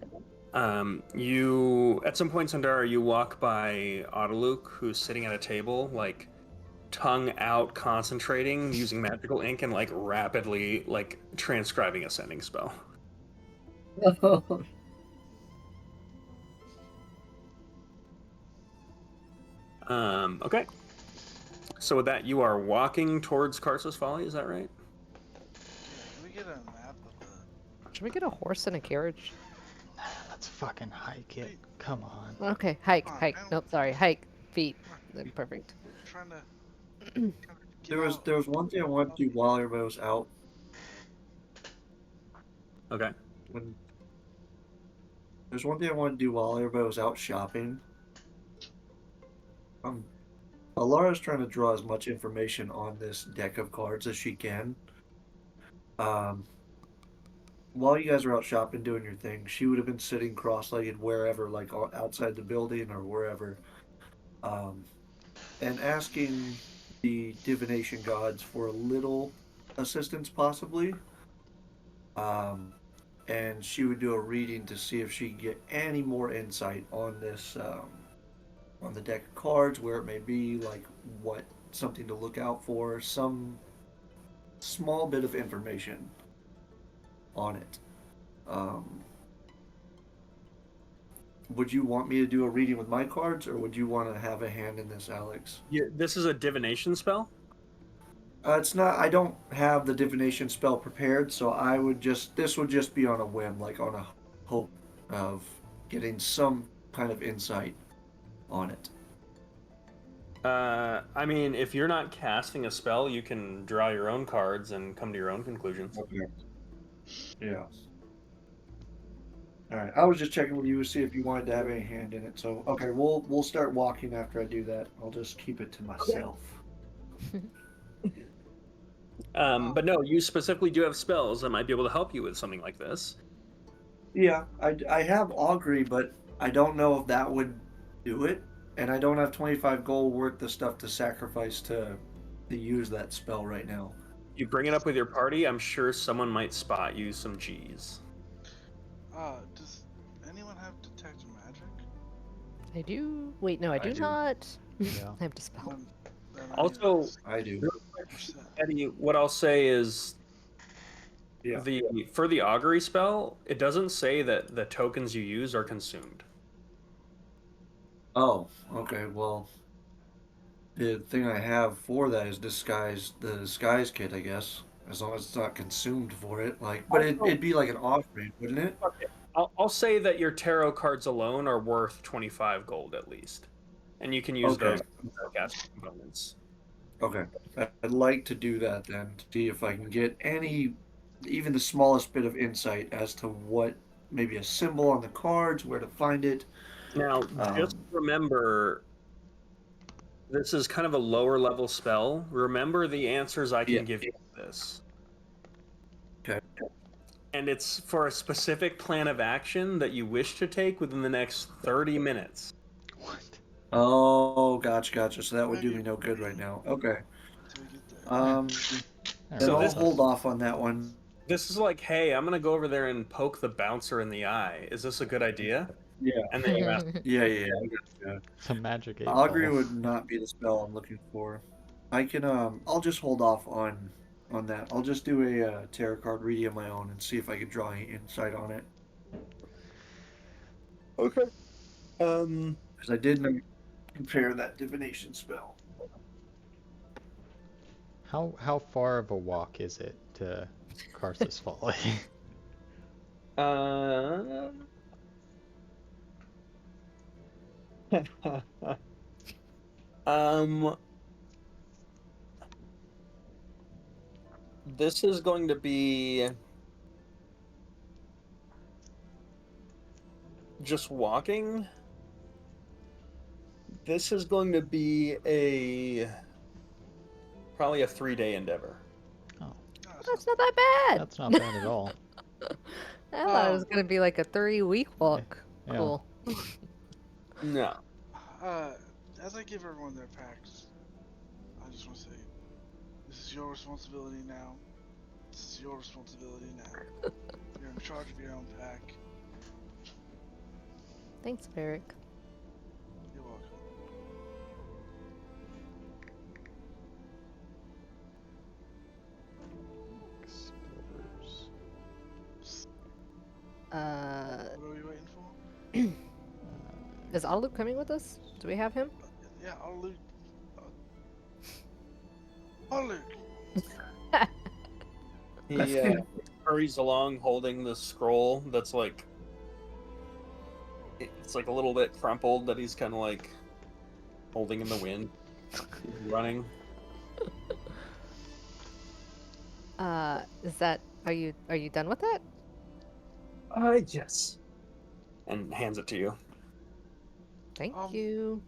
You at some point, Sandara, you walk by Autoluke, who's sitting at a table, like tongue out, concentrating, using magical ink, and like rapidly like transcribing a sending spell. Okay. So with that, you are walking towards Karsa's Folly. Is that right? Yeah, can we get a map of the... Should we get a horse and a carriage? Nah, let's fucking hike it. Come on. Okay, hike, Come on, hike. man. Nope, sorry, hike. Feet. Come Perfect. trying to get There was out. one thing I wanted to do while everybody was out. Okay. There's one thing I wanted to do while everybody was out shopping. Alara's trying to draw as much information on this deck of cards as she can. While you guys were out shopping doing your thing, she would have been sitting cross-legged wherever, like outside the building or wherever, and asking the divination gods for a little assistance, possibly. And she would do a reading to see if she could get any more insight on this, on the deck of cards, where it may be, like what something to look out for, some small bit of information on it. Would you want me to do a reading with my cards, or would you want to have a hand in this, Alex? This is a divination spell. It's not. I don't have the divination spell prepared, so I would just. This would just be on a whim, like on a hope of getting some kind of insight on it. I mean, if you're not casting a spell, you can draw your own cards and come to your own conclusions. Okay. Yeah. All right. I was just checking with you to see if you wanted to have any hand in it. So okay, we'll start walking after I do that. I'll just keep it to myself. But no, you specifically do have spells that might be able to help you with something like this. Yeah, I have augury, but I don't know if that would do it, and I don't have 25 gold worth of stuff to sacrifice to use that spell right now. You bring it up with your party, I'm sure someone might spot you some G's. Does anyone have detect magic? I do. Wait, no, I do do. not. Yeah. I have to spell. Then I need Also, I do. real quick, percent. Eddie, what I'll say is Yeah. for the augury spell, it doesn't say that the tokens you use are consumed. Oh, okay. Well, the thing I have for that is the disguise kit, I guess. As long as it's not consumed for it, like, but Also, it'd be like an offering, wouldn't it? okay, I'll say that your tarot cards alone are worth 25 gold at least, and you can use Okay. those for casting components. Okay. I'd like to do that then, to see if I can get even the smallest bit of insight as to what, maybe a symbol on the cards, where to find it. Now, just remember, this is kind of a lower level spell. Remember the answers I can Yeah. give you with this. Okay. And it's for a specific plan of action that you wish to take within the next 30 minutes. What? Oh, gotcha. So that would do Maybe me no good right now. Okay. until we get there. Then So I'll this- hold off on that one. This is like, hey, I'm going to go over there and poke the bouncer in the eye. Is this a good idea? Yeah. And then you ask, Yeah. I gotcha. It's a magic 8 Augury ball. would not be the spell I'm looking for. I can I'll just hold off on that. I'll just do a tarot card reading of my own and see if I can draw any insight on it. okay. Because I did compare that divination spell. How far of a walk is it to Karsus Folly? Uh, um, this is going to be just walking. This is going to be probably a 3-day endeavor. No, That's not that bad. That's not bad at all. I thought it was gonna be like a 3-week walk. Yeah. Cool. No. As I give everyone their packs, I just want to say, this is your responsibility now. This is your responsibility now. You're in charge of your own pack. Thanks, Varric. You're welcome. Explorers. What are we waiting for? Is Aluk coming with us? Do we have him? Yeah, I'll loot. I'll loot. He hurries along holding the scroll that's like, it's like a little bit crumpled that he's kind of like holding in the wind, running. Is that, are you done with that? Yes. And hands it to you. Thank Um, you.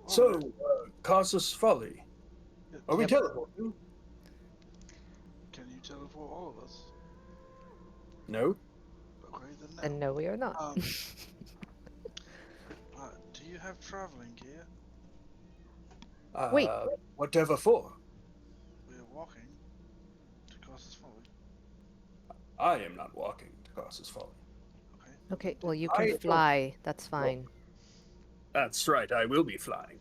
So, Casus Folly, are we Yep. teleporting? Can you teleport all of us? No. Okay, then no. And no, we are not. Do you have traveling gear? Wait. Whatever for? We're walking to Casus Folly. I am not walking to Casus Folly. Okay. Okay, well, you I can don't- fly. That's fine. That's right, I will be flying.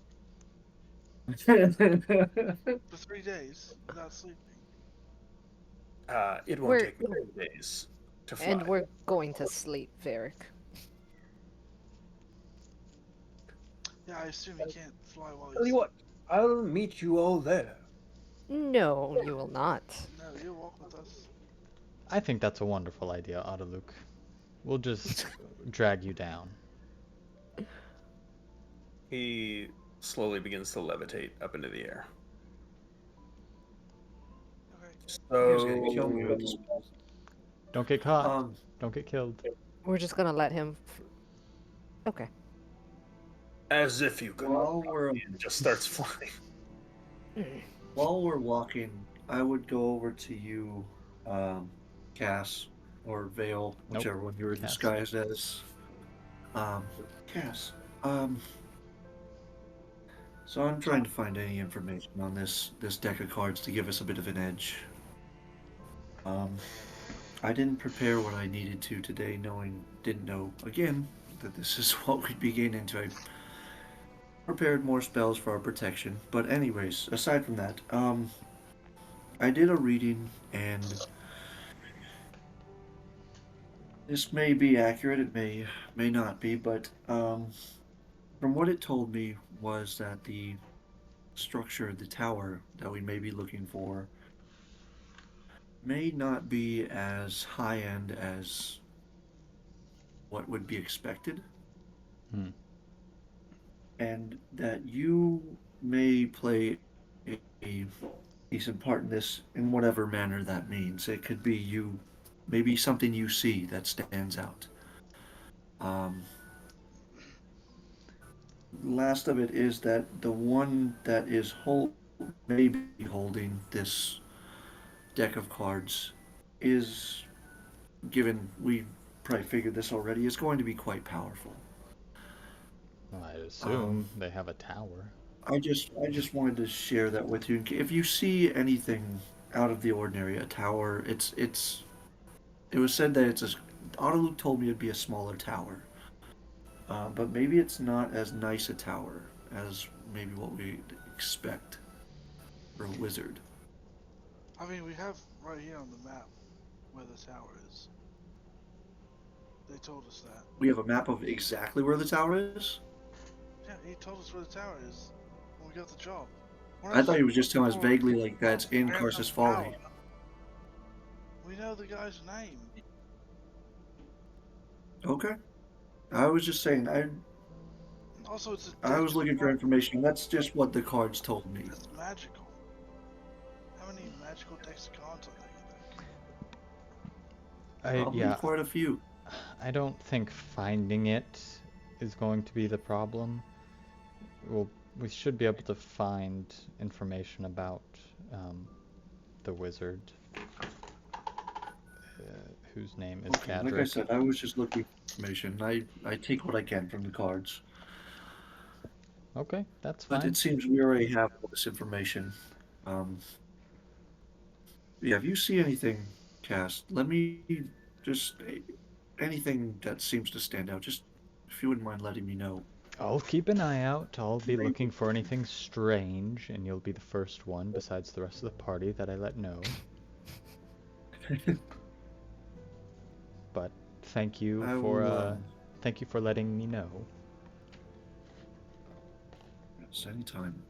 For 3 days without sleeping. It won't We're- take me 3 days to fly. And we're going to sleep, Varric. Yeah, I assume you can't fly while Tell you you what, I'll meet you all there. No, you will not. No, you walk with us. I think that's a wonderful idea, Adaluk. We'll just drag you down. He slowly begins to levitate up into the air. Okay. He was gonna kill me So, with the spells. Don't get caught. Don't get killed. We're just gonna let him. Okay. As if you could. While we're And just starts flying. while we're walking, I would go over to you, Cass or Vale, Nope. whichever one you were Cass. disguised as. Cass. Um, so I'm trying to find any information on this deck of cards to give us a bit of an edge. I didn't prepare what I needed to today, didn't know again that this is what we'd be getting into. I prepared more spells for our protection, but anyways, aside from that, I did a reading, and this may be accurate, it may not be, but from what it told me was that the structure of the tower that we may be looking for may not be as high end as what would be expected, Hmm. and that you may play a decent part in this in whatever manner that means. It could be you, maybe something you see that stands out. Um, last of it is that the one that is maybe holding this deck of cards is, given we probably figured this already, is going to be quite powerful. Well, I Um, assume they have a tower. I just wanted to share that with you. If you see anything out of the ordinary, a tower, it was said that it's a. Autoluke told me it'd be a smaller tower, but maybe it's not as nice a tower as maybe what we expect for a wizard. I mean, we have right here on the map where the tower is. They told us that. We have a map of exactly where the tower is. Yeah, he told us where the tower is when we got the job. What I else thought he was just telling us for vaguely like that's a in random Karsus tower? Folly. We know the guy's name. Okay. I was just saying Also, it's a I deck was looking for card. information. That's just what the cards told me. It's magical. How many magical decks of cards are there, you think? Probably Yeah, quite a few. I don't think finding it is going to be the problem. Well, we should be able to find information about the wizard, whose name is Okay, like I Cadric. said, I was just looking for information. I take what I can from the cards. Okay, that's But fine. it seems we already have all this information. Um, yeah, if you see anything, Cass, let me just anything that seems to stand out. Just if you wouldn't mind letting me know. I'll keep an eye out. I'll be looking for anything strange, and you'll be the first one, besides the rest of the party, that I let know. But thank you I for will. thank you for letting me know. Yes, anytime.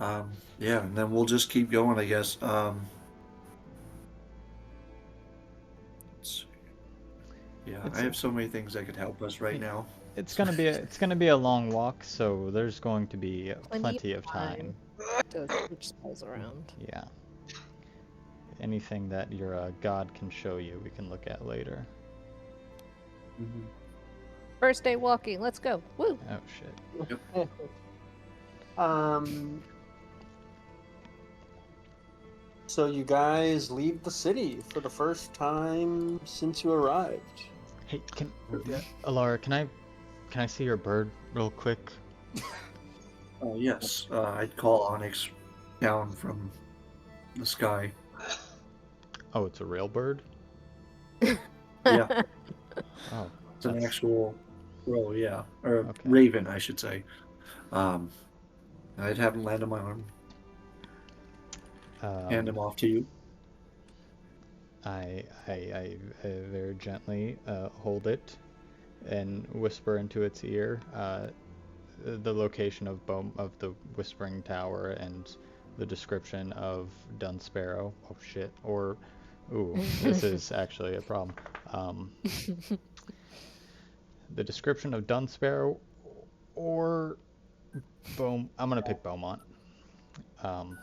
Yeah, and then we'll just keep going, I guess. Let's see. Yeah, I have so many things that could help us right now. It's gonna be a long walk, so there's going to be plenty of time. To switch spells around. Yeah. Anything that your god can show you, we can look at later. Mm-hmm. First day walking. Let's go. Woo! Oh shit. So you guys leave the city for the first time since you arrived. Hey, Alara, can I see your bird real quick? Yes, I'd call Onyx down from the sky. Oh, it's a real bird? Yeah, Oh, it's an that's actual crow, yeah. Or okay. raven, I should say. I'd have him land on my arm, hand him off to you. I very gently hold it and whisper into its ear the location of the Whispering Tower and the description of Dunsparrow. Oh shit! Or, ooh, this is actually a problem. The description of Dunsparrow or I'm gonna pick Beaumont. And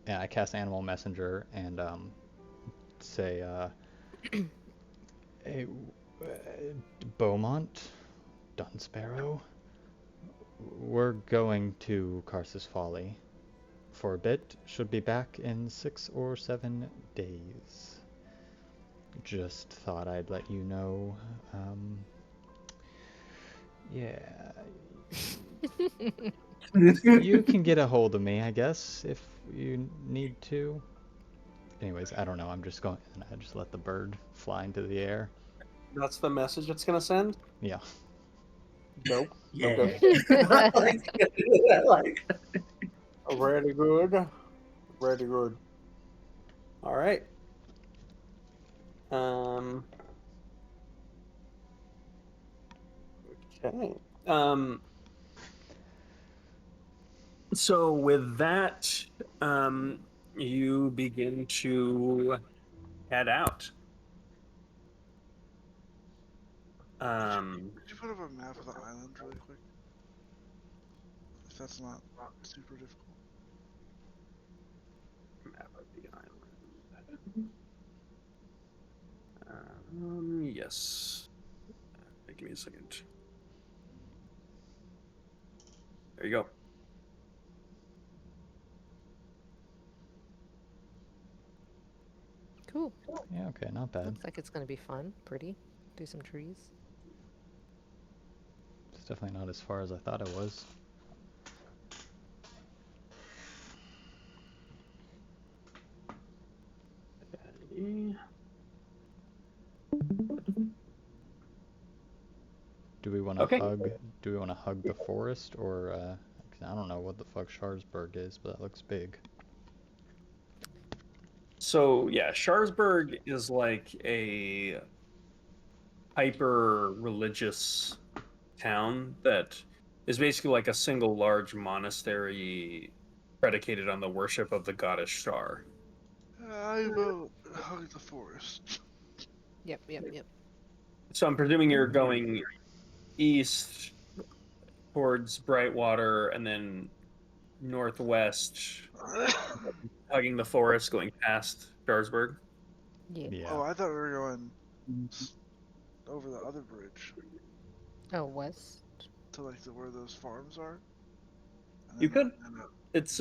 I cast Animal Messenger and say, Hey, Beaumont, Dunsparrow. We're going to Carsus Folly for a bit. Should be back in 6 or 7 days. Just thought I'd let you know. Yeah, you can get a hold of me, I guess, if you need to. Anyways, I don't know. I'm just going, and I just let the bird fly into the air. That's the message it's gonna send. Yeah. Nope. Yeah. Okay. I like Very good. Very good. All right. Um. Okay. So with that, you begin to head out. Could you put up a map of the island really quick? If that's not super difficult. Map of the island. Yes. Give me a second. There you go. Cool. Yeah, okay, not bad. Looks like it's gonna be fun. Pretty. Do some trees. It's definitely not as far as I thought it was. Okay. Do we want to Okay. hug? Do we want to hug the forest, or 'cause I don't know what the fuck Scharsburg is, but that looks big. So yeah, Scharsburg is like a hyper religious town that is basically like a single large monastery predicated on the worship of the goddess Shar. I will hug the forest. Yep, yep, yep. So I'm presuming you're going east towards Brightwater and then northwest, hugging the forest, going past Scharsburg. Yeah. Yeah. Oh, I thought we were going over the other bridge Oh, west. to like where those farms are. And You then could. end up. It's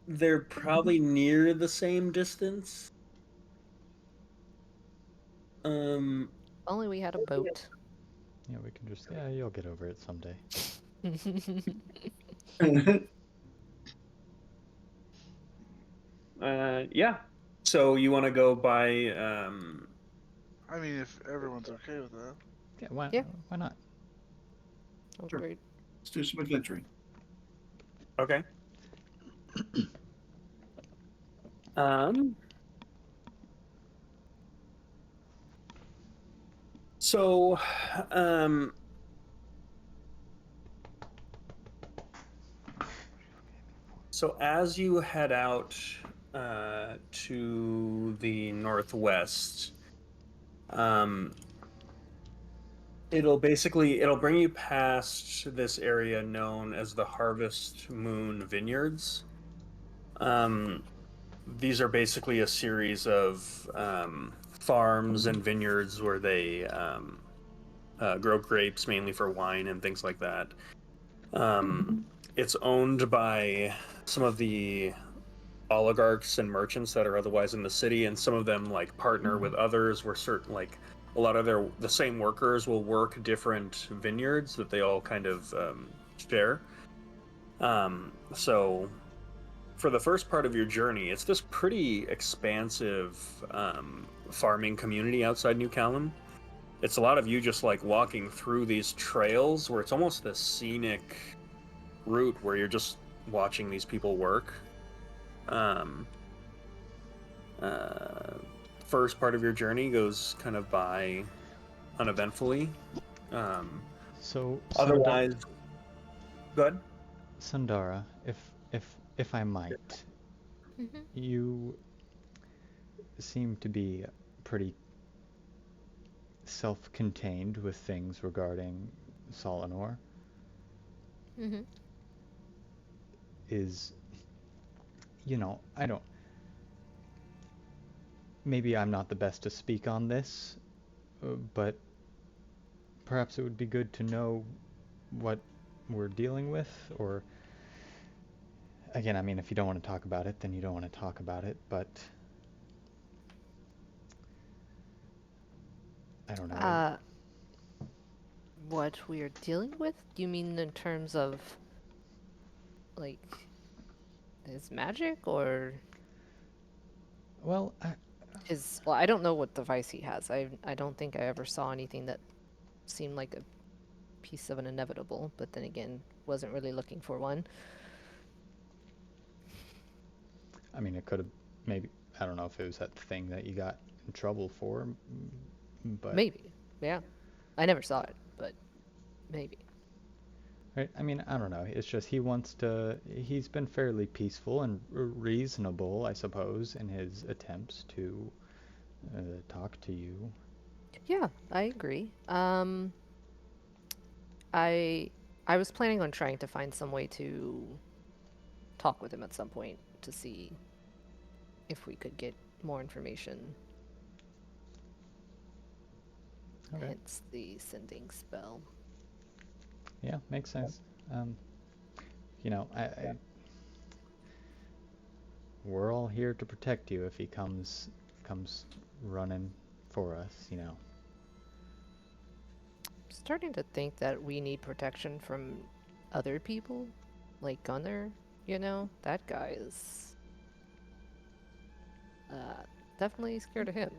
they're probably near the same distance. Um, Only we had a boat. Yeah, we can just. Yeah, you'll get over it someday. it. yeah. So you want to go by I mean, if everyone's okay with that. Yeah, why? Yeah. Why not? Sounds Sure. great. Let's do some adventuring. okay. Um. So, um. So as you head out to the northwest, um, it'll bring you past this area known as the Harvest Moon Vineyards. These are basically a series of farms and vineyards where they grow grapes mainly for wine and things like that. It's owned by some of the oligarchs and merchants that are otherwise in the city, and some of them like partner with others where certain like a lot of the same workers will work different vineyards that they all kind of share. So for the first part of your journey, it's this pretty expansive farming community outside New Callum. It's a lot of you just like walking through these trails where it's almost a scenic route where you're just watching these people work. Um, First part of your journey goes kind of by uneventfully. Um, So, Otherwise, good. Sundara, if I might, Mm-hmm. you seem to be pretty self-contained with things regarding Solinor. Mm-hmm. Is, I don't. Maybe I'm not the best to speak on this, but perhaps it would be good to know what we're dealing with, or again, I mean, if you don't want to talk about it, then you don't want to talk about it, but I don't know. Uh, what we are dealing with? Do you mean in terms of, like, his magic or Well, his? Well, I don't know what device he has. I don't think I ever saw anything that seemed like a piece of an inevitable, but then again, wasn't really looking for one. I mean, it could have maybe, I don't know if it was that thing that you got in trouble for, but Maybe. Yeah. I never saw it, but maybe. right? I mean, I don't know. It's just he's been fairly peaceful and reasonable, I suppose, in his attempts to talk to you. Yeah, I agree. I I was planning on trying to find some way to talk with him at some point to see if we could get more information. Okay. Hence the sending spell. Yeah, makes sense. You know, we're all here to protect you if he comes running for us, you know. Starting to think that we need protection from other people, like Gunner. You know, that guy is definitely scared of him.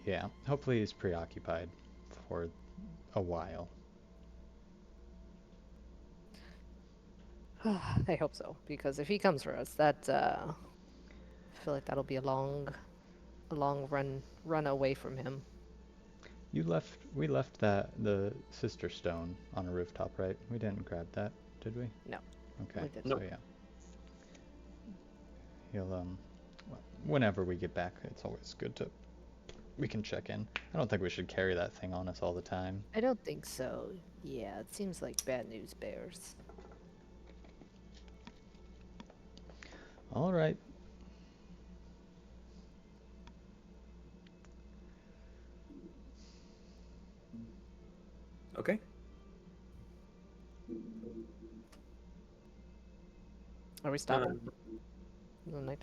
Yeah, hopefully he's preoccupied for a while. I hope so, because if he comes for us, I feel like that'll be a long run away from him. We left the sister stone on a rooftop, right? We didn't grab that, did we? No, Okay. we didn't. So Nope. yeah. He'll whenever we get back, it's always good to we can check in. I don't think we should carry that thing on us all the time. I don't think so. Yeah, it seems like bad news bears. All right. Okay. Are we stopping? Um, The night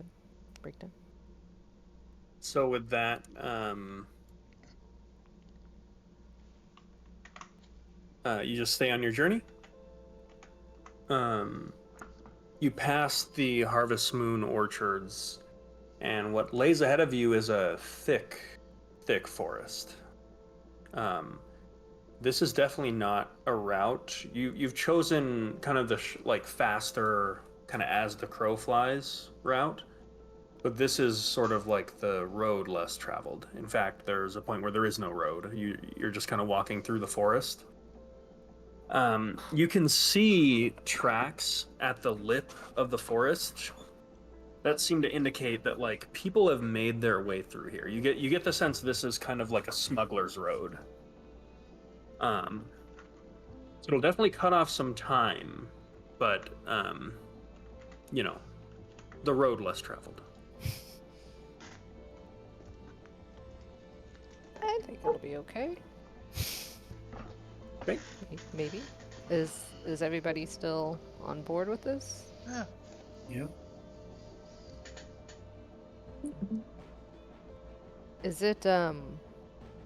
breakdown. so with that, you just stay on your journey. You pass the Harvest Moon orchards, and what lays ahead of you is a thick, thick forest. This is definitely not a route. You've chosen kind of the like faster, kind of as the crow flies route, but this is sort of like the road less traveled. In fact, there's a point where there is no road. You're just kind of walking through the forest. You can see tracks at the lip of the forest that seem to indicate that like people have made their way through here. You get the sense this is kind of like a smuggler's road. So it'll definitely cut off some time, but you know, the road less traveled. I think it'll be okay. Okay. Maybe. Is everybody still on board with this? Yeah. Yep. Is it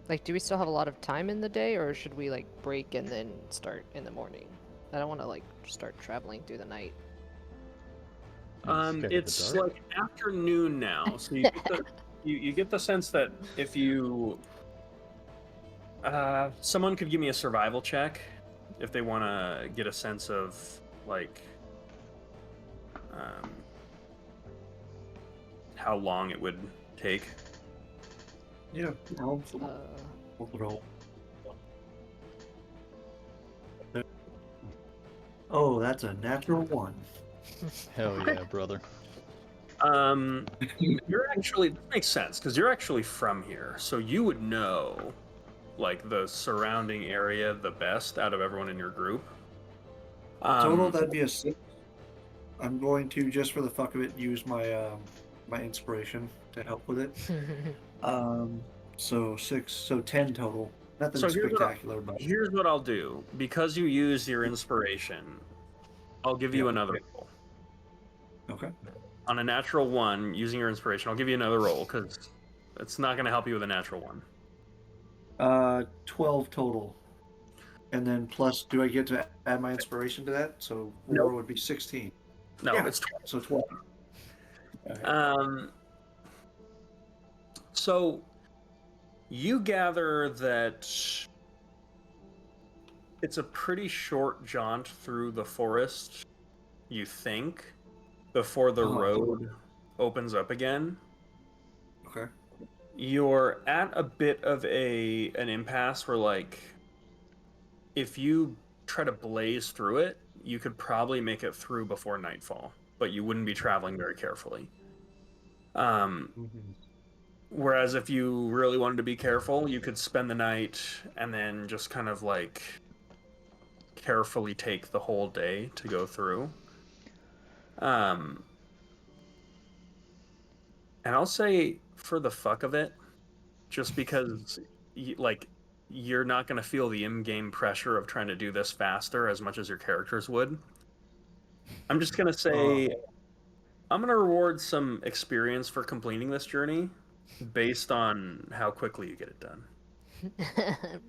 like do we still have a lot of time in the day, or should we like break and then start in the morning? I don't want to like start traveling through the night. I'm scared of the It's dark. like afternoon now, so you get the sense that if you someone could give me a survival check if they want to get a sense of like how long it would take. Yeah. I'll Uh, roll. Oh, that's a natural one. Hell yeah, brother. You're actually that makes sense because you're actually from here, so you would know like the surrounding area the best out of everyone in your group. Total, that'd be a 6. I'm going to, just for the fuck of it, use my my inspiration to help with it. So 6, so 10 total. Nothing So spectacular, but here's what I'll do. Because you use your inspiration, I'll give you Yeah. another roll. okay. On a natural 1, using your inspiration, I'll give you another roll because it's not going to help you with a natural 1. 12 total. And then plus, do I get to add my inspiration to that? So 4 Nope. would be 16. No, Yeah. it's 12. So 12. All right. So you gather that it's a pretty short jaunt through the forest, you think, before the road opens up again. Okay. You're at a bit of an impasse where, like, if you try to blaze through it, you could probably make it through before nightfall, but you wouldn't be traveling very carefully. Mhm. Whereas if you really wanted to be careful, you could spend the night and then just kind of like carefully take the whole day to go through. And I'll say for the fuck of it, just because you're not going to feel the in-game pressure of trying to do this faster as much as your characters would. I'm just going to say I'm going to reward some experience for completing this journey based on how quickly you get it done.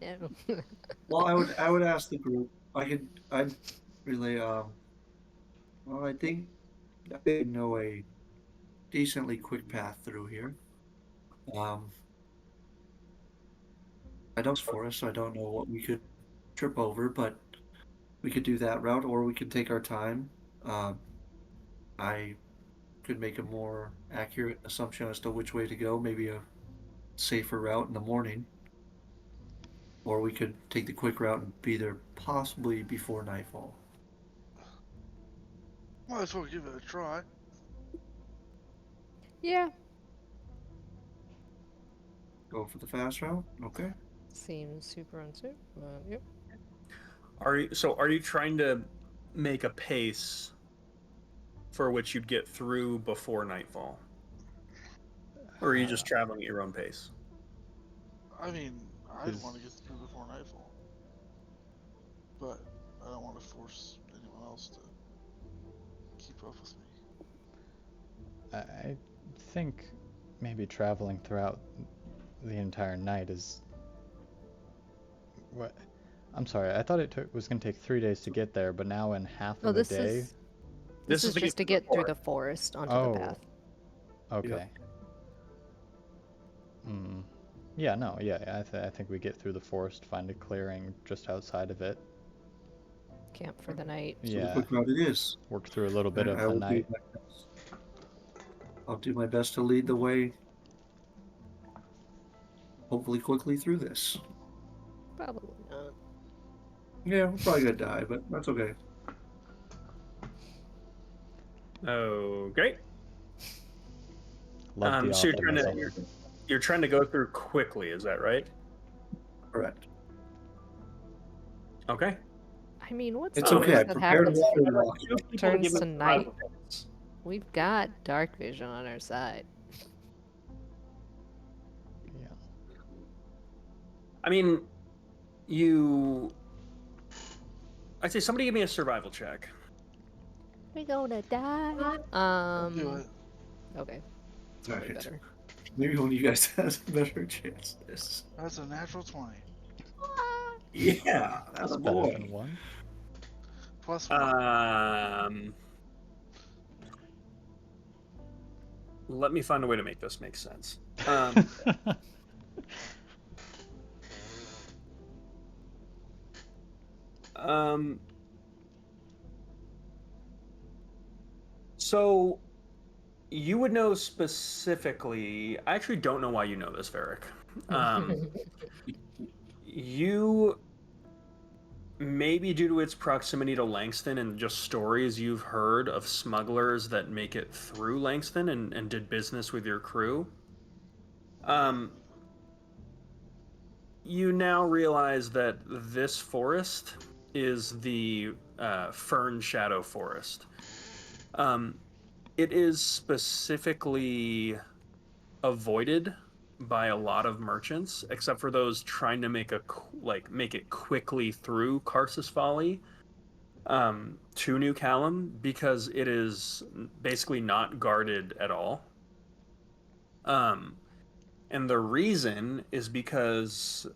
No. Well, I would ask the group. I'd relay. Well, I think I know a decently quick path through here. Um, I don't for us, so I don't know what we could trip over, but we could do that route, or we could take our time. Um, I could make a more accurate assumption as to which way to go, maybe a safer route in the morning, or we could take the quick route and be there possibly before nightfall. Might as well give it a try. Yeah, Go for the fast route, okay? seems super unsafe, but yep. Are you trying to make a pace for which you'd get through before nightfall? Or are you just traveling at your own pace? I mean, I'd Is- want to get through before nightfall, but I don't want to force anyone else to keep up with me. I think maybe traveling throughout the entire night is what. I'm sorry. I thought was going to take 3 days to get there, but now in half Oh, of a day. this is to just to through the get through the forest. forest onto the Oh, path. okay. Hmm. Yeah, no, yeah. I think we get through the forest, find a clearing just outside of it. Camp for the night. So the Yeah, quick route it is. work through a little bit of I the will do night. my best. I'll do my best to lead the way, hopefully quickly through this. Probably not. Yeah, we're probably gonna die, but that's okay. Oh, great. Love the So optimism. you're trying to go through quickly, is that right? Correct. Okay. I mean, what's It's the okay. I worst that prepared happens water if and it walk. Two people to turns give to it night? survival points. We've got dark vision on our side. Yeah. I mean, I'd say somebody give me a survival check. We gonna die. I'll do it. Okay. It's probably Alright. better. Maybe one of you guys has a better chance at this. That's a natural 20. Yeah, that's That's a better boy. than one. Plus 1. Let me find a way to make this make sense. So you would know specifically. I actually don't know why you know this, Varric. You maybe due to its proximity to Langston and just stories you've heard of smugglers that make it through Langston and did business with your crew. You now realize that this forest is the Fern Shadow Forest. It is specifically avoided by a lot of merchants, except for those trying to make it quickly through Karsus Folly to New Callum, because it is basically not guarded at all. And the reason is because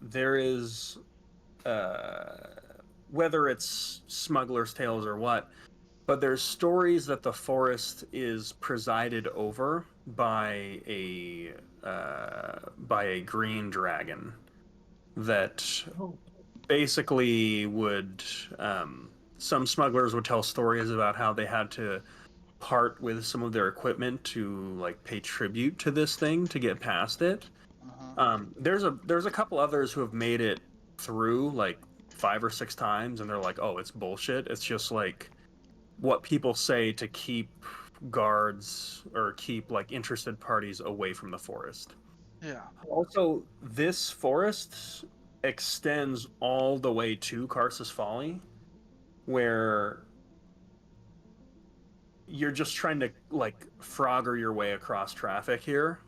there is, whether it's smugglers' tales or what, but there's stories that the forest is presided over by a green dragon that Oh, basically would some smugglers would tell stories about how they had to part with some of their equipment to like pay tribute to this thing to get past it. There's a couple others who have made it through like 5 or 6 times, and they're like, oh, it's bullshit. It's just like what people say to keep guards or keep like interested parties away from the forest. Yeah. Also, this forest extends all the way to Karsus Folly, where you're just trying to like Frogger your way across traffic here.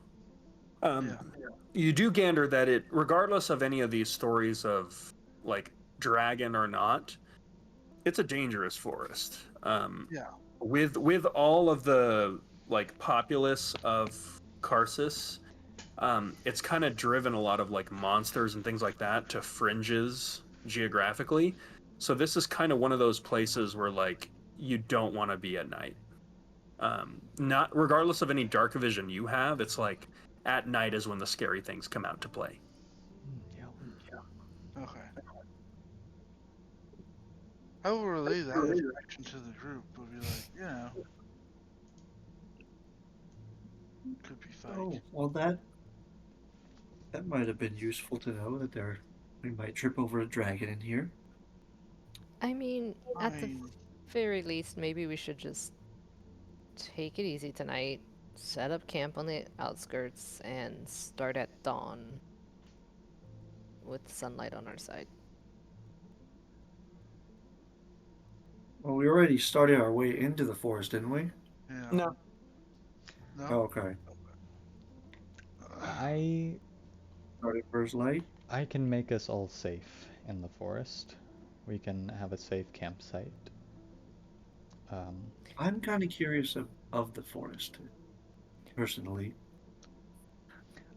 Yeah. You do gander that it, regardless of any of these stories of like dragon or not, it's a dangerous forest. Yeah. With all of the like populace of Karsus, it's kind of driven a lot of like monsters and things like that to fringes geographically. So this is kind of one of those places where like you don't want to be at night. Not regardless of any dark vision you have, it's like at night is when the scary things come out to play. Yeah. Okay. I will relay that information to the group. We'll be like, could be fake. oh, well, that might have been useful to know that we might trip over a dragon in here. I mean, I at the mean, very least, maybe we should just take it easy tonight, set up camp on the outskirts, and start at dawn with sunlight on our side. Well, we already started our way into the forest, didn't we? yeah. No. No. Oh, okay. I Started first light. I can make us all safe in the forest. We can have a safe campsite. I'm kind of curious of the forest, personally.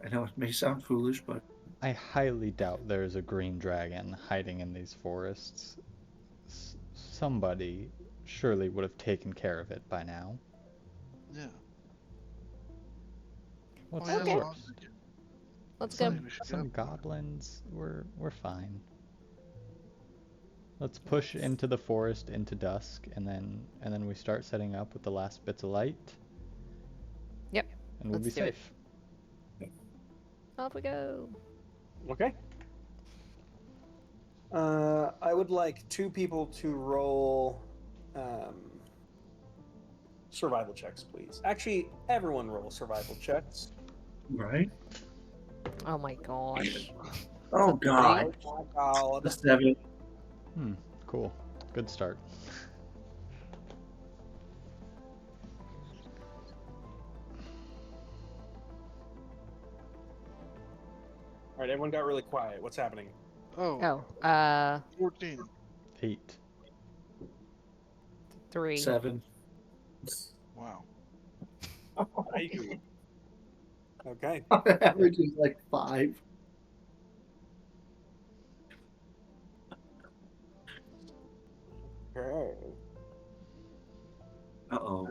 I know it may sound foolish, but I highly doubt there's a green dragon hiding in these forests. Somebody surely would have taken care of it by now. Yeah. What's Well, the that's Okay. what I was worst? thinking. Let's I go. think we should Some go. goblins. We're fine. Let's push into the forest into dusk, and then we start setting up with the last bits of light, Yep. and we'll be Let's do it. safe. Off we go. Okay. I would like 2 people to roll survival checks, please. Actually, everyone roll survival checks. right? Oh my gosh. Oh It's a God, three. Oh my the god. 7. Cool. Good start. All right, everyone got really quiet. What's happening? Oh, Oh, 14. 8. 3. 7. Wow. Okay. Average is like 5. Okay. Uh-oh.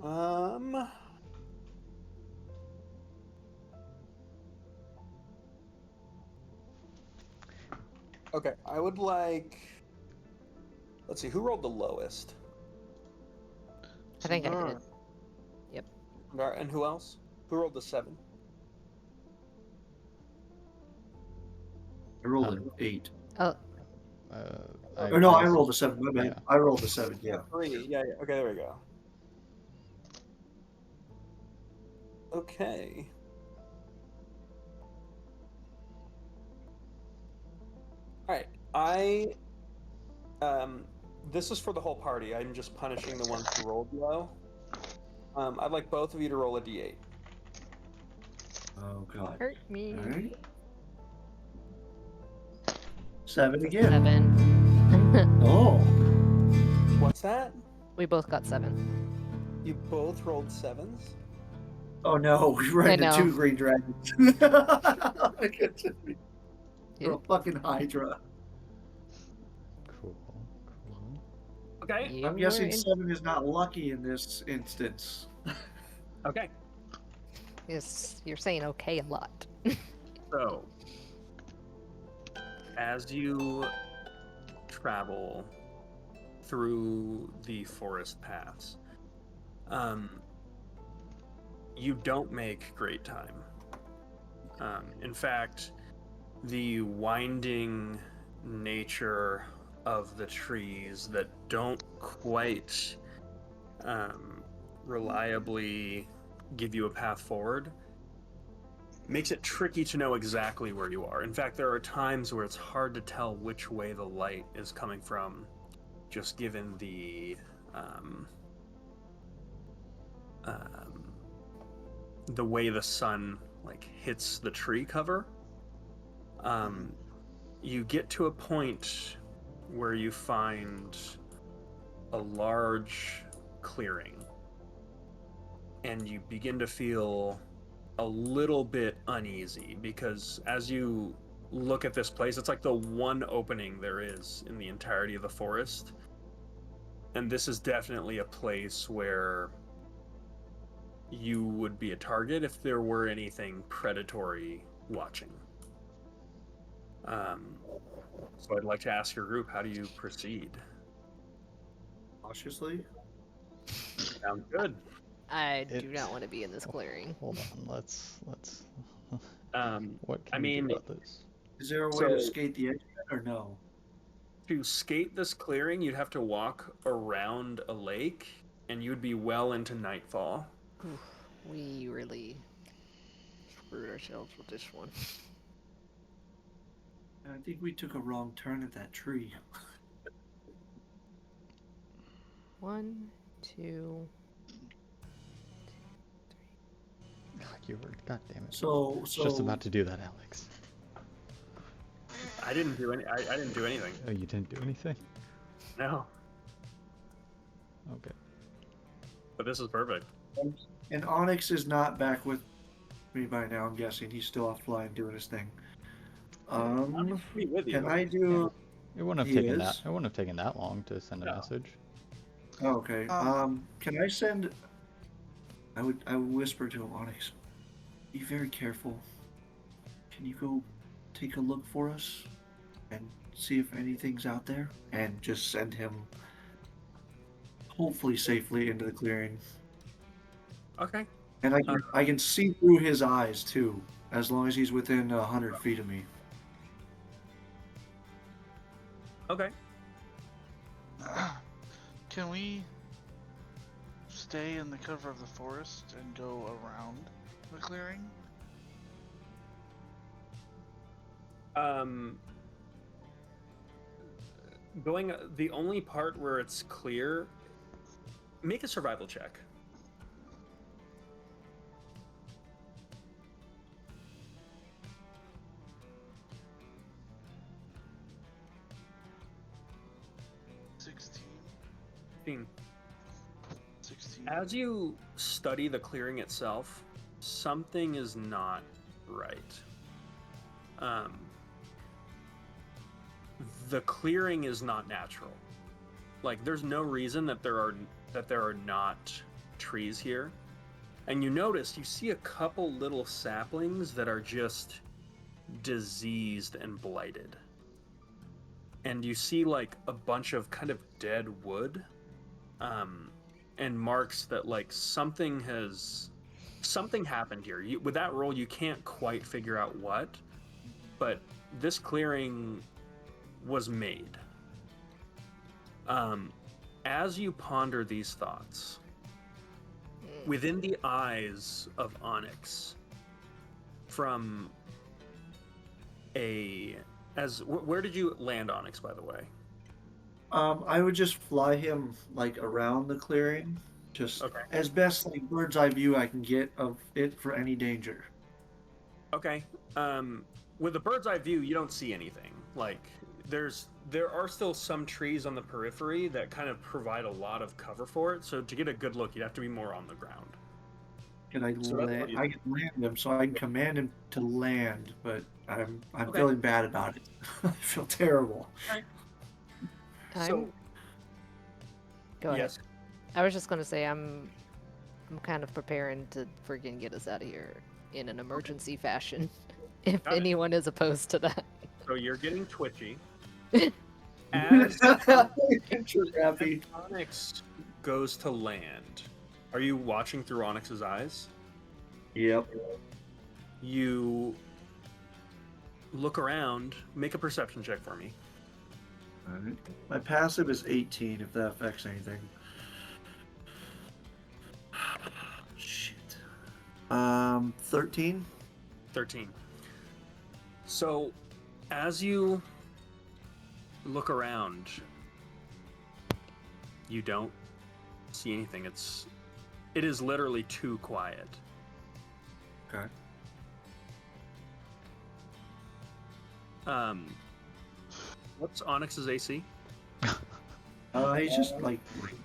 Um. Okay, I would like. Let's see, who rolled the lowest? I think I Sandara. did. Yep. And who else? Who rolled the 7? I rolled an 8. Oh, Or no, I rolled a 7. My bad. Yeah. I rolled a 7. Yeah. 3. Yeah. Okay, there we go. Okay. All right. This is for the whole party. I'm just punishing the ones who rolled low. I'd like both of you to roll a d8. Oh god. Hurt me. All right. 7 again. 7. Oh. What's that? We both got 7. You both rolled 7s? Oh no, we ran I into know. 2 green dragons. You, A fucking Hydra. Cool. Cool. Okay. you I'm were guessing in. 7 is not lucky in this instance. Okay. Yes, you're saying okay a lot. So, as you travel through the forest paths, you don't make great time. In fact, the winding nature of the trees that don't quite reliably give you a path forward makes it tricky to know exactly where you are. In fact, there are times where it's hard to tell which way the light is coming from, just given the way the sun like hits the tree cover. You get to a point where you find a large clearing, and you begin to feel a little bit uneasy because as you look at this place, it's like the one opening there is in the entirety of the forest. And this is definitely a place where you would be a target if there were anything predatory watching. So I'd like to ask your group, how do you proceed? Cautiously. Sounds good. I do It's- not want to be in this clearing. Hold on. Let's. What I can we mean, do about this? Is there a way to So- skate the edge of it, or no? to skate this clearing, you'd have to walk around a lake, and you'd be well into nightfall. Oof, we really screwed ourselves with this one. I think we took a wrong turn at that tree. 1, 2. You were. God damn it. So Just about to do that, Alex. I didn't do anything. Oh, you didn't do anything? No, Okay. but this is perfect. And Onyx is not back with me by now. I'm guessing he's still offline doing his thing. I'm be with you. Can I do? It wouldn't have He taken is? that. It wouldn't have taken that long to send a No. message. Oh, okay. Can I send? I would whisper to him, Onyx. Be very careful. Can you go take a look for us and see if anything's out there, and just send him, hopefully safely, into the clearing. Okay. And I can see through his eyes too, as long as he's within 100 feet of me. Okay. Can we stay in the cover of the forest and go around the clearing? Going the only part where it's clear, make a survival check. Sixteen. 16. As you study the clearing itself, something is not right. The clearing is not natural. Like, there's no reason that there are not trees here. And you see a couple little saplings that are just diseased and blighted. And you see like a bunch of kind of dead wood, and marks that like something happened here. With that roll, you can't quite figure out what, but this clearing was made. As you ponder these thoughts, within the eyes of Onyx, from where did you land, Onyx, by the way? I would just fly him like around the clearing, Just Okay. as best like bird's eye view I can get of it for any danger. Okay. With a bird's eye view, you don't see anything. Like there are still some trees on the periphery that kind of provide a lot of cover for it. So to get a good look, you'd have to be more on the ground. Can I So that's what land? you- I can land him, so I can command him to land. But I'm Okay. feeling bad about it. I feel terrible. I'm. Go ahead. Yes. I was just gonna say I'm kind of preparing to friggin' get us out of here in an emergency fashion, if Got it. anyone is opposed to that. So you're getting twitchy. As Picture happy. Onyx goes to land, are you watching through Onyx's eyes? Yep. You look around, make a perception check for me. Alright. My passive is 18, if that affects anything. Shit. 13? 13. So, as you look around, you don't see anything. It is literally too quiet. Okay. What's Onyx's AC? He's just like,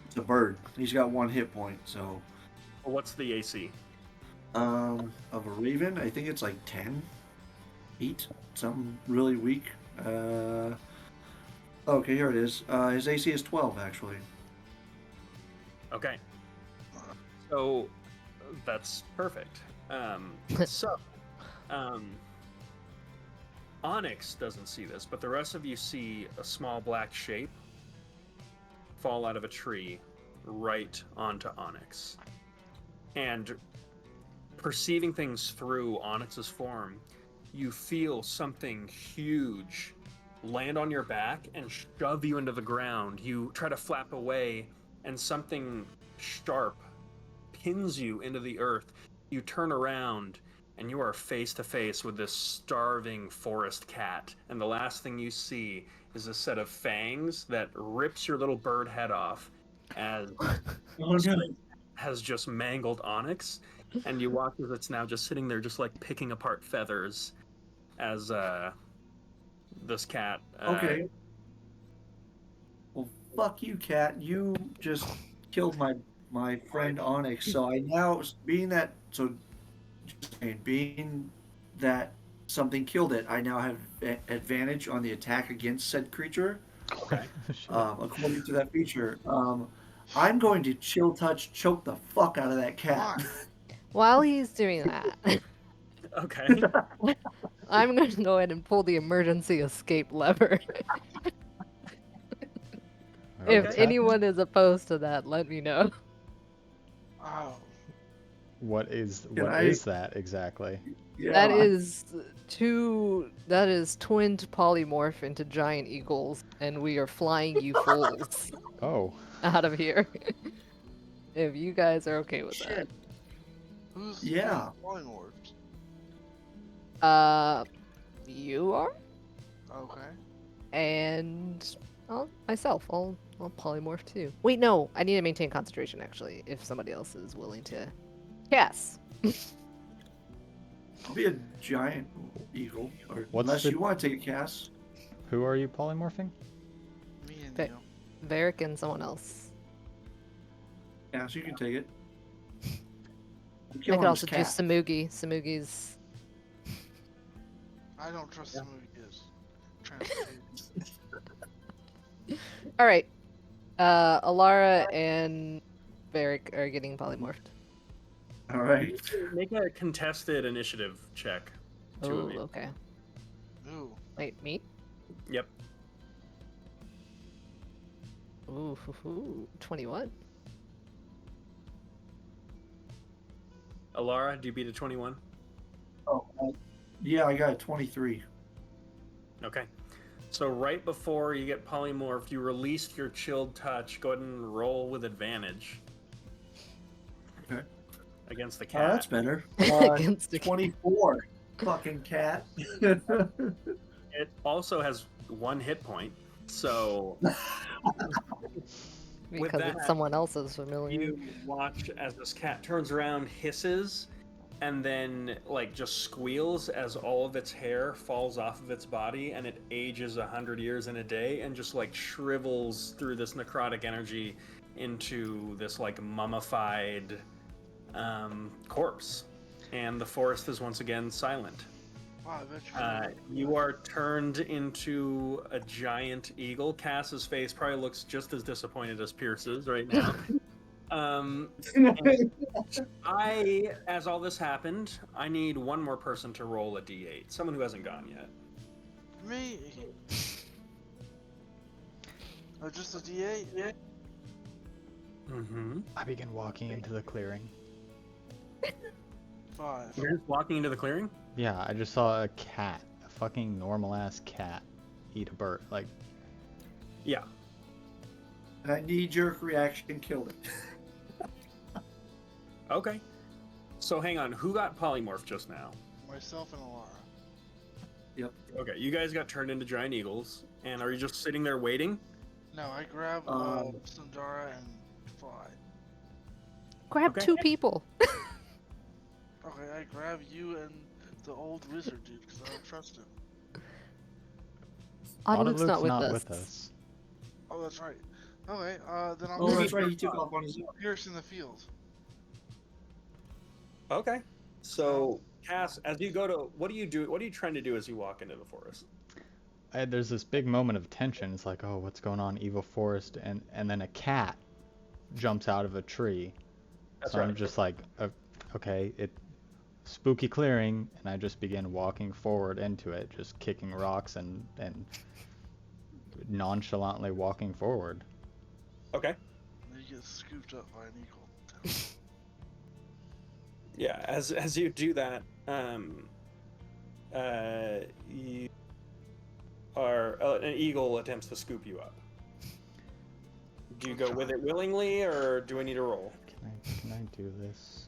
it's a bird. He's got 1 hit point, so. Or what's the AC? Of a raven, I think it's like 10? 8? Something really weak. Okay, here it is. His AC is 12, actually. Okay. So that's perfect. Onyx doesn't see this, but the rest of you see a small black shape fall out of a tree right onto Onyx. And perceiving things through Onyx's form, you feel something huge land on your back and shove you into the ground. You try to flap away, and something sharp pins you into the earth. You turn around, and you are face to face with this starving forest cat. And the last thing you see is a set of fangs that rips your little bird head off as Oh no. has just mangled Onyx. And you watch as it's now just sitting there, just like picking apart feathers as this cat. Okay. Well, fuck you, cat. You just killed my friend Onyx. So I now, being that something killed it, I now have advantage on the attack against said creature. Okay. According to that feature. I'm going to chill touch choke the fuck out of that cat. While he's doing that, Okay. I'm going to go ahead and pull the emergency escape lever. If What's anyone is opposed to that, let me know. Oh, What is I- that exactly? Yeah. That is twinned polymorph into giant eagles, and we are flying you fools Oh, out of here. If you guys are okay with that. shit. Who's Yeah. polymorphs? You are? Okay. And I'll polymorph too. Wait, no, I need to maintain concentration actually, if somebody else is willing to. Yes. I'll be a giant eagle, or What's unless the- you want to take a cast. who are you polymorphing? Me and Okay. Neil. Varric and someone else. Yeah, so you can take it. I'm I killing could this also do cat. Samugi. Samugi's. I don't trust the movie is. All right. Alara and Varric are getting polymorphed. All right. Make a contested initiative check. Two Oh, of you. okay. Ooh. Wait, me? Yep. Ooh, 21. Alara, do you beat a 21? Oh, yeah, I got a 23. Okay. So right before you get polymorphed, you released your chilled touch. Go ahead and roll with advantage. Okay. Against the Oh, cat. that's better. Against the cat. 24. Fucking cat. It also has 1 hit point, so With Because that, it's someone else's familiar. you watch as this cat turns around, hisses, and then like just squeals as all of its hair falls off of its body, and it ages 100 years in a day, and just like shrivels through this necrotic energy into this like mummified corpse. And the forest is once again silent. Wow, I bet You are turned into a giant eagle. Cass's face probably looks just as disappointed as Pierce's right now. And as all this happened, I need one more person to roll a d8. Someone who hasn't gone yet. Me. Oh, just a D8? Yeah. Mm-hmm. I begin walking into the clearing. 5. You're just walking into the clearing? Yeah, I just saw a cat, a fucking normal ass cat, eat a bird. Like, Yeah. That knee-jerk reaction killed it. Okay. So hang on, who got polymorphed just now? Myself and Alara. Yep. Okay, you guys got turned into giant eagles, and are you just sitting there waiting? No, I grab Sundara and fly. Grab Okay. 2 people. Okay, I grab you and the old wizard dude because I don't trust him. Autoluke's not with us. with us. Oh, that's right. Okay, then I'll Oh, that's right. He took off on his own. Pierce in the field. Okay. So, Cass, as you go to, what do you do? What are you trying to do as you walk into the forest? There's this big moment of tension. It's like, oh, what's going on? Evil forest, and then a cat jumps out of a tree. That's So right. I'm just like, okay, spooky clearing, and I just begin walking forward into it, just kicking rocks and nonchalantly walking forward. Okay. And you get scooped up by an eagle. Yeah. As you do that, you are an eagle attempts to scoop you up. Do you go with it willingly, or do I need to roll? Can I do this?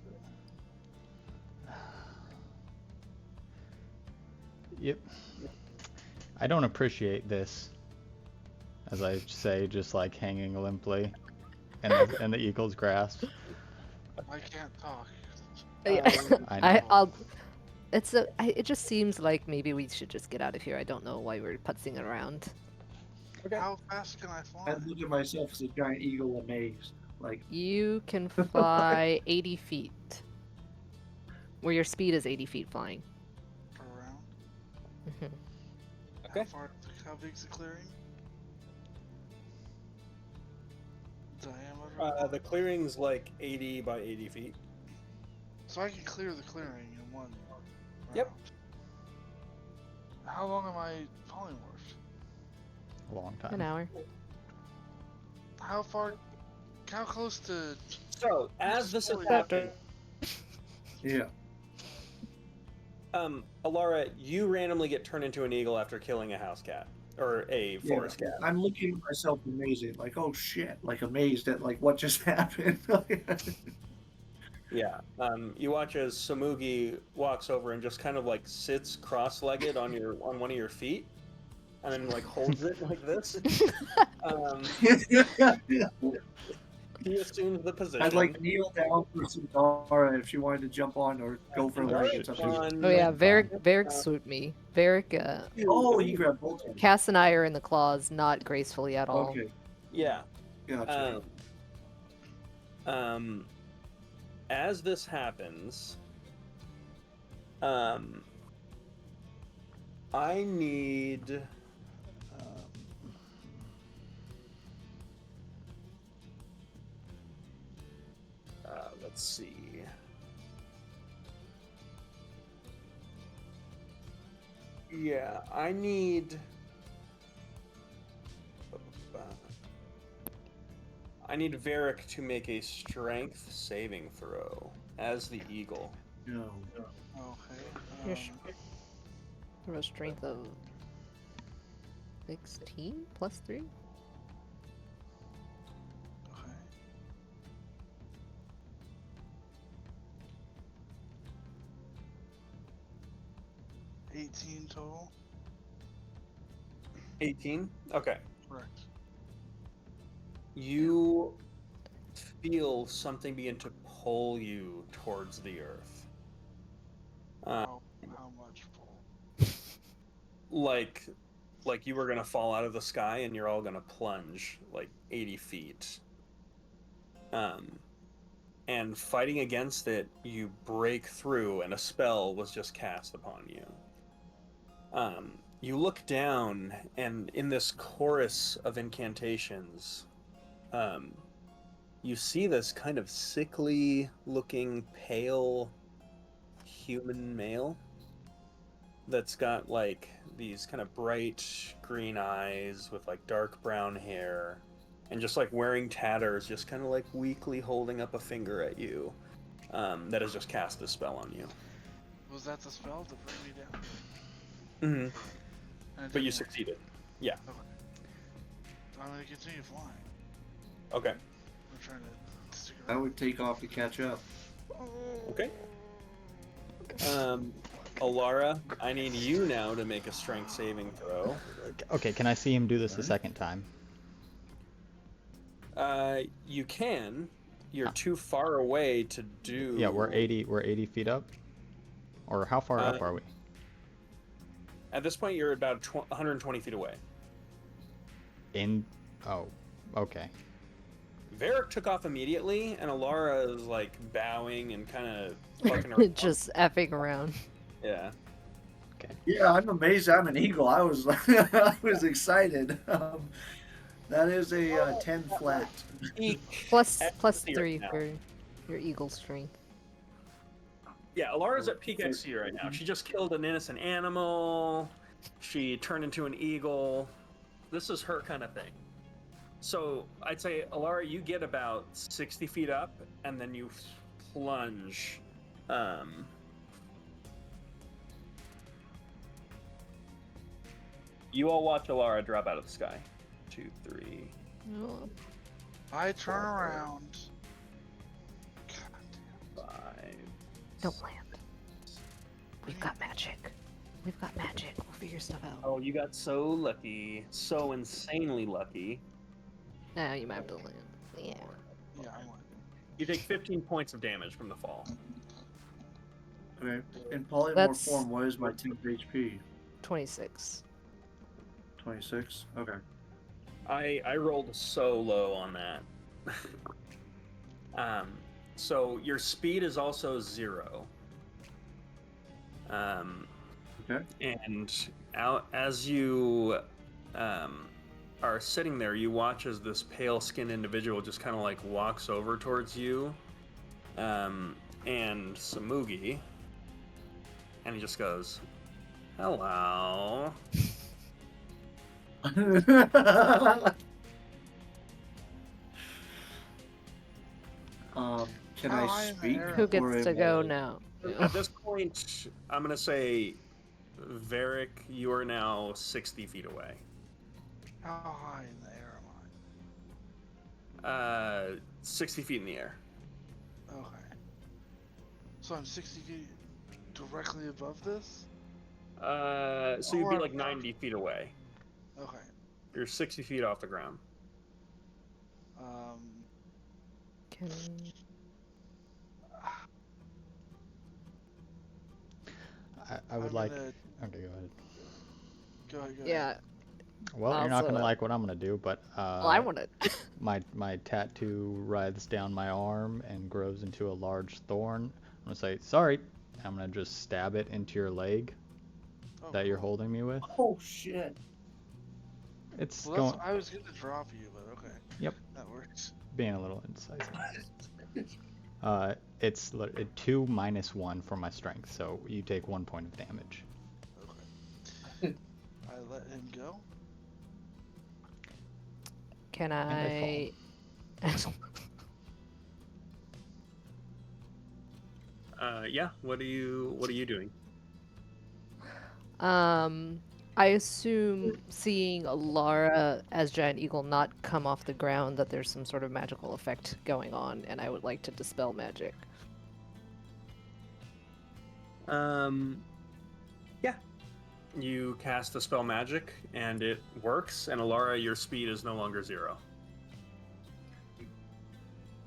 Yep. I don't appreciate this, as I say, just like hanging limply in the eagle's grasp. I can't talk. Yeah. I know. I'll. It just seems like maybe we should just get out of here. I don't know why we're putzing around. Okay. How fast can I fly? I look at myself as a giant eagle, amazed. Like, You can fly 80 feet. Where your speed is 80 feet flying. Per round? Mhm. Okay. How big's the clearing? Diameter? The clearing's like 80 by 80 feet. So I can clear the clearing in one round. Yep. How long am I polymorphed? A long time. An hour. How close to... So, as this is Holy happening, yeah. Alara, you randomly get turned into an eagle after killing a house cat or a forest cat. I'm looking at myself amazed, like, oh shit, like amazed at like what just happened. Yeah. You watch as Samugi walks over and just kind of like sits cross-legged on one of your feet, and then like holds it like this. He assumes the position. I'd like kneel down for Sundara if she wanted to jump on or go for a leg. It's up to you. Oh yeah, Varric swooped me. Varric, Oh, he grabbed both of them. Cass and I are in the claws, not gracefully at all. Okay, Yeah. gotcha. As this happens, I need. Let's see. Yeah, I need. I need Varric to make a strength saving throw as the eagle. No. Okay. Your You have a strength of 16 plus 3? Okay. 18 total? 18? Okay. Correct. you feel something begin to pull you towards the earth. How much pull? Like you were gonna fall out of the sky and you're all gonna plunge like 80 feet. And fighting against it, you break through, and a spell was just cast upon you. You look down, and in this chorus of incantations, you see this kind of sickly-looking, pale human male that's got like these kind of bright green eyes with like dark brown hair, and just like wearing tatters, just kind of like weakly holding up a finger at you. That has just cast a spell on you. Was that the spell to bring me down? Mm-hmm. And it But you didn't work. succeeded. Yeah. Okay. I'm gonna continue flying. Okay. I'm trying to stick I around. would take off to catch up. Okay. Alara, I need you now to make a strength saving throw. Okay, can I see him do this a second time? You can. You're too far away to do. Yeah, we're 80 feet up. Or how far up are we? At this point, you're about 120 feet away. Oh, okay. Varric took off immediately, and Alara is like bowing and kind of fucking around. Just effing around. Yeah. Okay. Yeah, I'm amazed I'm an eagle. I was I was excited. That is a 10 flat. Plus At plus the 3 now. for your eagle strength. Yeah, Alara's at peak XC right now. She just killed an innocent animal. She turned into an eagle. This is her kind of thing. So I'd say, Alara, you get about 60 feet up, and then you plunge. You all watch Alara drop out of the sky. 2, 3. Oh, I turn around. God 5. don't land. We've got magic. We've got magic. We'll figure stuff out. Oh, you got so lucky. So insanely lucky. Now you might have to land. Yeah. damn. Yeah, I went. You take 15 points of damage from the fall. Okay. In polymorph That's- form, what is my temp HP? 26. 26? Okay. I rolled so low on that. So your speed is also 0. Okay. And as you are sitting there, you watch as this pale-skinned individual just kind of like walks over towards you, and Samugi, and he just goes, "Hello." Can How I high in the speak? air? Who or gets to am go I- now? At this point, I'm gonna say, Varric, you are now 60 feet away. How high in the air am I? 60 feet in the air. Okay. So I'm 60 feet directly above this? So you'd be Or- like 90 feet away. Okay. You're 60 feet off the ground. Can... I would I'm like. gonna- Okay, go ahead. Go ahead. Yeah. Well, you're not Also, gonna like what I'm gonna do, but Well, I want it. my tattoo writhes down my arm and grows into a large thorn. I'm gonna say sorry. I'm gonna just stab it into your leg Oh, that you're cool. holding me with. Oh shit. It's Well, going I was gonna drop you, but okay. Yep. That works. being a little indecisive. It's 2 minus 1 for my strength, so you take 1 point of damage. Okay. I let him go. Can I I? Yeah. What are you doing? I assume seeing Lara as Giant Eagle not come off the ground that there's some sort of magical effect going on, and I would like to dispel magic. Yeah. You cast the spell magic, and it works. And Alara, your speed is no longer 0.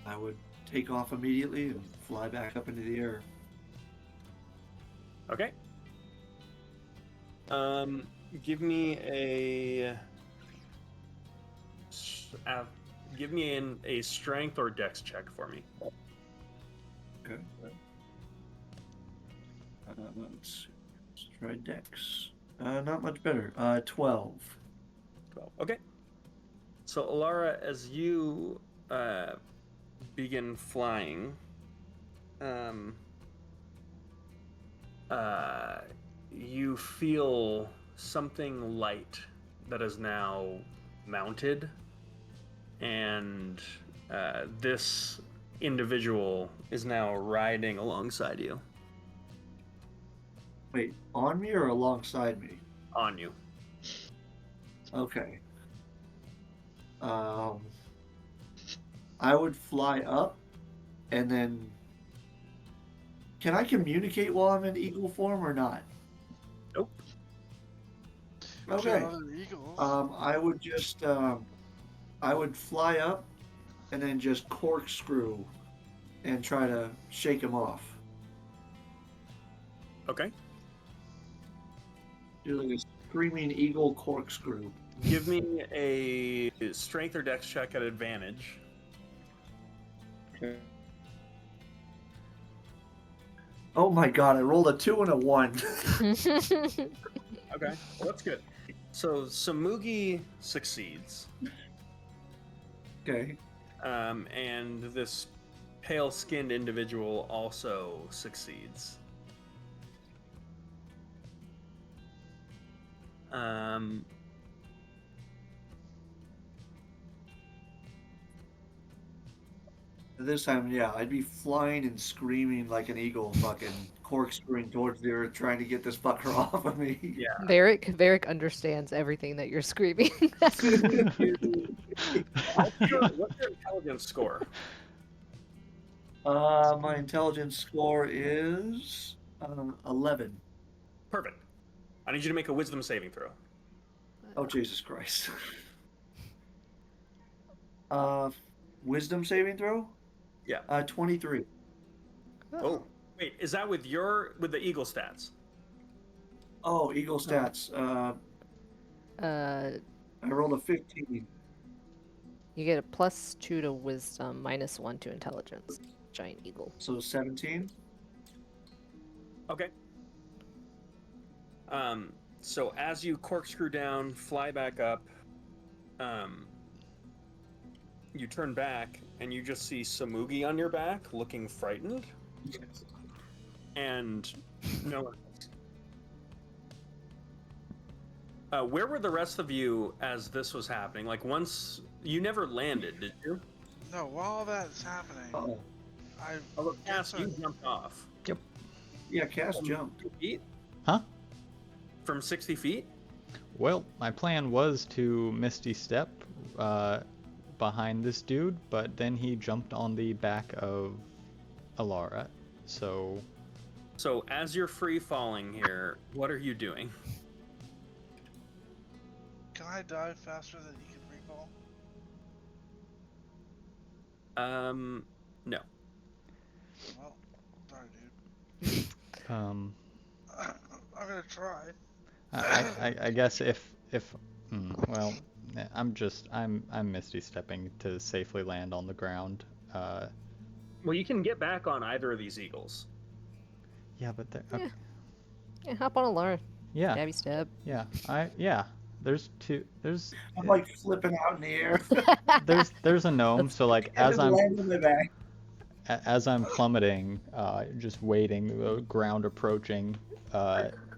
I would take off immediately and fly back up into the air. Okay. Give me a a strength or dex check for me. Okay. Let's try Dex. Not much better. 12. 12. Okay. So Alara, as you begin flying, you feel something light that is now mounted, and this individual is now riding alongside you, Wait, on me or alongside me? on you. Okay. I would fly up, and then... Can I communicate while I'm in eagle form or not? Nope. Okay. Giant eagles. I would just... I would fly up, and then just corkscrew and try to shake him off. Okay. Do like a screaming eagle corkscrew. Give me a strength or dex check at advantage. Okay. Oh my god, I rolled a 2 and a 1. Okay, well, that's good. So Samugi succeeds, Okay. and this pale-skinned individual also succeeds. This time, yeah, I'd be flying and screaming like an eagle, fucking corkscrewing towards the earth, trying to get this fucker off of me. Yeah. Varric understands everything that you're screaming. What's your intelligence score? My intelligence score is 11. Perfect. I need you to make a wisdom saving throw. Oh, Jesus Christ. Wisdom saving throw? Yeah. 23. Oh, wait, is that with the eagle stats? Oh, eagle stats. I rolled a 15. You get a +2 to wisdom, -1 to intelligence. Giant eagle. So 17? Okay. So as you corkscrew down, fly back up, you turn back and you just see Samugi on your back, looking frightened. Yes. And no one else. Where were the rest of you as this was happening? Like, once you never landed, did you? No, while that's happening, Oh. I Although Cass, guess you jumped off. Yeah, Cass jumped. 60 feet? Huh? From 60 feet? Well, my plan was to Misty Step behind this dude, but then he jumped on the back of Alara. So as you're free falling here, what are you doing? Can I dive faster than he can free fall? No. Well, sorry, dude. um, I'm gonna try. I guess well, I'm Misty Stepping to safely land on the ground. Well, you can get back on either of these eagles. Yeah, but there. Okay. Yeah, hop on a Lara. Yeah. Stabby stab. Yeah. There's two. There's I'm like flipping out in the air. there's a gnome. So like And as then I'm land on my back. as I'm plummeting, just waiting, the ground approaching,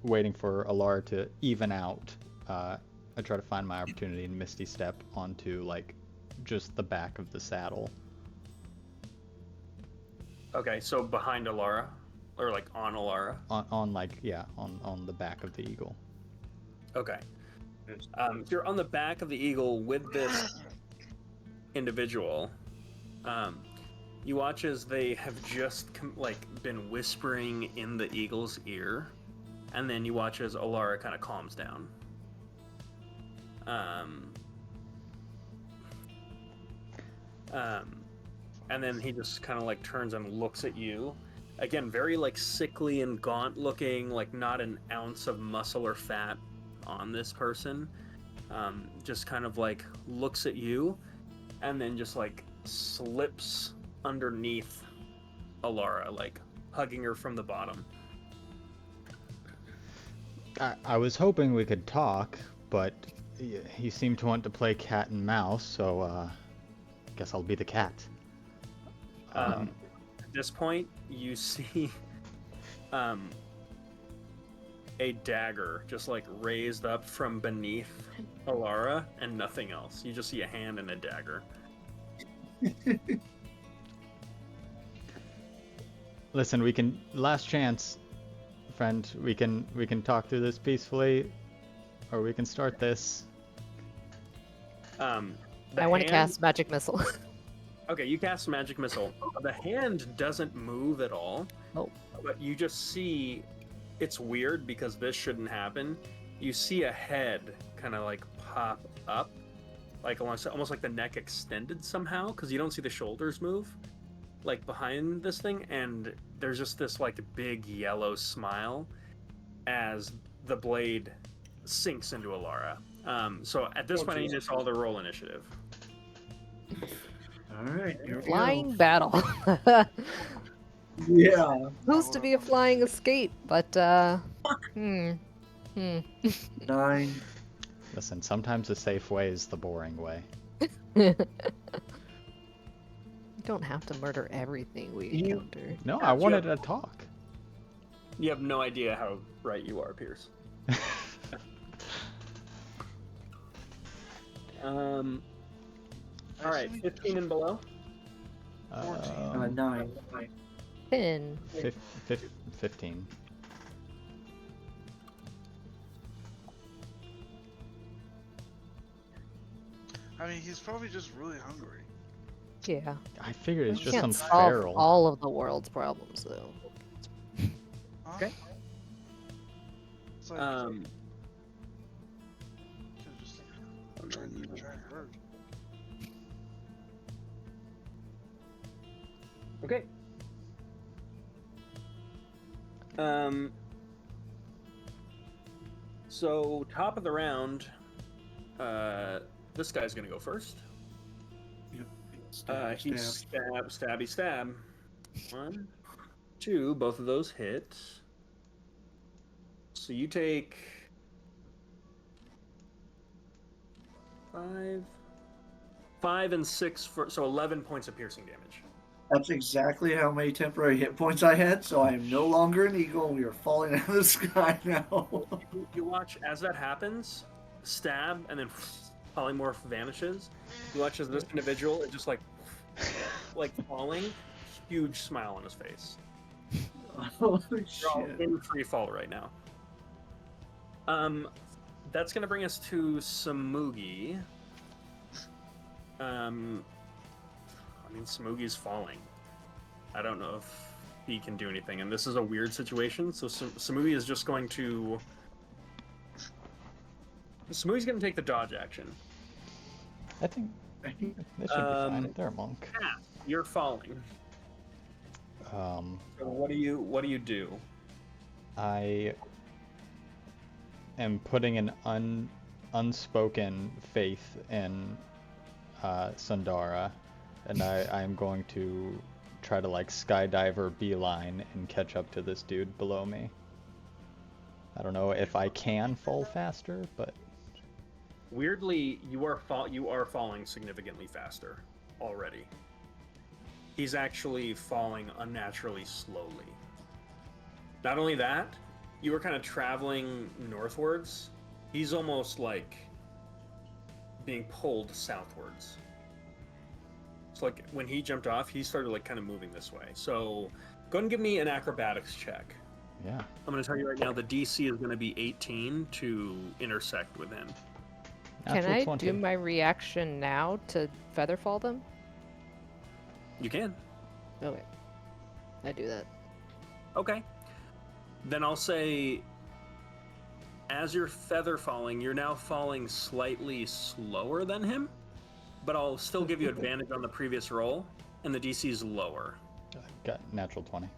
waiting for Alara to even out. I try to find my opportunity and Misty Step onto like just the back of the saddle. Okay, so behind Alara, or like on Alara. On the back of the eagle. Okay. You're on the back of the eagle with this individual. You watch as they have just been whispering in the eagle's ear, and then you watch as Alara kind of calms down. and then he just kind of like turns and looks at you. Again, very like sickly and gaunt looking, like not an ounce of muscle or fat on this person. Just kind of like looks at you, and then just like slips underneath Alara, like hugging her from the bottom. I was hoping we could talk, but he seemed to want to play cat and mouse, so guess I'll be the cat. At this point, you see a dagger just like raised up from beneath Alara, and nothing else. You just see a hand and a dagger. Listen, we can last chance, friend. We can talk through this peacefully, or we can start this. I want to cast magic missile. Okay, you cast magic missile. The hand doesn't move at all. Oh. But you just see, it's weird because this shouldn't happen. You see a head kind of like pop up, like almost like the neck extended somehow, because you don't see the shoulders move, like behind this thing, and there's just this like big yellow smile as the blade sinks into Alara. So at this point, I need us all to roll initiative. All right, here we Flying go. battle. Yeah. Supposed to be a flying escape, but 9. Listen, sometimes the safe way is the boring way. You don't have to murder everything we encounter. No, I wanted to talk. You have no idea how right you are, Pierce. All right, 15 and below. 9. 10. 15. I mean, he's probably just really hungry. Yeah. I figured it's You just some can't solve feral. all of the world's problems, though. Huh? Okay. It's like, could've just tried to hurt. Okay. So top of the round, this guy's gonna go first. Yep. He stabby stab. 1, 2, both of those hit. So you take 5 and 6 so 11 points of piercing damage. That's exactly how many temporary hit points I had, so I am no longer an eagle. We are falling out of the sky now. You watch as that happens, stab, and then polymorph vanishes. You watch as this individual is just like falling, huge smile on his face. Holy You're all shit. in free fall right now. That's gonna bring us to Samugi. I mean, Samugi's falling. I don't know if he can do anything, and this is a weird situation. So Samugi is just going to. Samugi's going to take the dodge action. I think they should be fine. They're a monk. Yeah, you're falling. So what do you do? I am putting an unspoken faith in Sundara, and I am going to try to like skydive or beeline and catch up to this dude below me. I don't know if I can fall faster, but Weirdly, you are falling significantly faster already. He's actually falling unnaturally slowly. Not only that, you were kind of traveling northwards. He's almost like being pulled southwards. So like when he jumped off, he started like kind of moving this way. So go ahead and give me an acrobatics check. yeah. I'm going to tell you right now, the DC is going to be 18 to intersect with him. Can Natural I 20. do my reaction now to featherfall them? You can. Okay. I do that. Okay. Then I'll say, as you're feather falling, you're now falling slightly slower than him, but I'll still give you advantage on the previous roll, and the DC is lower. Got natural 20.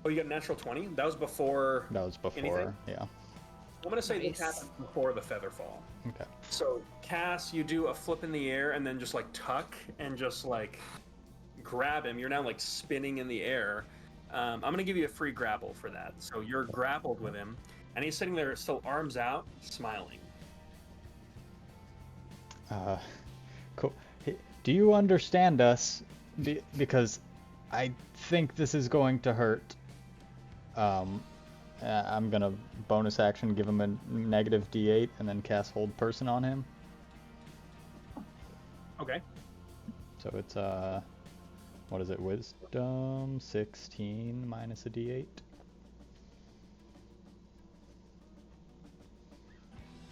Oh, you got a natural 20? That was before. That was before, anything? yeah. I'm gonna say this Nice. happened before the feather fall. Okay. So, Cass, you do a flip in the air and then just like tuck and just like grab him. You're now like spinning in the air. I'm gonna give you a free grapple for that. So you're grappled with him, and he's sitting there, still arms out, smiling. Cool. Do you understand us? Because I think this is going to hurt. I'm gonna bonus action, give him a negative D8, and then cast Hold Person on him. Okay. So it's what is it? Wisdom 16 minus a D8.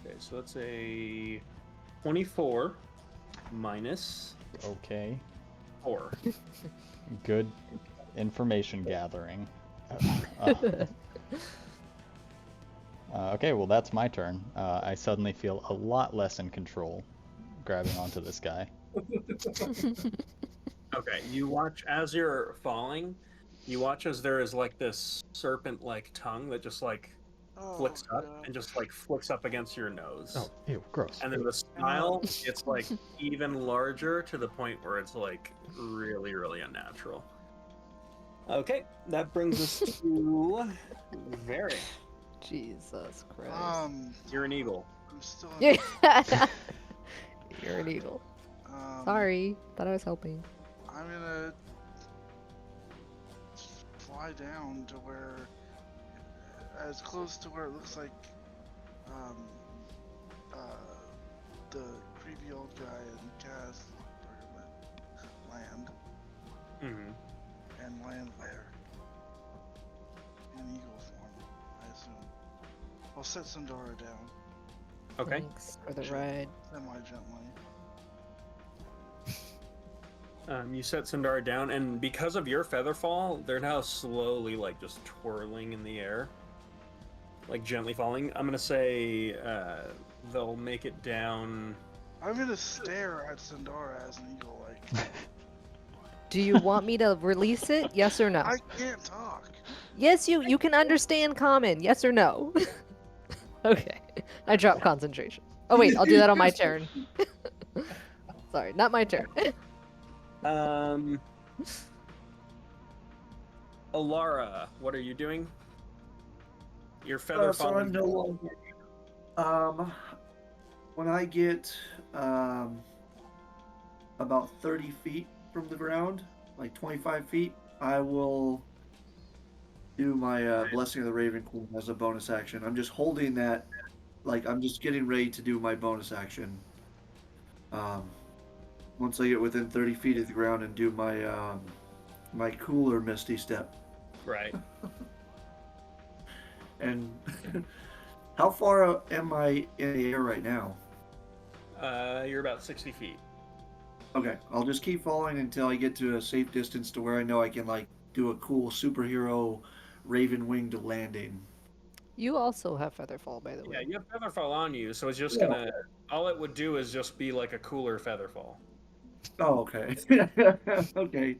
Okay, so that's a 24 minus Okay. 4. Good information gathering. Okay, well that's my turn. I suddenly feel a lot less in control, grabbing onto this guy. Okay, you watch as you're falling. You watch as there is like this serpent-like tongue that just like flicks up God. and just like flicks up against your nose. Oh, ew, gross. And then the smile gets like even larger to the point where it's like really, really unnatural. Okay, that brings us to Varric. Jesus Christ. You're an eagle. I'm still in, You're an eagle. Sorry. Sorry, thought I was helping. I'm gonna fly down to where, as close to where it looks like, the creepy old guy and Cass are gonna land, Mm-hmm. and land there. In eagle form, I assume. I'll set Sandara down, Okay. Thanks for the ride. semi-gently. You set Sundara down, and because of your feather fall, they're now slowly like just twirling in the air, like gently falling. I'm gonna say they'll make it down. I'm gonna stare at Sandara as an eagle, like, Do you want me to release it? Yes or no? I can't talk. Yes, you can understand common. Yes or no? Okay. I drop concentration. Oh wait, I'll do that on my turn. Sorry, not my turn. Alara, what are you doing? Your feather So I'm falling. no longer. When I get about 30 feet from the ground, like 25 feet, I will do my Blessing of the Raven Queen as a bonus action. I'm just holding that, like I'm just getting ready to do my bonus action. Once I get within 30 feet of the ground and do my my cooler Misty Step. Right. And how far am I in the air right now? You're about 60 feet. Okay, I'll just keep falling until I get to a safe distance to where I know I can like do a cool superhero raven winged landing. You also have featherfall, by the way. Yeah, you have feather fall on you, so it's just Yeah. gonna. All it would do is just be like a cooler feather fall. Oh, okay. Okay.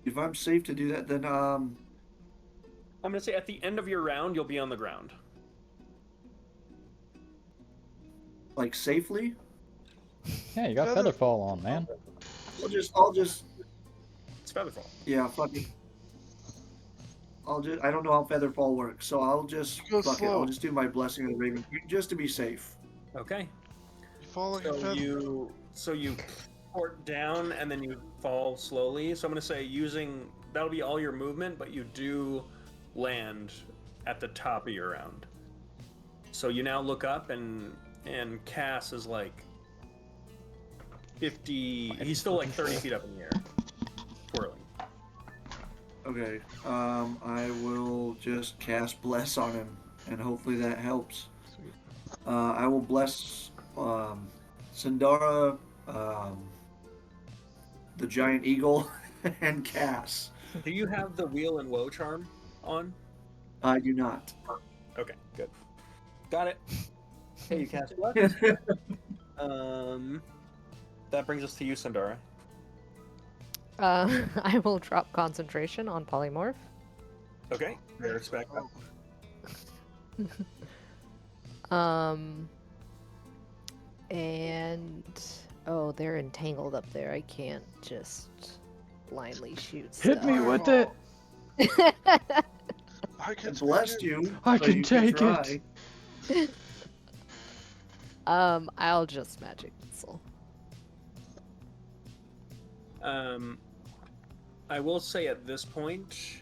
If I'm safe to do that, then I'm gonna say at the end of your round, you'll be on the ground. like safely. Yeah, you got Feather- Featherfall on, man. I'll just It's feather fall. yeah, fuck it. I don't know how Featherfall works, so I'll just Go fuck it. slow. I'll just do my Blessing of the Raven Queen just to be safe. Okay. You fall like a So feather. you port down and then you fall slowly. So I'm gonna say that'll be all your movement, but you do land at the top of your round. So you now look up and Cass is like 50. He's still like 30 feet up in the air, twirling. Okay. I will just cast Bless on him, and hopefully that helps. Sweet. I will bless Sandara, the giant eagle, and Cass. Do you have the wheel and woe charm on? I do not. Okay, good. Got it. Okay, you cast bless. That brings us to you, Sandara. I will drop concentration on polymorph. Okay, Varric's back up. Um, and oh, they're entangled up there. I can't just blindly shoot stuff. Hit me with it! I can It take blessed it. you. I so can you take try. it. I'll just magic missile. I will say at this point,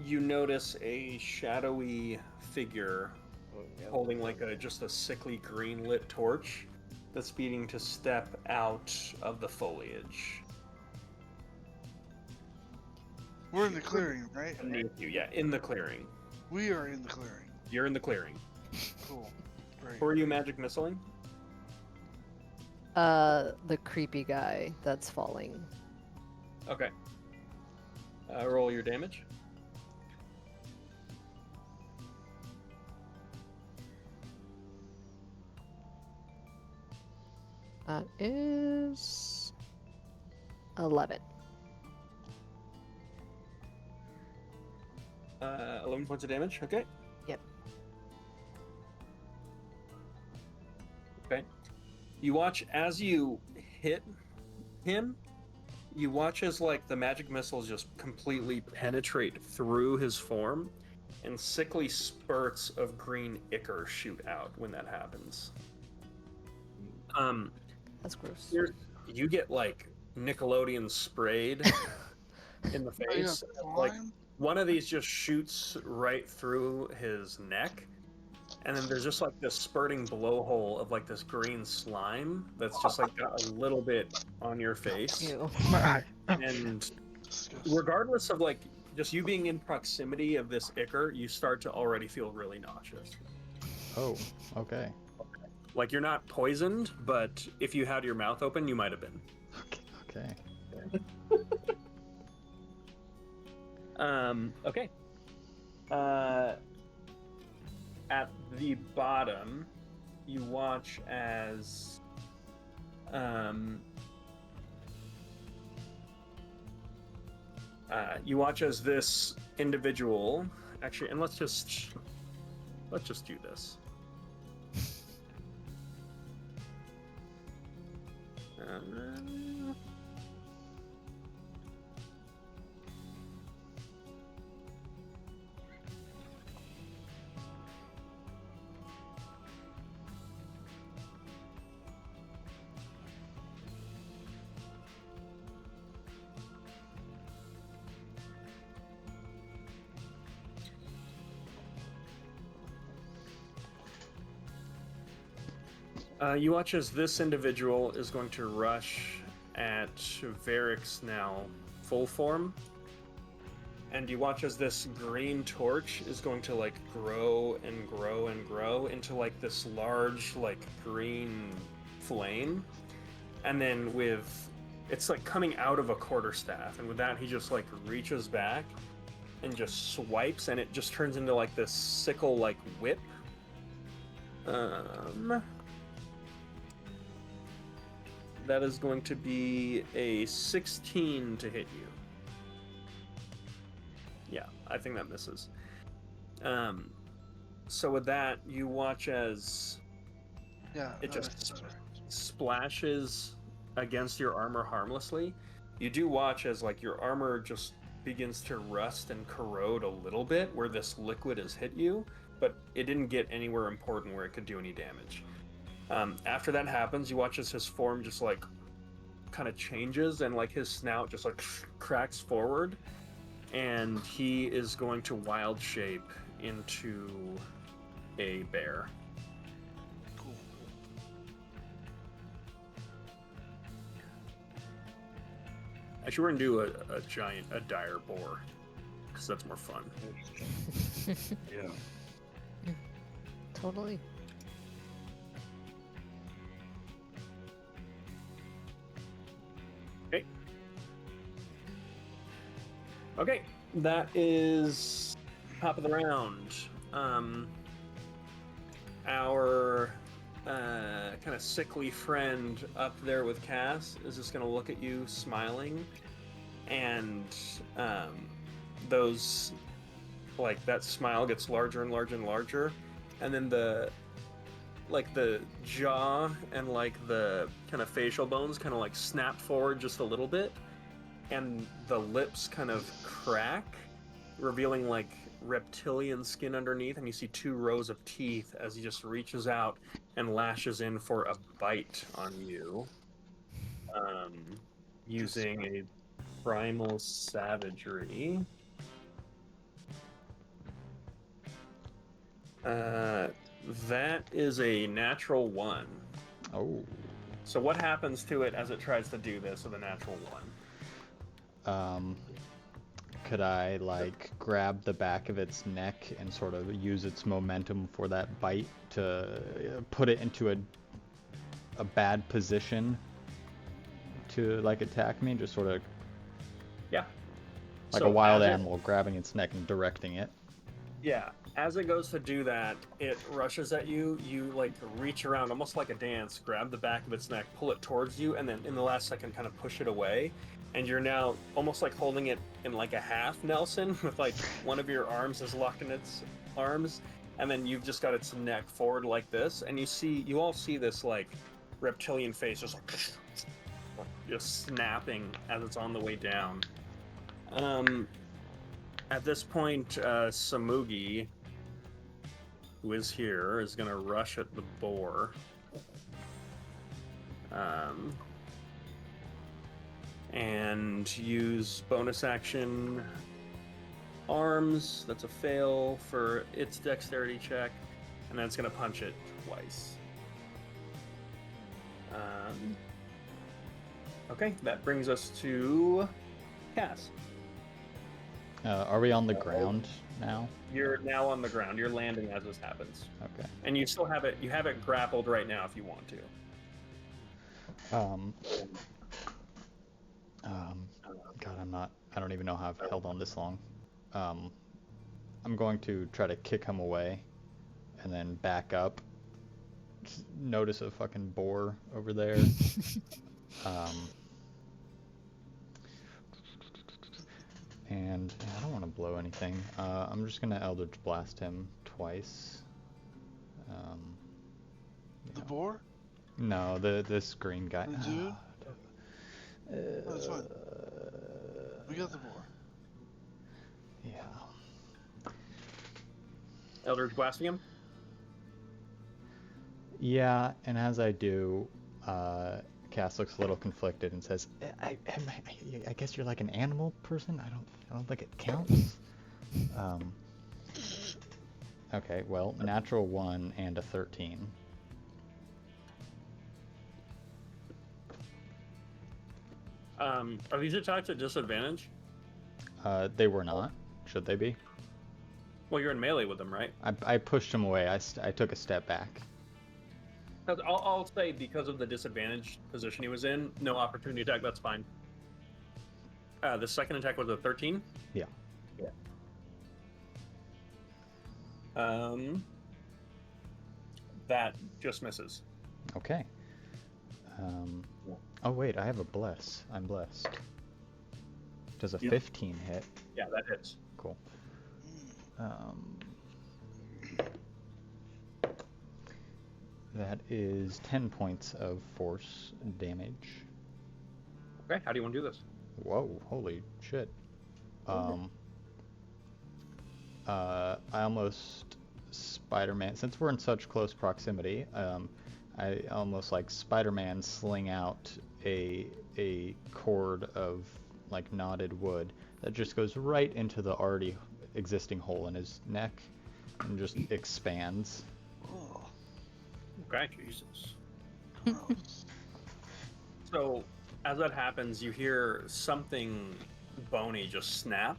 you notice a shadowy figure holding like just a sickly green lit torch that's beginning to step out of the foliage. We're in the clearing, right? Underneath you, yeah, in the clearing. We are in the clearing. You're in the clearing. Cool. Great. Who are you magic missiling? The creepy guy that's falling. Okay. Roll your damage. That is 11. 11 points of damage. Okay. Yep. Okay. You watch as you hit him. You watch as like the magic missiles just completely penetrate through his form, and sickly spurts of green ichor shoot out when that happens. That's gross. You get like Nickelodeon sprayed in the Oh, yeah, face. Like slime? one of these just shoots right through his neck, and then there's just like this spurting blowhole of like this green slime that's just like got a little bit on your face. Ew. My eye. And Disgusting. regardless of like just you being in proximity of this ichor, you start to already feel really nauseous. Oh, okay. Like you're not poisoned, but if you had your mouth open, you might have been. Okay. Okay. At the bottom, you watch as this individual actually, and let's just do this. You watch as this individual is going to rush at Varric's now full form, and you watch as this green torch is going to like grow and grow and grow into like this large like green flame, and then it's like coming out of a quarterstaff, and with that he just like reaches back and just swipes, and it just turns into like this sickle like whip. That is going to be a 16 to hit you. Yeah, I think that misses. So with that, you watch as Yeah. it no, just that's right. splashes against your armor harmlessly. You do watch as like your armor just begins to rust and corrode a little bit where this liquid has hit you, but it didn't get anywhere important where it could do any damage. After that happens, you watch as his form just like kind of changes, and like his snout just like cracks forward, and he is going to wild shape into a bear. Cool. Actually, we're gonna do a dire boar, because that's more fun. Yeah. Totally. Okay, that is top of the round. Our kind kind of sickly friend up there with Cass is just going to look at you, smiling, and those, like, that smile gets larger and larger and larger, and then the jaw and like the kind of facial bones kind of like snap forward just a little bit, and the lips kind of crack, revealing like reptilian skin underneath, and you see 2 rows of teeth as he just reaches out and lashes in for a bite on you, using a primal savagery. That is a natural 1. Oh. So what happens to it as it tries to do this with a natural 1? Could I like grab the back of its neck and sort of use its momentum for that bite to put it into a bad position to like attack me? Just sort of Yeah. like So a wild as it- animal grabbing its neck and directing it. Yeah, as it goes to do that, it rushes at you. You like reach around almost like a dance, grab the back of its neck, pull it towards you, and then in the last second kind of push it away. And you're now almost like holding it in like a half Nelson, with like one of your arms is locked in its arms, and then you've just got its neck forward like this, and you all see this like reptilian face just like just snapping as it's on the way down. At this point, Samugi, who is here, is going to rush at the boar. And use bonus action arms. That's a fail for its dexterity check. And then it's going to punch it twice. Okay, that brings us to Cass. Are we on the ground now? You're now on the ground. You're landing as this happens. Okay. And you still have it. You have it grappled right now if you want to. God, I don't even know how I've held on this long. I'm going to try to kick him away and then back up. Just notice a fucking boar over there. And I don't want to blow anything. I'm just gonna Eldritch Blast him twice. The boar? No, this green guy. The dude? No, it's fine. We got the boar. Yeah. Eldritch blasting him. Yeah, and as I do, Cass looks a little conflicted and says, I guess you're like an animal person? I don't think it counts. Okay, well, natural 1 and a 13. Are these attacks at disadvantage? They were not. Should they be? Well, you're in melee with them, right? I pushed him away. I took a step back. I'll say because of the disadvantaged position he was in, no opportunity attack. That's fine. The second attack was a 13. Yeah. That just misses. Okay. Oh wait, I have a bless. I'm blessed. Does a Yep. 15 hit? Yeah, that hits. Cool. That is 10 points of force damage. Okay, how do you want to do this? Whoa, holy shit. I almost Spider-Man, since we're in such close proximity, I almost like Spider-Man sling out a cord of like knotted wood that just goes right into the already existing hole in his neck and just expands. Oh, Okay. Jesus. gross. So, as that happens, you hear something bony just snap,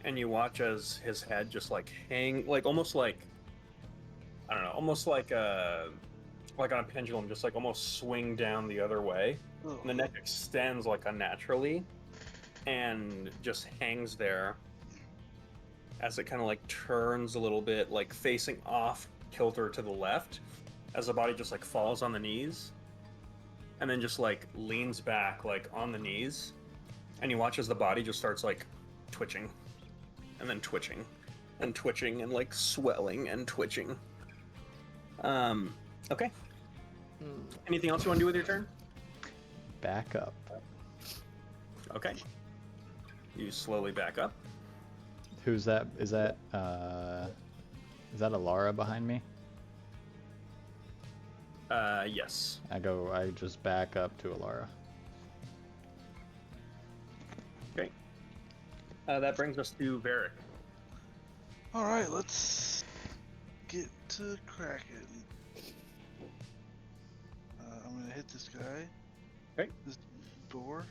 and you watch as his head just like hang, like almost like, I don't know, almost like on a pendulum, just like almost swing down the other way. Oh. And the neck extends like unnaturally, and just hangs there as it kind of like turns a little bit, like facing off kilter to the left. as the body just like falls on the knees, and then just like leans back like on the knees, and you watch as the body just starts like twitching, and then twitching, and twitching, and like swelling and twitching. Okay. Anything else you want to do with your turn? Back up. Okay. You slowly back up. Who's that? Is that Alara behind me? Yes. I just back up to Alara. Okay. That brings us to Varric. Alright, let's get to cracking. I'm gonna hit this guy. Okay. This boar.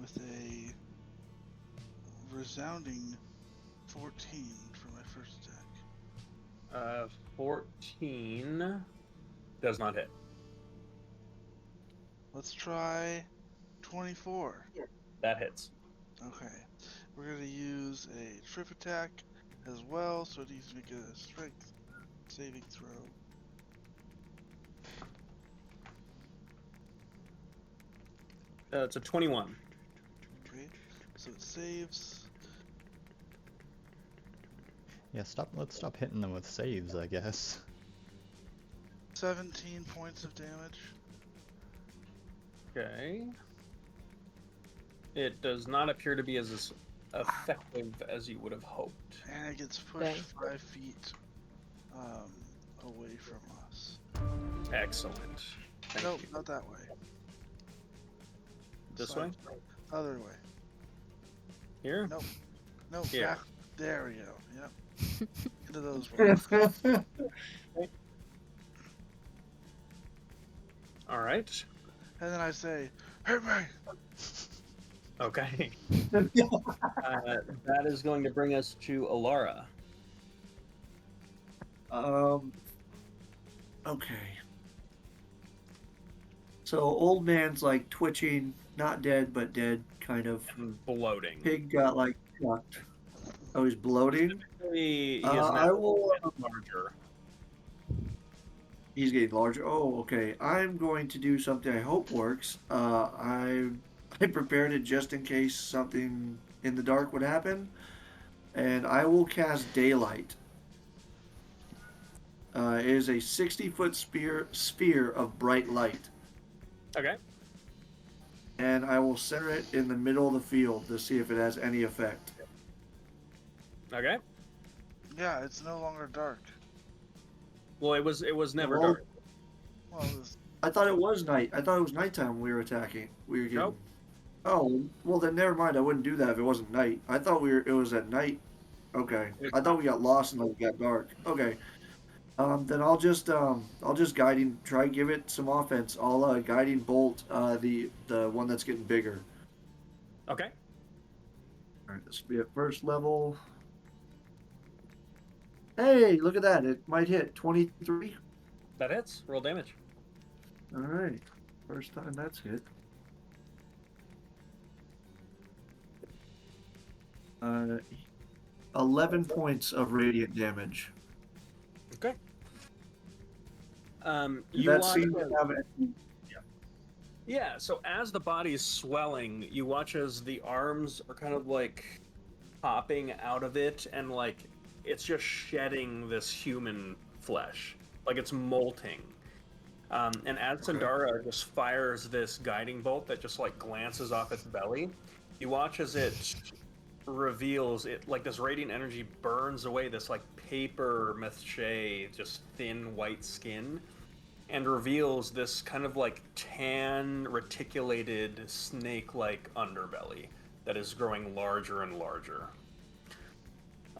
With a resounding 14 for my first attack. 14 does not hit. Let's try 24. That hits. Okay. We're gonna use a trip attack as well, so it needs to make a strength saving throw. It's a 21. Okay. So it saves. Yeah, let's stop hitting them with saves, I guess. 17 points of damage. Okay. It does not appear to be as effective as you would have hoped. And it gets pushed Dang. 5 feet away from us. Excellent. Thank Nope, you. not that way. This Side. way? Other way. Here? Nope. Nope. Here. Back. There we go. Yep. Into those ones. All right. And then I say, hit me! Okay. That is going to bring us to Alara. Okay. So old man's like twitching, not dead but dead, kind of. And bloating. Pig got like chucked. Oh, he's bloating. He is I now will. larger. He's getting larger. Oh, okay. I'm going to do something I hope works. I prepared it just in case something in the dark would happen, and I will cast Daylight. It is a 60-foot sphere of bright light, Okay. and I will center it in the middle of the field to see if it has any effect. Okay. Yeah, it's no longer dark. Well, it was never Well, dark. Well, it was, I thought it was night. I thought it was nighttime when we were attacking. We were getting. Nope. Oh, well then never mind. I wouldn't do that if it wasn't night. I thought it was at night. Okay. I thought we got lost and it got dark. Okay. Then I'll just guiding try give it some offense. I'll guiding bolt the one that's getting bigger. Okay. All right, this will be at first level. Hey, look at that! It might hit 23. That hits. Roll damage. All right, first time that's hit. 11 points of radiant damage. Okay. Did You that watch seem to have any? Yeah, so as the body's swelling, you watch as the arms are kind of like popping out of it, and like it's just shedding this human flesh. Like it's molting. And as Okay. Sandara just fires this guiding bolt that just like glances off its belly, you watch as it reveals it, like this radiant energy burns away this like paper mache, just thin white skin, and reveals this kind of like tan, reticulated, snake-like underbelly that is growing larger and larger.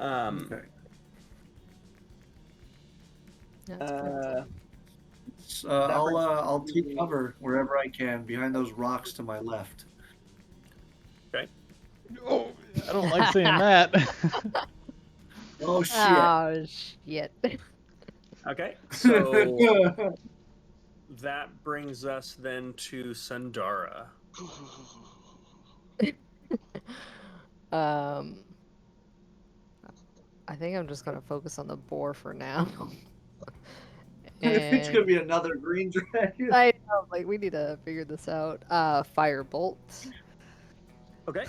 Okay. That's cool. I'll take cover wherever I can behind those rocks to my left. Okay. Oh, I don't like seeing that. Oh shit! Oh, shit. Okay. So that brings us then to Sandara. I think I'm just gonna focus on the boar for now. It's gonna And be another green dragon. I know, like, we need to figure this out. Firebolt. Okay.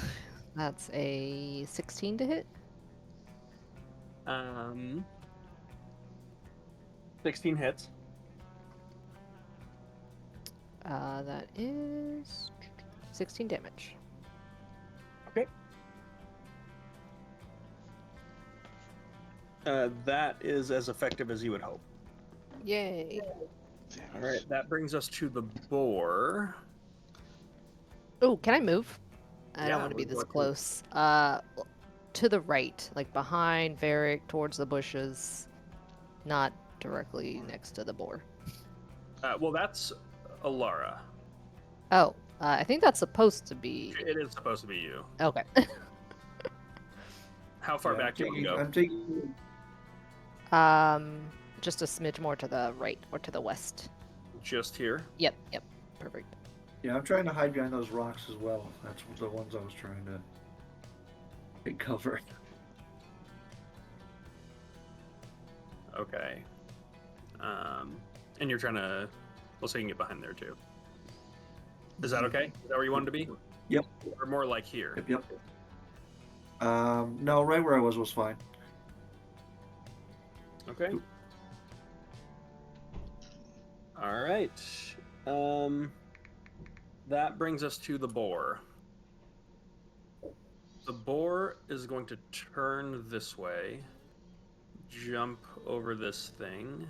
That's a 16 to hit. 16 hits. That is 16 damage. Okay. That is as effective as you would hope. Yay. Damn All right, it. that brings us to the boar. Oh, can I move? I Yeah, don't want to be we're this going to- close. To the right, like behind Varric, towards the bushes, not directly next to the boar. Well, that's Alara. Oh, I think that's supposed to be. It is supposed to be you. Okay. How far back do you want to go? I'm taking. Just a smidge more to the right or to the west. Just here. Yep, perfect. Yeah, I'm trying to hide behind those rocks as well. That's the ones I was trying to take cover. Okay. And you're trying to. Well, so you can get behind there too. Is that okay? Is that where you wanted to be? Yep. Or more like here? Yep. No, right where I was fine. Okay. All right. That brings us to the boar. The boar is going to turn this way, jump over this thing.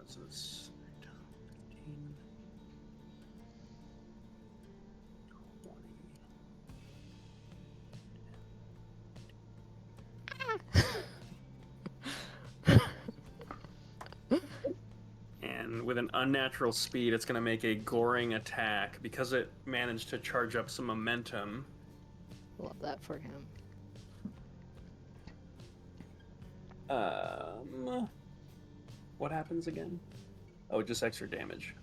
So it's 15, 20. And with an unnatural speed, it's going to make a goring attack because it managed to charge up some momentum. Love that for him. What happens again? Oh, just extra damage.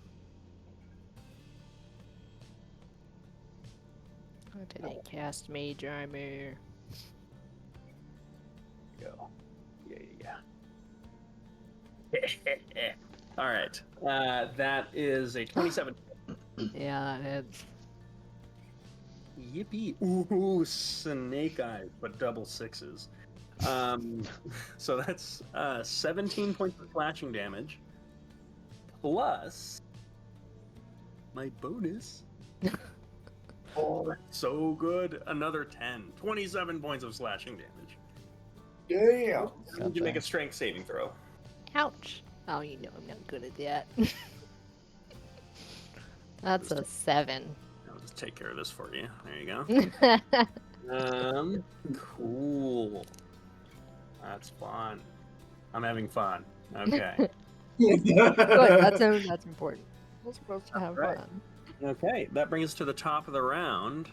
Did I cast Mage Armor? Go. Yeah. All right. That is a 27. Yeah, it's. Yippee. Ooh, snake eyes, but double sixes. So that's 17 points of slashing damage. Plus my bonus. Oh, that's so good. Another 10. 27 points of slashing damage. Damn. You need to make a strength saving throw. Ouch. Oh, you know I'm not good at that. That's a 7. I'll just take care of this for you. There you go. Cool. That's fun. I'm having fun. Okay. Good, that's important. We're supposed to have Right. fun. Okay, that brings us to the top of the round.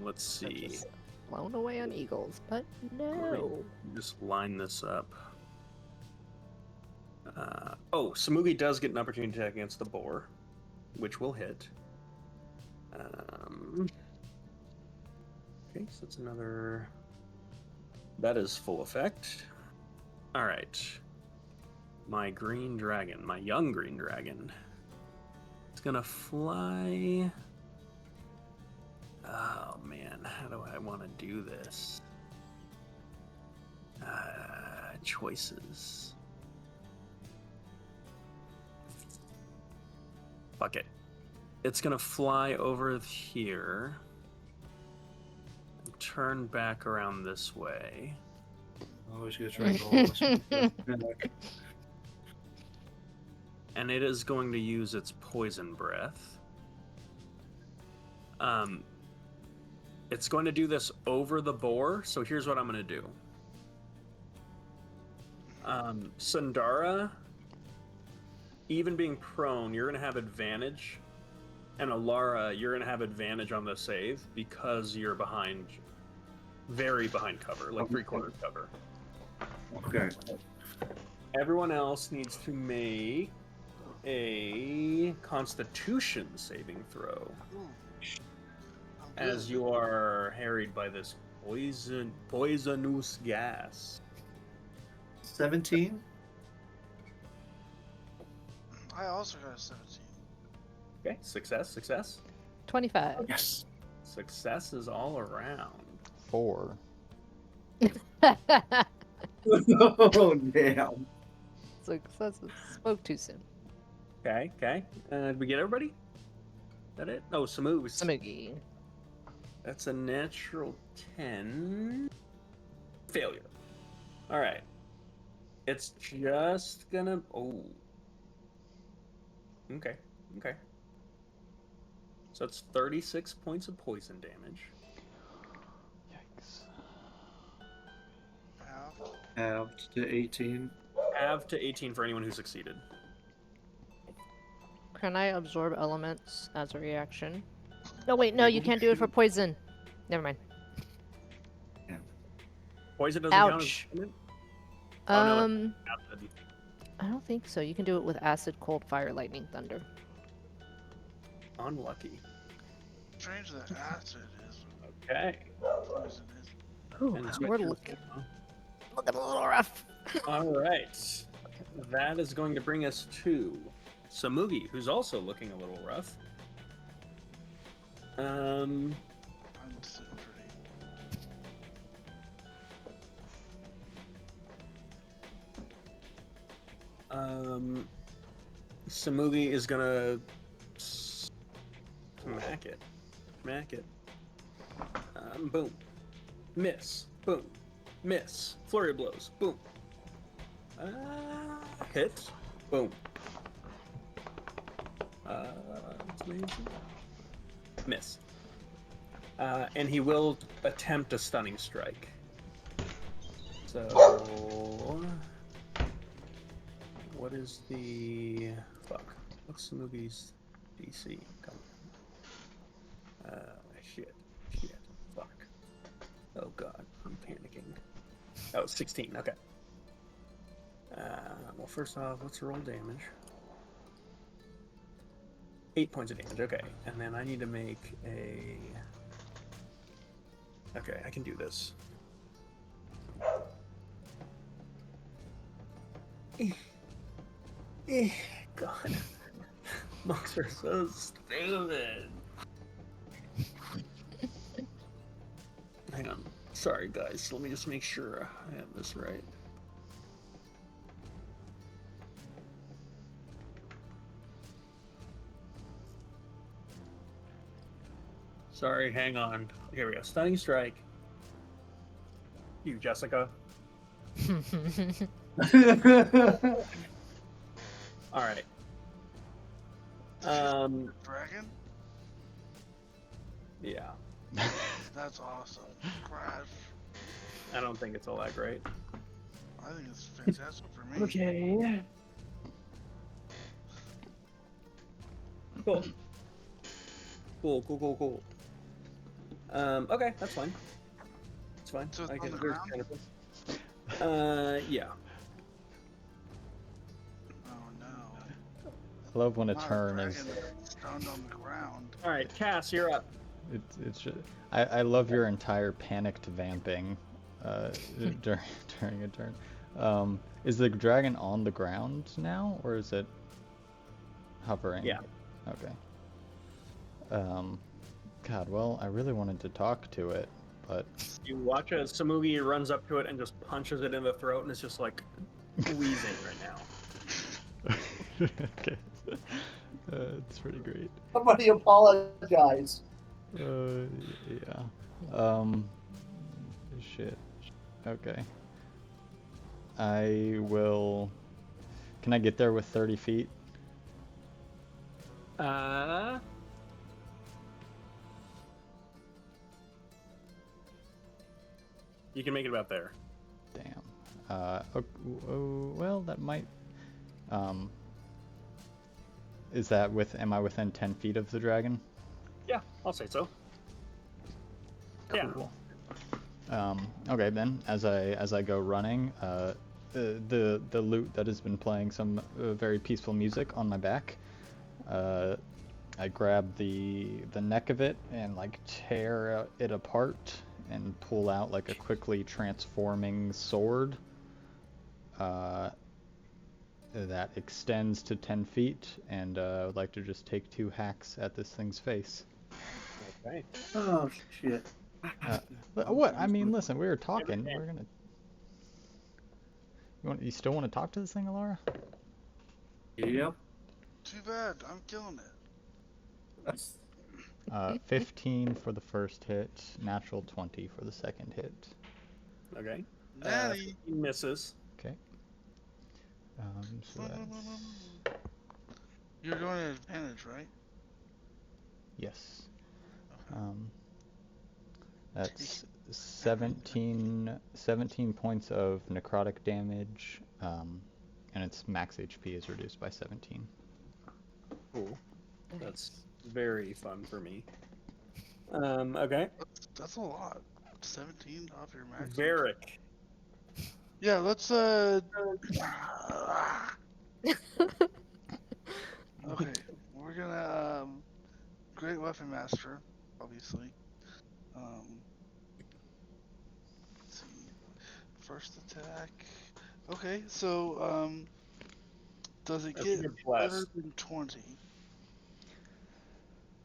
Let's see. Just blown away on eagles, but no. Just line this up. Samugi does get an opportunity attack against the boar, which will hit. Okay, so that's another. That is full effect. All right. My green dragon, my young green dragon, it's gonna fly. Oh man, how do I want to do this? Choices. Fuck it. It's gonna fly over here. Turn back around this way. Always gonna try to roll. And it is going to use its poison breath. It's going to do this over the boar, so here's what I'm going to do. Sundara, even being prone, you're going to have advantage. And Alara, you're going to have advantage on the save because you're behind, very behind cover, like 3/4 cover. Okay. Everyone else needs to make a Constitution saving throw. Ooh. I'm as you are harried by this poisonous gas. 17? I also got a 17. Okay, success. 25. Yes. Successes all around. 4. Oh, damn. Successes. Spoke too soon. Okay. Did we get everybody? Is that it? Oh, Samoose. Samugi. That's a natural 10. Failure. All right. It's just gonna. Oh. Okay. So it's 36 points of poison damage. Yikes. Halved to 18. Half to 18 for anyone who succeeded. Can I absorb elements as a reaction? No, wait, no, you can't do it for poison. Never mind. Poison doesn't Ouch. count as. Oh, no, acid. I don't think so. You can do it with acid, cold, fire, lightning, thunder. Unlucky. Strange that acid is Okay. poison is. Ooh, And we're switch looking your- a little rough. All right. That is going to bring us to Samugi, who's also looking a little rough. I'm sitting pretty. Samugi is gonna smack it. Boom. Miss. Boom. Miss. Flurry of blows. Boom. Hit. Boom. Miss. And he will attempt a stunning strike. So, what is the fuck? What's the movie's DC? Come on. Shit. Fuck. Oh god, I'm panicking. Oh, 16. Okay. Well, first off, what's the roll damage? 8 points of damage. Okay, and then I need to make a. Okay, I can do this. God. Monks are so stupid. Hang on. Sorry, guys. Let me just make sure I have this right. Sorry, hang on. Here we go. Stunning strike. You, Jessica. All right. Dragon? Yeah. That's awesome. Crash. I don't think it's all that great. I think it's fantastic for me. Okay. Cool. Cool. Okay, that's fine. It's fine. So it's I on can the there's ground? kind of- yeah. Oh no. I love when a Not turn dragon is. that's stunned on the ground. All right, Cass, you're up. It's just. I love your entire panicked vamping during a turn. Is the dragon on the ground now, or is it hovering? Yeah. Okay. God, well, I really wanted to talk to it, but You watch as Samugi runs up to it and just punches it in the throat, and it's just like wheezing right now. okay. It's pretty great. Somebody apologize. Yeah. Shit. Okay. I will. Can I get there with 30 feet? You can make it about there. Damn. Well, that might. Is that am I within 10 feet of the dragon? Yeah, I'll say so. Cool. Okay then, as I go running, the lute that has been playing some very peaceful music on my back, I grab the neck of it and like tear it apart and pull out like a quickly transforming sword that extends to 10 feet, and I would like to just take 2 hacks at this thing's face. Okay. Oh shit. What? I mean, listen, we were talking. We're gonna. You still want to talk to this thing, Alara? Yep. Too bad. I'm killing it. That's 15 for the first hit, natural 20 for the second hit. Okay. Natty. 15 misses. Okay. So that's You're going at advantage, right? yes. Okay. That's 17 points of necrotic damage, and its max HP is reduced by 17. Cool. Nice. That's very fun for me. Okay. That's a lot. 17 off your max. Varric. Yeah, let's Okay, we're gonna Great Weapon Master, obviously. Let's see. First attack. Okay, so does it That's get your better bless. than 20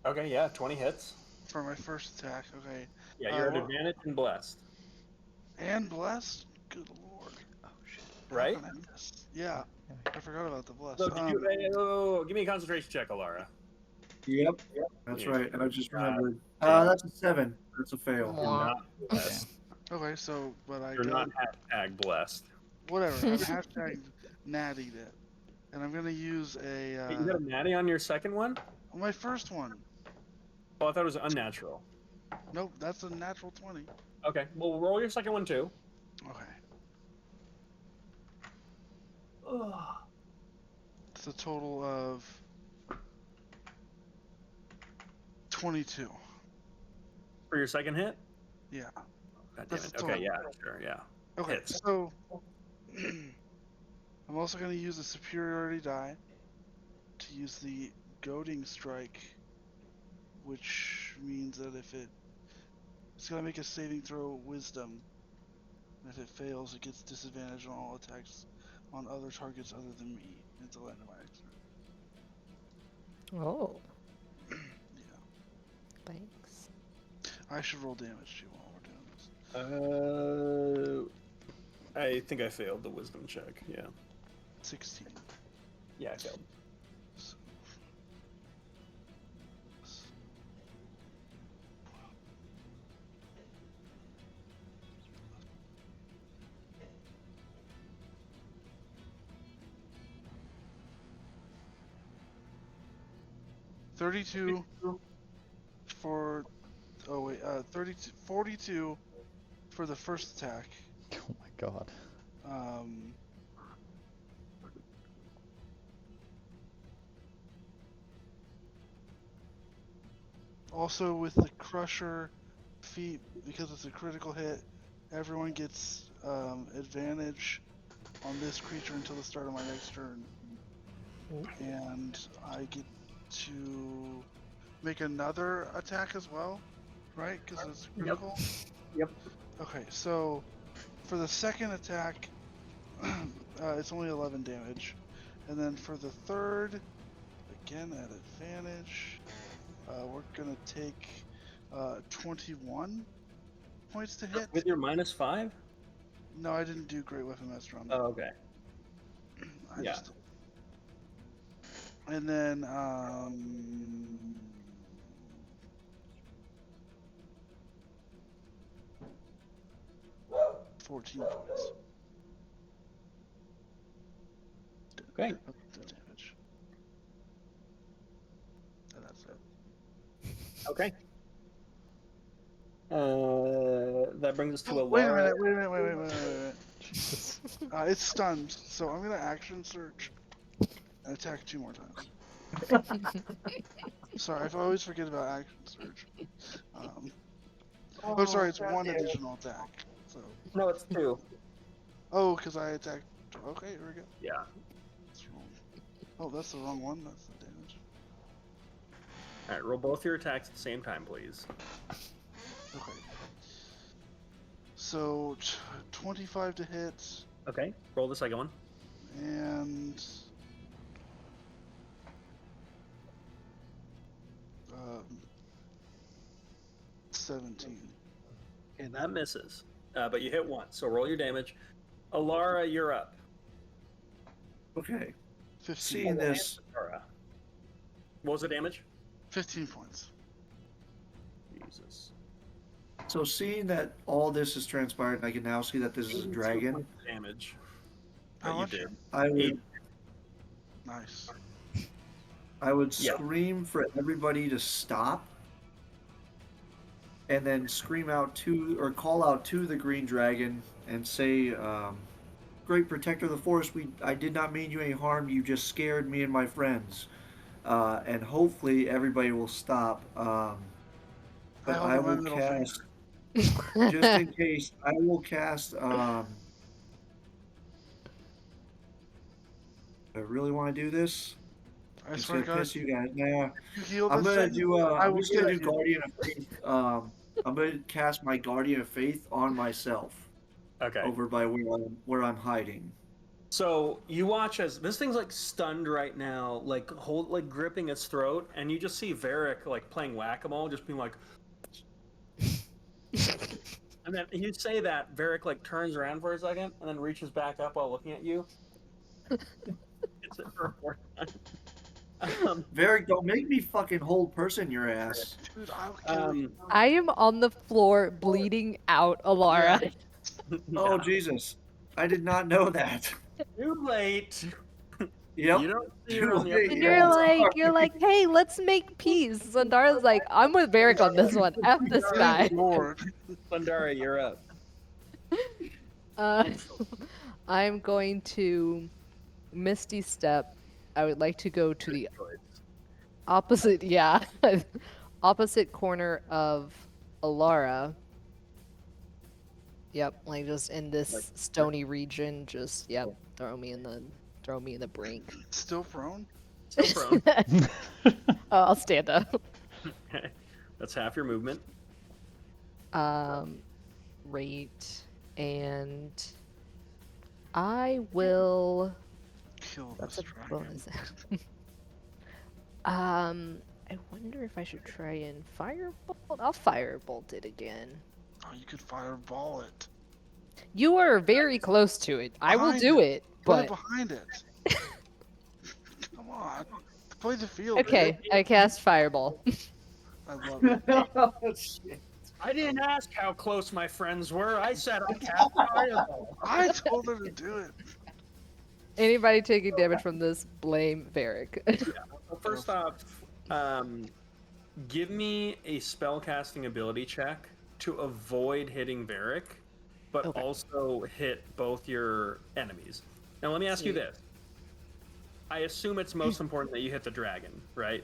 Okay, yeah, 20 hits. for my first attack? Okay. Yeah, you're at What- advantage and blessed. And blessed? Good lord. Oh shit. How Right? can I miss? Yeah, I forgot about the blessed. Look, give me a concentration check, Alara. Yep. That's Yeah. right. I just remembered. Yeah. That's a 7. That's a fail. You're not blessed. Okay, so but I You're got not hashtag blessed. whatever. I'm hashtag natty it, and I'm gonna use a Hey, you got a natty on your second one? my first one. Oh, I thought it was unnatural. Nope, that's a natural 20. Okay, well, roll your second one too. Okay. It's a total of 22. For your second hit? Yeah. God damn That's it. the Okay, total. yeah, sure, yeah. Okay, Hits. so I'm also going to use a superiority die to use the goading strike, which means that it's going to make a saving throw wisdom. And if it fails, it gets disadvantage on all attacks on other targets other than me until the end of my next turn. Oh, Yeah. thanks. I should roll damage too while we're doing this. I think I failed the wisdom check, yeah. 16. Yeah, I failed. So, 32 for 42 for the first attack. Oh my god. Also with the crusher feat, because it's a critical hit, everyone gets advantage on this creature until the start of my next turn. And I get to make another attack as well, right? Because it's critical. Yep. Okay, so for the second attack, it's only 11 damage. And then for the third, again at advantage, we're going to take 21 points to hit. With your -5? No, I didn't do Great Weapon Master on that. Oh, okay. Yeah. And then 14 points Okay. of damage. And that's it. Okay. That brings us to a Wait a Laura. minute. It's stunned, so I'm gonna action search and attack 2 more times. Sorry, I always forget about action search. Oh, sorry, it's 1 additional attack. So, No, it's 2. oh, because I attacked. Okay, here we go. Yeah. That's wrong. Oh, that's the wrong one. That's the damage. All right, roll both your attacks at the same time, please. Okay. So 25 to hit, Okay, roll the second one. and 17. And that misses, but you hit once. So roll your damage. Alara, you're up. Okay. 15. Seeing this, Alara. What was the damage? 15 points. Jesus. so seeing that all this has transpired, I can now see that this is a dragon. Damage. How That you much? did. I would, Eight. Nice. I would Yeah. scream for everybody to stop, and then scream out to or call out to the green dragon and say, "Great protector of the forest, I did not mean you any harm. You just scared me and my friends." And hopefully everybody will stop. But hold I up my will middle cast, finger. just in case, I will cast. I really want to do this. I It's swear gonna to God, piss you guys. Nah, you heal I'm this gonna thing, do. I I'm will just gonna kill do you. Guardian of Faith. I'm gonna cast my Guardian of Faith on myself Okay. over by where I'm hiding. So you watch as this thing's like stunned right now, like gripping its throat, and you just see Varric like playing whack-a-mole, just being like. And then you say that Varric like turns around for a second and then reaches back up while looking at you. It's it for a fourth time. Varric, don't make me fucking hold person your ass. Dude, I'll kill you. I am on the floor bleeding out, Alara. Oh yeah. Jesus, I did not know that. Too late. Yep. You don't see Too her on the late, And other yeah. you're like, hey, let's make peace. Zandara's like, I'm with Varric on this one. F this guy. Good Lord. Sundara, you're up. Uh, I'm going to Misty Step. I would like to go to the opposite, yeah, opposite corner of Alara. Yep, like just in this stony region. Just throw me in the brink. Still prone? Still prone. Oh, I'll stand up. Okay. That's half your movement. Rate, and I will. Kill That's this a dragon. bonus. I wonder if I should try and firebolt. I'll firebolt it again. Oh, you could fireball it. You are very close to it. I will Behind do it, Put it but behind it. Come on. Play the field. okay. I cast fireball. I love it. Oh, shit. I didn't ask how close my friends were. I said I cast fireball. I told her to do it. Anybody taking damage from this, blame Varric. Well, first off, give me a spellcasting ability check to avoid hitting Varric, but Okay. also hit both your enemies. Now, let me ask you Sweet. this. I assume it's most important that you hit the dragon, right?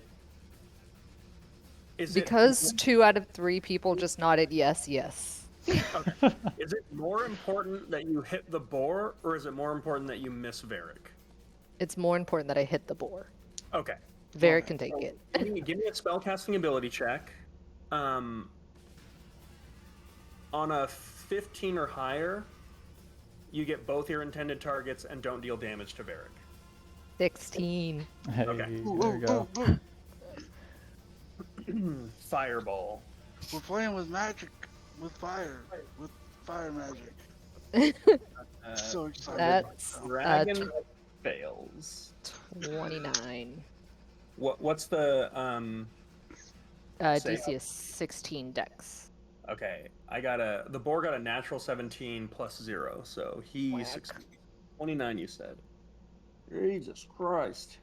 Is Because 2 out of 3 people just nodded yes. Is it more important that you hit the boar, or is it more important that you miss Varric? It's more important that I hit the boar. Okay. Varric can take it. Give me a spellcasting ability check. On a 15 or higher, you get both your intended targets and don't deal damage to Varric. Hey, 16. Okay. there Ooh, we ooh, go. ooh, ooh. Fireball. We're playing with magic, with fire magic. So excited. That's Dragon fails. 29. What's the Say- DC is 16 dex. Okay, the boar got a natural 17 plus 0, so he Whack. succeeded. 29, you said. Jesus Christ.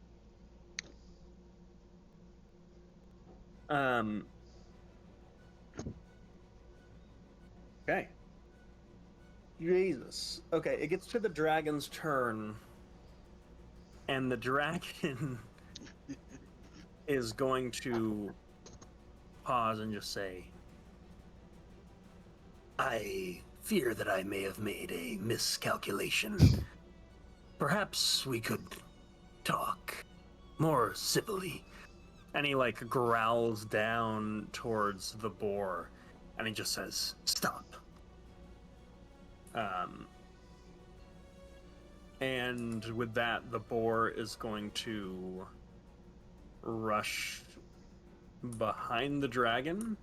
Okay. Jesus. Okay, it gets to the dragon's turn, and the dragon is going to pause and just say, I fear that I may have made a miscalculation. Perhaps we could talk more civilly. And he like growls down towards the boar, and he just says, "Stop." And with that, the boar is going to rush behind the dragon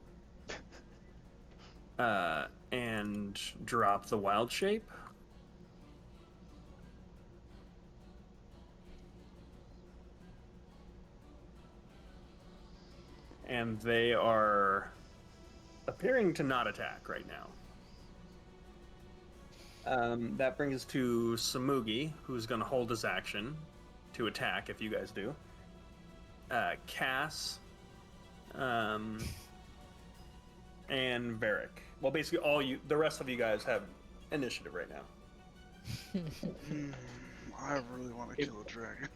and drop the wild shape. And they are appearing to not attack right now. That brings us to Samugi, who's going to hold his action to attack if you guys do. Cass, and Varric. Well, basically the rest of you guys have initiative right now. I really want to kill a dragon.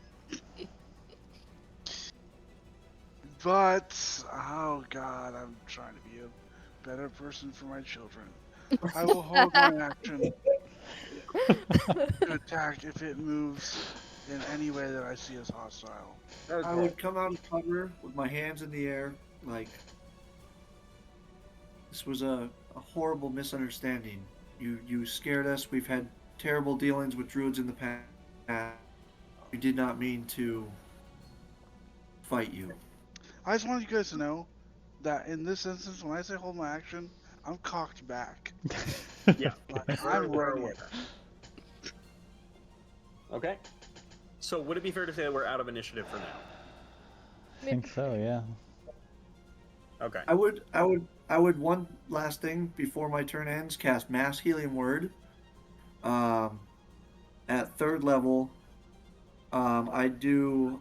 But, oh god, I'm trying to be a better person for my children. I will hold my action to attack if it moves in any way that I see as hostile. I would come out of cover with my hands in the air, like this was a horrible misunderstanding. You scared us. We've had terrible dealings with druids in the past. We did not mean to fight you. I just want you guys to know that in this instance, when I say hold my action, I'm cocked back. Yeah, Like, I'm we're ready. aware. Okay. So would it be fair to say that we're out of initiative for now? I think so, yeah. Okay. I would one last thing before my turn ends, cast Mass Healing Word. At 3rd level, I do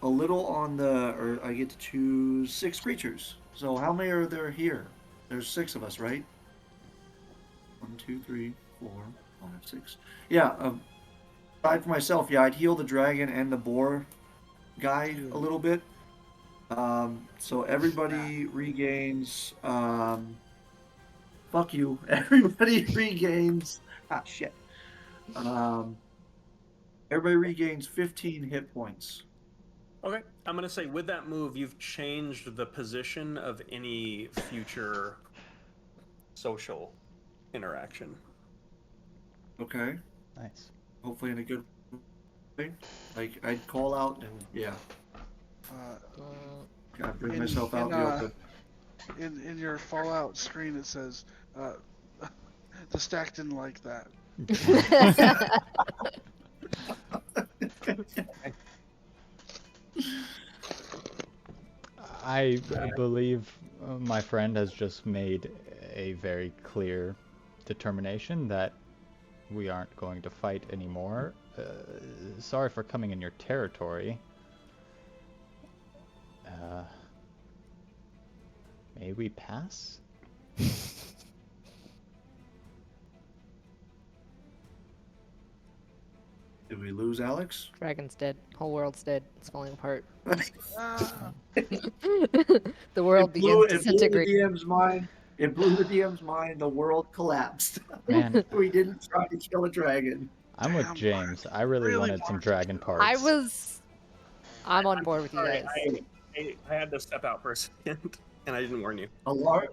a little on or I get to choose 6 creatures. So how many are there here? There's 6 of us, right? 1, 2, 3, 4, 5, 6. Yeah. Aside for myself, yeah, I'd heal the dragon and the boar guy a little bit. So everybody regains. Fuck you. Everybody regains. Ah, shit. Everybody regains 15 hit points. Okay. I'm going to say with that move, you've changed the position of any future social interaction. Okay. Nice. Hopefully in a good way. Like, I'd call out and, yeah. Gotta bring myself out in the open. In your Fallout screen, it says, the stack didn't like that. I believe my friend has just made a very clear determination that we aren't going to fight anymore. Sorry for coming in your territory. May we pass? Did we lose Alex? Dragon's dead. Whole world's dead. It's falling apart. Ah, The world begins It blew the disintegrating. DM's mind. It blew the DM's mind. The world collapsed. Man, We didn't try to kill a dragon. I'm with Damn, James. I really wanted some wanted dragon to. parts. I'm on board with you Sorry, guys. I had to step out for a second, and I didn't warn you. A large.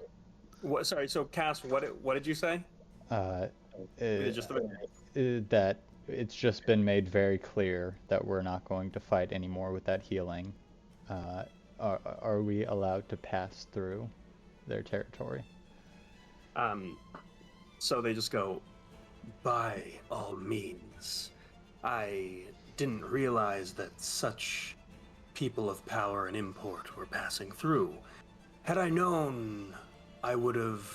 What? Sorry. So, Cass, what did you say? Just Just a that it's just been made very clear that we're not going to fight anymore with that healing. Are we allowed to pass through their territory? So they just go, by all means. I didn't realize that such people of power and import were passing through. Had I known, I would have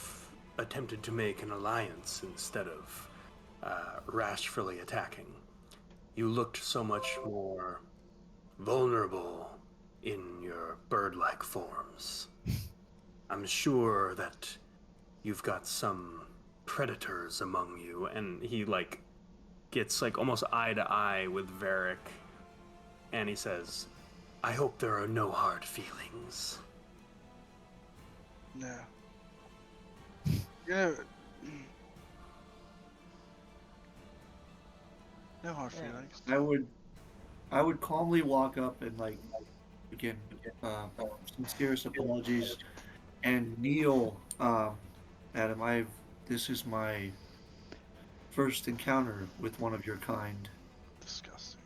attempted to make an alliance instead of rashly attacking. You looked so much more vulnerable in your bird-like forms. I'm sure that you've got some predators among you, and he gets almost eye to eye with Varric, and he says, I hope there are no hard feelings. No. Yeah. No hard feelings. I would calmly walk up and again, uh, sincerest apologies. And Neil, Adam, this is my first encounter with one of your kind, Disgusting.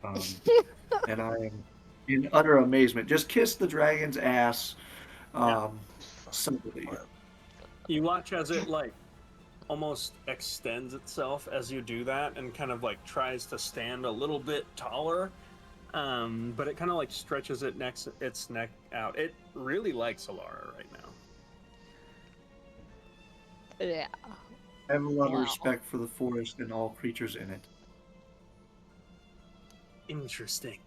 um, and I am in utter amazement. Just kiss the dragon's ass, Yeah. um, subtly. What? You watch as it like almost extends itself as you do that, and kind of like tries to stand a little bit taller. But it kind of like stretches its neck out. It really likes Alara right now. Yeah. I have a lot of Wow. respect for the forest and all creatures in it. Interesting.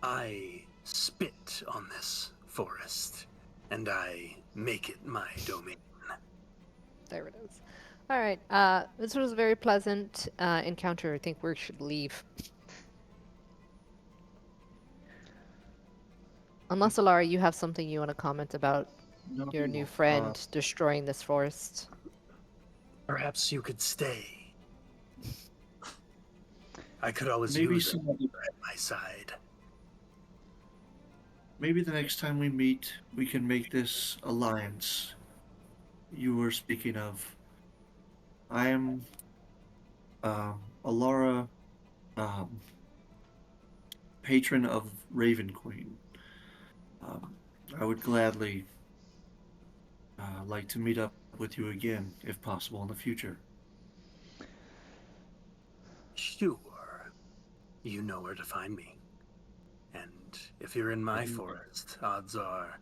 I spit on this forest, and I make it my domain. There it is. All right. This was a very pleasant encounter. I think we should leave. Unless, Alara, you have something you want to comment about No, your new friend destroying this forest. Perhaps you could stay. I could always maybe use some it at my side. maybe the next time we meet, we can make this alliance you were speaking of. I am Alara, um, patron of Raven Queen. Um, I would gladly like to meet up with you again, if possible, in the future. Sure. You know where to find me. And if you're in my forest, odds are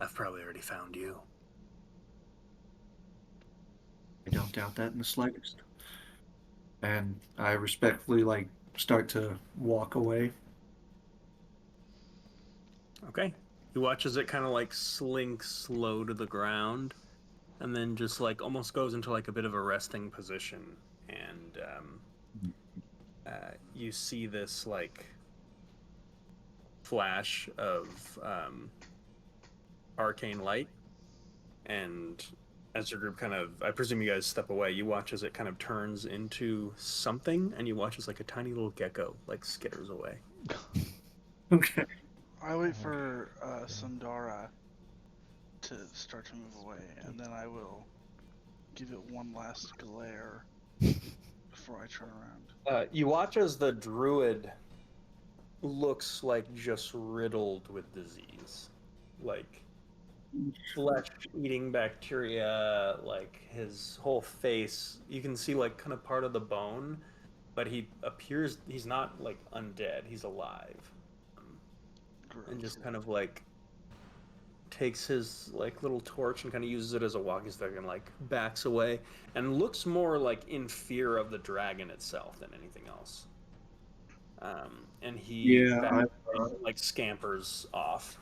I've probably already found you. I don't doubt that in the slightest. And I respectfully start to walk away. Okay. You watch as it kind of like slinks low to the ground, and then just like almost goes into like a bit of a resting position. And you see this like flash of arcane light, and as your group kind of, I presume you guys step away, you watch as it kind of turns into something, and you watch as like a tiny little gecko like skitters away. Okay. I wait for Sundara to start to move away, and then I will give it one last glare before I turn around. You watch as the druid looks like just riddled with disease, like flesh-eating bacteria. Like his whole face, you can see like kind of part of the bone, but he's not like undead. He's alive, and Gross. just kind of like takes his like little torch and kind of uses it as a walking stick and like backs away and looks more like in fear of the dragon itself than anything else. And he Yeah, backs away and, like scampers off.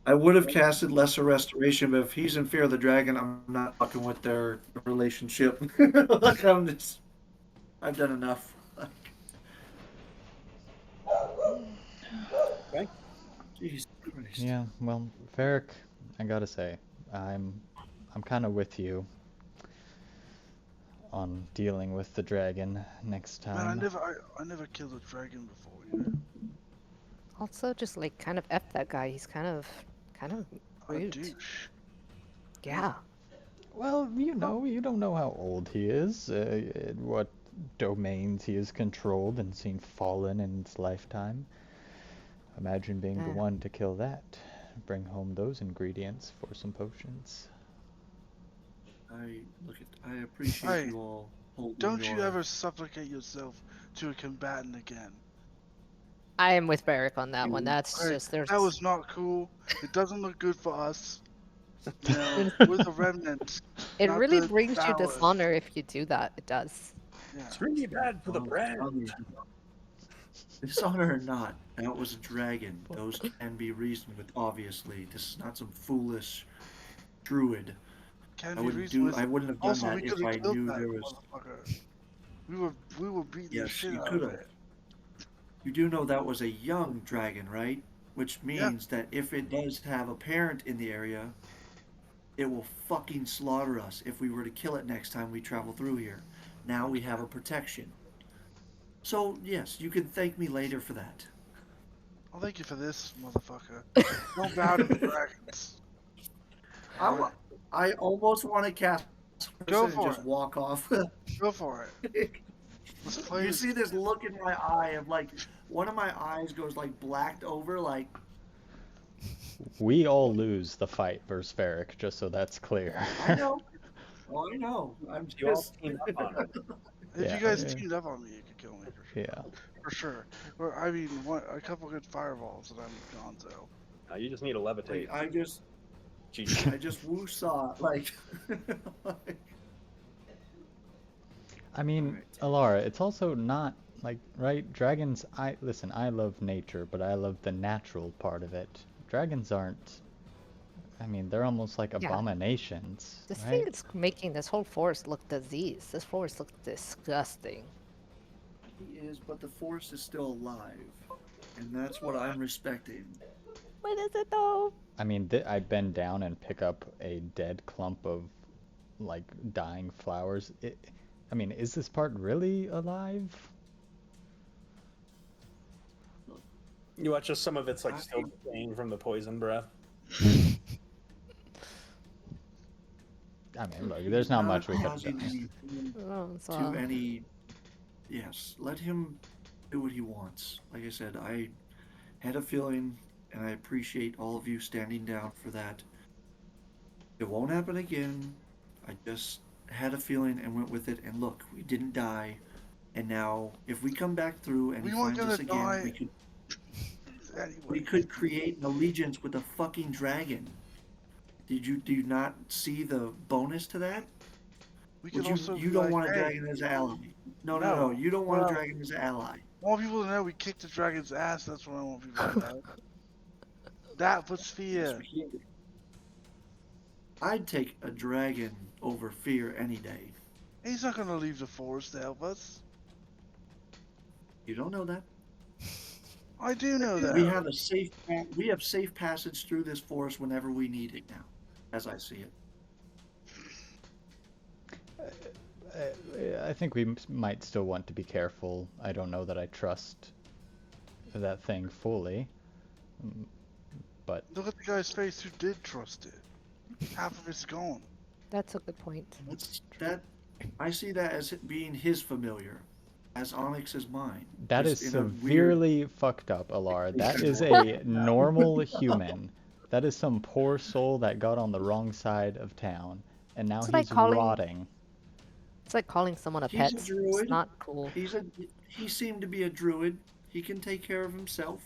I would have casted Lesser Restoration, but if he's in fear of the dragon, I'm not fucking with their relationship. Like I've done enough. Okay. Jesus Christ. Yeah, well, Varric, I gotta say, I'm kind of with you on dealing with the dragon next Man, I time. never killed a dragon before, you know. Also, just like kind of F that guy. He's kind of A rude. douche. Yeah. Well, you don't know how old he is, what domains he has controlled and seen fallen in his lifetime. Imagine being the Yeah. one to kill that, bring home those ingredients for some potions. I appreciate Hey, you all holding Don't you your- ever supplicate yourself to a combatant again. I am with Barrick on that one. You- That's Hey, just there's that was not cool. It doesn't look good for us. You know, we're the remnants. it not really the brings you Bowers. dishonor if you do that. It does. Yeah. It's really bad for the Well, brand. Dishonor or not, that was a dragon. Those can be reasoned with, obviously. This is not some foolish druid. Can I be wouldn't reasoned with. have done Also, we that could if I have killed knew that there was. motherfucker. We were beating the Yes, shit you out could of have. it. You do know that was a young dragon, right? Which means that if it does have a parent in the area, it will fucking slaughter us if we were to kill it next time we travel through here. Now we have a protection. So, yes, you can thank me later for that. Well, thank you for this, motherfucker. Don't bow to the dragons. Alright, I almost want to cast Go person and for just it. walk off. Go for it. Let's play You this. see this look in my eye of like one of my eyes goes like blacked over, like We all lose the fight versus Varric, just so that's clear. I know, oh, I know. I'm You all just team up on him. If Yeah, you guys yeah. teamed up on me, you could kill me for sure. Yeah. For sure. Or, I mean, a couple good fireballs and I'm gone, so. You just need to levitate. like, GG. I just woo-saw like, like I mean, Alara, it's also not like, right? Dragons, listen, I love nature, but I love the natural part of it. Dragons aren't, I mean, they're almost like Yeah. abominations, The thing right? that's making this whole forest look diseased. This forest looks disgusting. he is, but the forest is still alive, and that's what I'm respecting. What is it though? I mean, I bend down and pick up a dead clump of, like, dying flowers. I mean, is this part really alive? You watch just some of it's like still decaying from the poison breath. I mean, look, there's not much we could have causing done. anything Oh, it's, to any. Yes, let him do what he wants. Like I said, I had a feeling, and I appreciate all of you standing down for that. It won't happen again. I just had a feeling and went with it. And look, we didn't die. And now, if we come back through and We he weren't finds us gonna again, die. we Anyway. could create an allegiance with a fucking dragon. Do you not see the bonus to that? We Would could also you be don't like, want a hey, dragon as an ally. No, No. you don't want Well- a dragon as an ally. I want people to know we kicked the dragon's ass. That's what I want people to know. That puts fear. I'd take a dragon over fear any day. He's not gonna leave the forest to help us. You don't know that. I do know that. We have safe passage through this forest whenever we need it now, as I see it. I think we might still want to be careful. I don't know that I trust that thing fully, but Look at the guy's face who did trust it. Half of it's gone. That's a good point. I see that as it being his familiar, as Onyx is mine. that is Just in a weird- severely fucked up, Alar. That is a normal human. That is some poor soul that got on the wrong side of town, and now It's like he's calling- rotting. It's like calling someone a He's pet. a It's druid. not cool. He seemed to be a druid. He can take care of himself.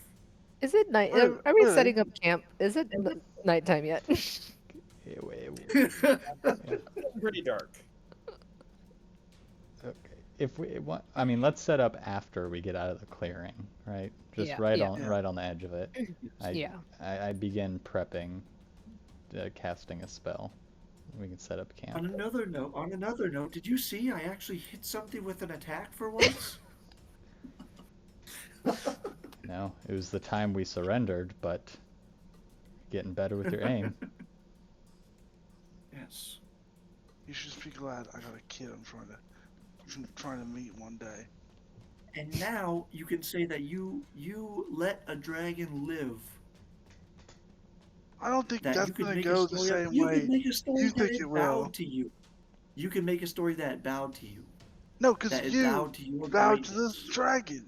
Is it night? Good, Are we good. setting up camp? Is it nighttime yet? Pretty dark. Okay. If we want, I mean, let's set up after we get out of the clearing, right? Just Yeah, right yeah. on, right on the edge of it. Yeah. I begin prepping, casting a spell. We can set up camp. On another note, did you see I actually hit something with an attack for once? No, it was the time we surrendered, but getting better with your aim. Yes. You should just be glad I got a kid I'm trying to meet one day. And now you can say that you let a dragon live. I don't think That that's you could gonna make go a the story. same You way. could make a story you that think it it will. bowed to you. You can make a story that bowed to you. No, because That it you bowed to your bowed to greatness. this dragon.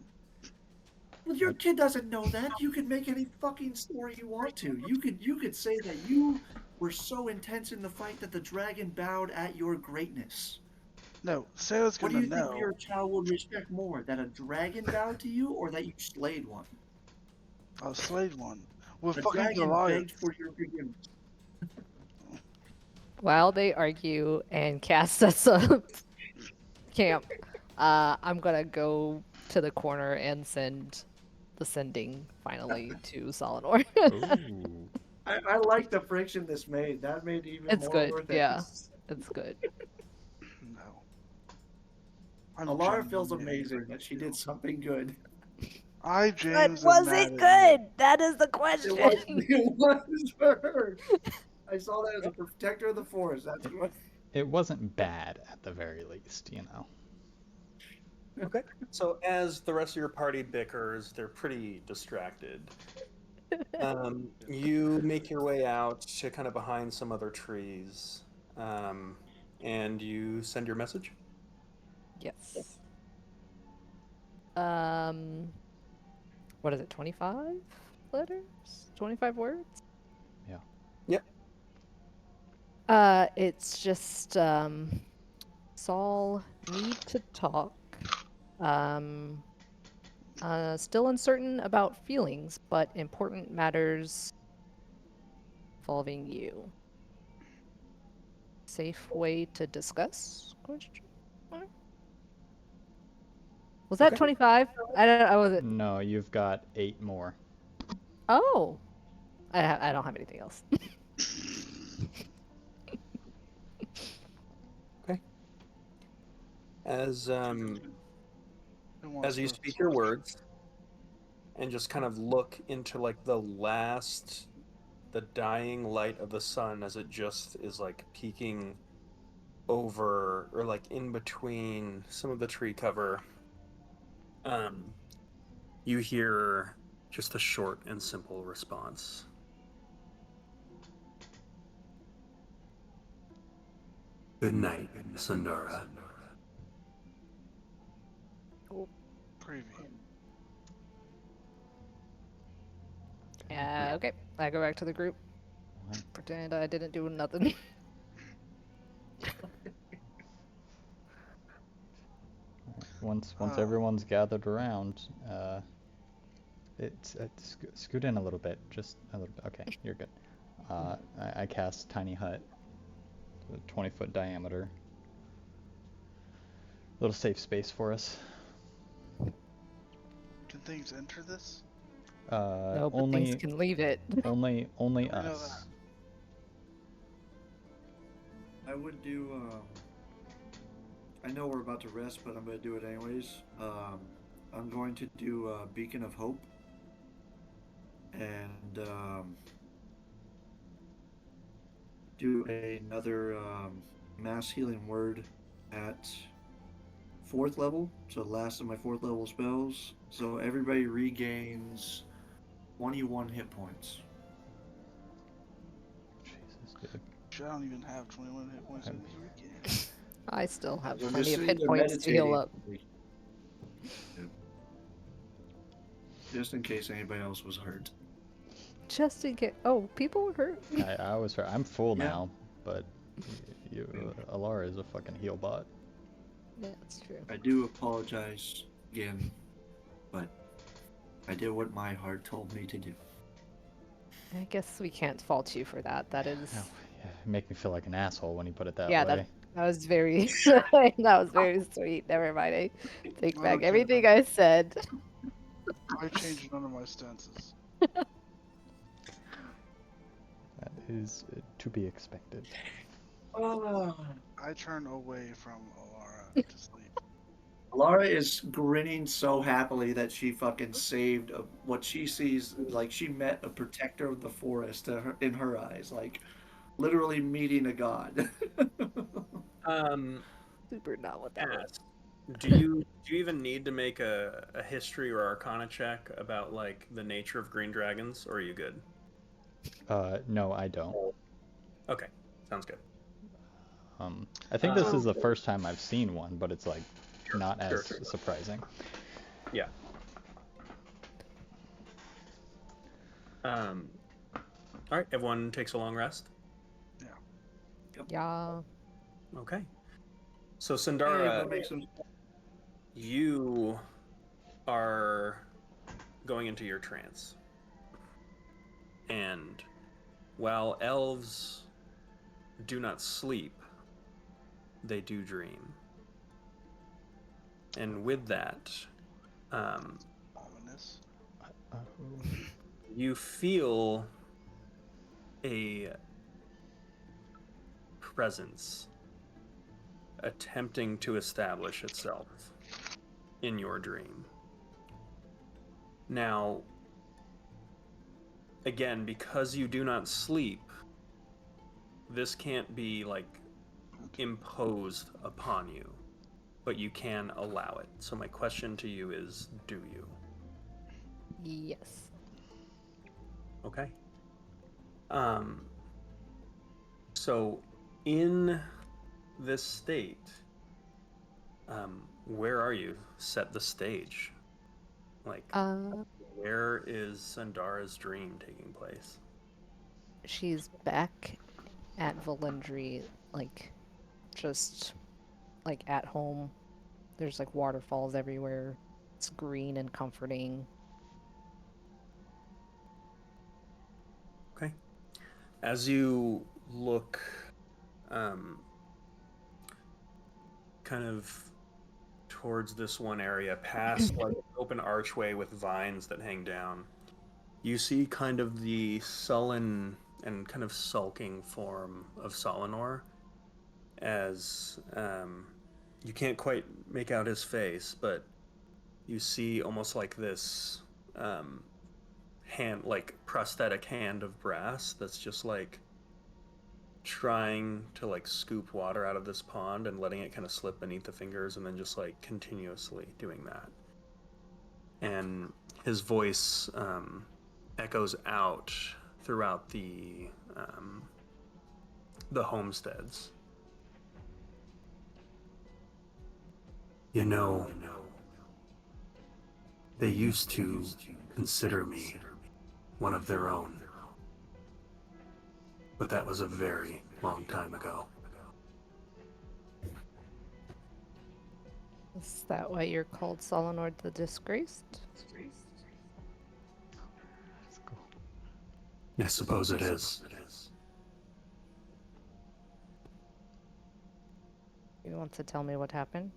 Well, your kid doesn't know that. You can make any fucking story you want to. You could say that you were so intense in the fight that the dragon bowed at your greatness. No, Sarah's What do gonna you know. think your child would respect more? That a dragon bowed to you, or that you slayed one? I slayed one. With The fucking dragon Goliath. begged for your forgiveness. While they argue and Cass sets up camp, I'm gonna go to the corner and send the sending finally to Solinor. Ooh. I like the friction this made. That made it even It's more good, worth it. yeah. It's good. No. I'm Alara feels genuinely amazing angry. that she did something good. I, But James, am was mad it at you. good? That is the It question. was, it was for her. I saw that as a protector of the forest. That's what. It wasn't bad at the very least, you know. Okay. So as the rest of your party bickers, they're pretty distracted. You make your way out to kind of behind some other trees, and you send your message. Yes. Um, what is it, 25 letters? 25 words? Yeah. Yep. It's just, Saul, need to talk. Um, still uncertain about feelings, but important matters involving you. Safe way to discuss? Question mark? Was that Okay. 25? I was it. No, you've got 8 more. Oh, I don't have anything else. Okay. As Who wants as you first? speak your words and just kind of look into like the dying light of the sun as it just is like peeking over or like in between some of the tree cover, um, you hear just a short and simple response. Good night, Sundara. Preview. Okay, I go back to the group. Pretend I didn't do nothing. Once Oh, everyone's gathered around, scoot in a little bit, just a little bit. Okay, you're good. I cast Tiny Hut, 20-foot diameter, little safe space for us. can things enter this? No, but things Only, can leave it. only I know us. I would do. I know we're about to rest, but I'm going to do it anyways. I'm going to do Beacon of Hope, and do another mass healing word at 4th level. So the last of my 4th level spells. So everybody regains 21 hit points. Jesus, dude. I don't even have 21 hit points in this weekend. I still have I'm plenty just of sitting hit there points to heal meditating. up. Just in case anybody else was hurt. Just in case. Oh, people were hurt. I was I'm full Yeah. now, but Alara is a fucking heal bot. Yeah, that's true. I do apologize again, but I did what my heart told me to do. I guess we can't fault you for that. That is. Oh, yeah, make me feel like an asshole when you put it that Yeah, way. that was very that was very sweet. Never mind. I take I back don't care. everything I said. I changed none of my stances. That is to be expected. I turn away from Alara to sleep. Laura is grinning so happily that she fucking saved what she sees, like she met a protector of the forest in her eyes, like literally meeting a god. Super not what that was. Ask, do you even need to make a history or arcana check about like the nature of green dragons, or are you good? No, I don't. Okay, sounds good. I think this is Um, the first time I've seen one, but it's like not sure, as sure. surprising. Yeah. Um, all right, everyone takes a long rest. Yeah. Okay. So Hey, Sundara, go make some. you are going into your trance. And while elves do not sleep, they do dream. And with that, um, Ominous. you feel a presence attempting to establish itself in your dream. Now, again, because you do not sleep, this can't be like imposed upon you. but you can allow it. So my question to you is, do you? Yes. Okay. So in this state, where are you? Set the stage. Like, where is Sandara's dream taking place? She's back at Valendry, like, just, like, at home. There's, like, waterfalls everywhere. It's green and comforting. Okay. As you look, um, kind of towards this one area, past like an open archway with vines that hang down, you see kind of the sullen and kind of sulking form of Solinor as you can't quite make out his face, but you see almost like this hand, like prosthetic hand of brass that's just like trying to like scoop water out of this pond and letting it kind of slip beneath the fingers and then just like continuously doing that. And his voice echoes out throughout the homesteads. You know, they used to consider me one of their own, but that was a very long time ago. Is that why you're called Solinord the Disgraced? That's cool. I suppose it is. You want to tell me what happened?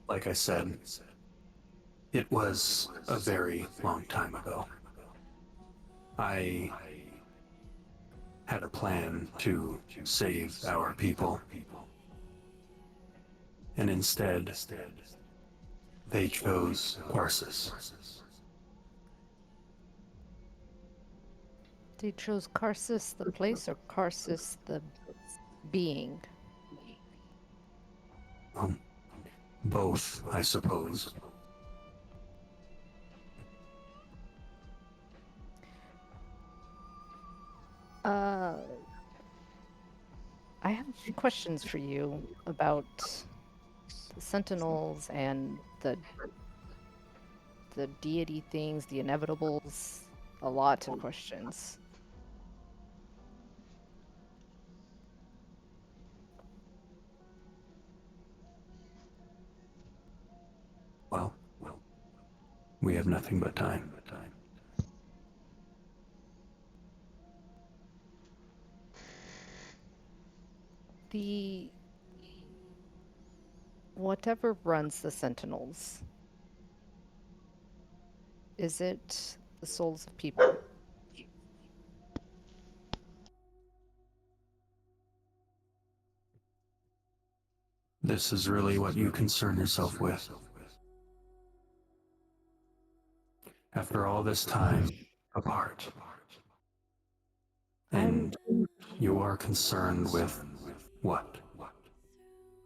Like I said, it was a very long time ago. I had a plan to save our people. And instead, they chose Quarsis. They chose Karsus the place or Karsus the being? Both, I suppose. I have questions for you about the Sentinels and the deity things, the inevitables. A lot of questions. Well, we have nothing but time. The whatever runs the Sentinels, is it the souls of people? This is really what you concern yourself with. After all this time apart. And you are concerned with what?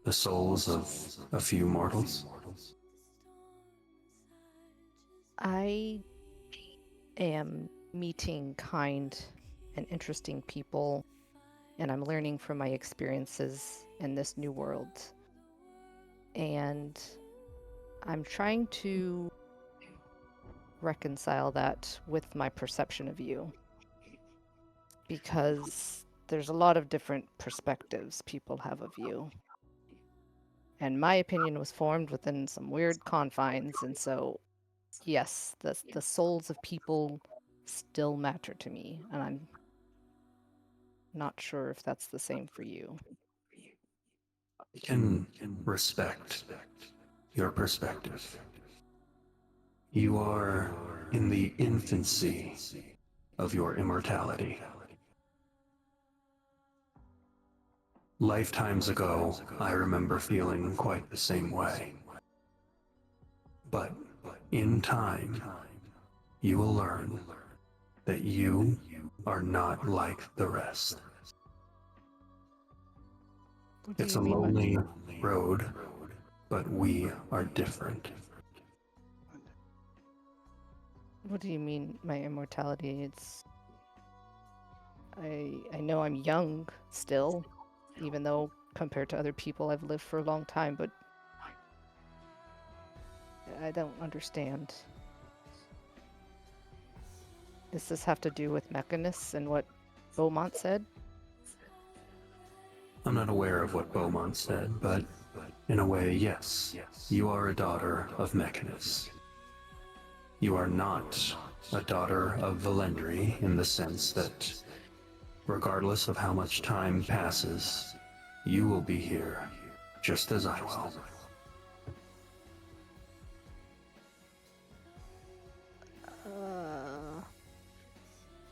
The souls of a few mortals? I am meeting kind and interesting people, and I'm learning from my experiences in this new world. And I'm trying to reconcile that with my perception of you. Because there's a lot of different perspectives people have of you. And my opinion was formed within some weird confines, and so yes, the souls of people still matter to me, and I'm not sure if that's the same for you. I can respect your perspective. You are in the infancy of your immortality. Lifetimes ago, I remember feeling quite the same way. But in time, you will learn that you are not like the rest. What do It's you a mean by- lonely road, but we are different. What do you mean my immortality? It's I know I'm young still, even though compared to other people I've lived for a long time, but I don't understand. Does this have to do with Mechanus and what Beaumont said? I'm not aware of what Beaumont said, but in a way, yes. You are a daughter of Mechanus. You are not a daughter of Valendry in the sense that, regardless of how much time passes, you will be here, just as I will.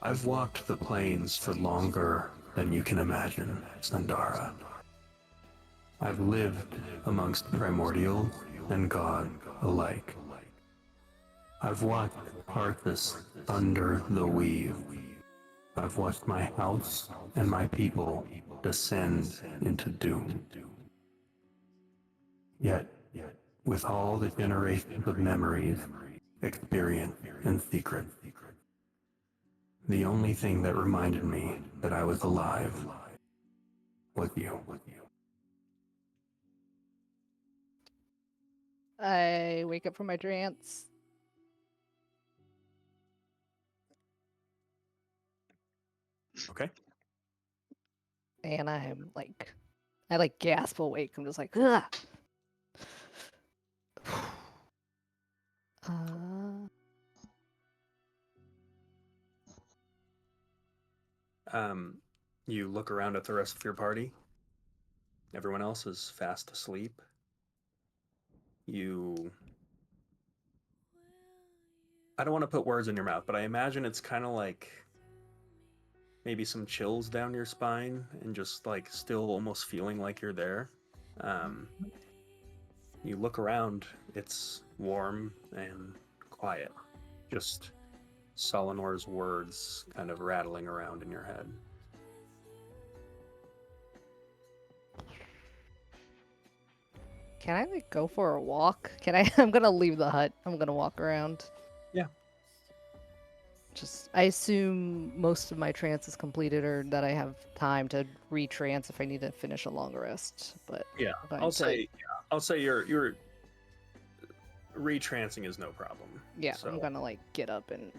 I've walked the plains for longer than you can imagine, Sandara. I've lived amongst primordial and god alike. I've watched Arthas thunder the weave. I've watched my house and my people descend into doom. Yet, with all the generations of memories, experience, and secret, the only thing that reminded me that I was alive was you. I wake up from my trance. Okay. And I gasp awake. I'm just like, ugh. Uh, You look around at the rest of your party. Everyone else is fast asleep. I don't want to put words in your mouth, but I imagine it's kind of like maybe some chills down your spine and just like still almost feeling like you're there. You look around, it's warm and quiet. Just Solinor's words kind of rattling around in your head. can I like go for a walk? Can I? I'm gonna leave the hut. I'm gonna walk around. Yeah. I assume most of my trance is completed, or that I have time to retrance if I need to finish a long rest. But Yeah, if I I'll to- say your retrancing is no problem. yeah, So I'm gonna like get up and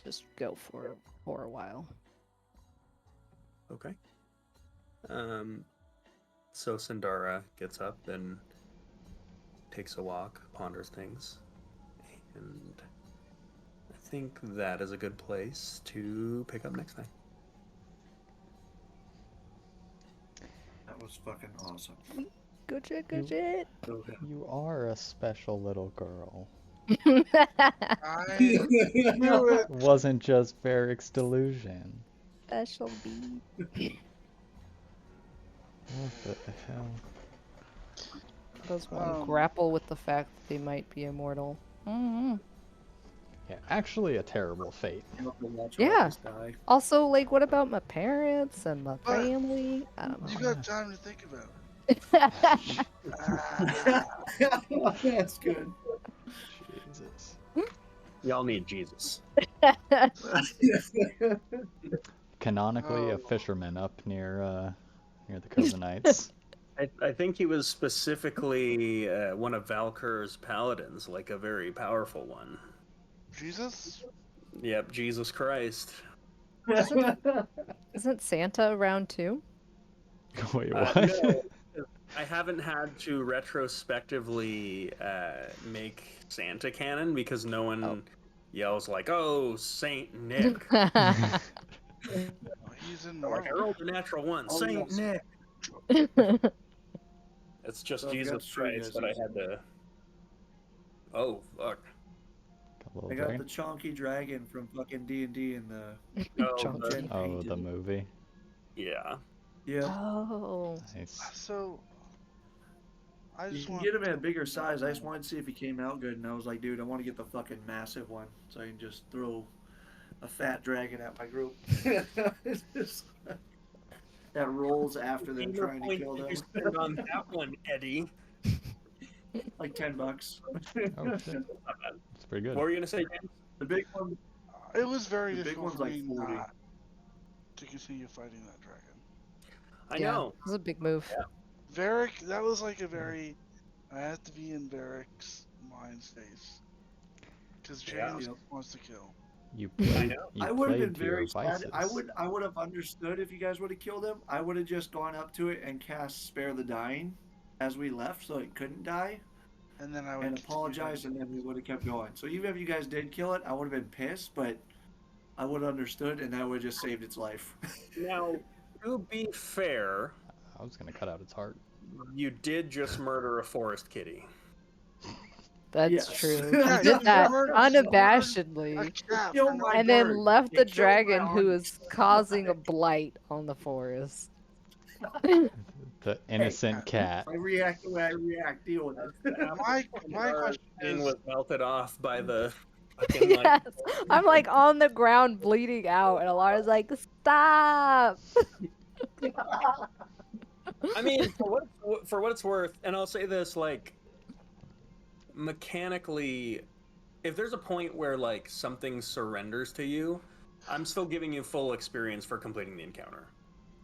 just go for a while. okay. So Sindara gets up and takes a walk, ponders things, and I think that is a good place to pick up next time. That was fucking awesome. Good shit, good shit. Okay. You are a special little girl. I knew it. It wasn't just Varric's delusion. Special bee. What the hell? Does one Um, grapple with the fact that they might be immortal? Mm-hmm. Yeah, actually a terrible fate. You have to watch Yeah. Arthas die. Also, like, what about my parents and my But family? I don't You know. got time to think about it. That's good. Jesus. Y'all need Jesus. Canonically, a Oh. fisherman up near the Kozanites. I think he was specifically one of Valkur's paladins, like a very powerful one. Jesus? Yep, Jesus Christ. Isn't Santa around too? Wait, what? No, I haven't had to retrospectively make Santa canon because no one yells like, "Oh, Saint Nick!" Oh, he's in Or like, I Marvel. rolled a natural one, Oh, Saint yes. Nick. It's just So I forgot Jesus to show you Christ guys that I these. had to. Oh fuck! Got a little I got dragon? the chonky dragon from fucking D&D in the Oh, Chunky. the- Oh, the movie. yeah. Yeah. Oh. Nice. So, I You just can want. get him in a bigger size. I just wanted to see if he came out good, and I was like, dude, I want to get the fucking massive one so I can just throw a fat dragon at my group. It's just- that rolls after them Gamer trying to point kill did you them. spend on that one, Eddie? Like $10. Oh shit, Not bad. that's pretty good. What were you gonna say, James? The big one. It was very The big difficult one's for like me 40. not to continue fighting that dragon. I Yeah, know. it was a big move. Varric, that was like a very. I have to be in Varric's mind space. Because Yeah. James Yep. wants to kill. You I played. know. You I would have played been to your very sad. vices. I would have understood if you guys would have killed him. I would have just gone up to it and cast Spare the Dying as we left, so it couldn't die, And then I would and continue apologized, and then we would have kept going. So even if you guys did kill it, I would have been pissed, but I would have understood, and that would have just saved its life. Now, to be fair, I was gonna cut out its heart. you did just murder a forest kitty. That's Yes. true. Yeah, You did that murdered- unabashedly. a cat Kill for my no- And then bird. left They the killed my dragon who own- is causing a blight on the forest. The innocent cat. I react the way I react. Deal with it. My question Skin is, was melted off by the fucking like. Yes. I'm like on the ground bleeding out, and Alara's like, stop! I mean, for what it's worth, and I'll say this, like, mechanically, if there's a point where like something surrenders to you, I'm still giving you full experience for completing the encounter.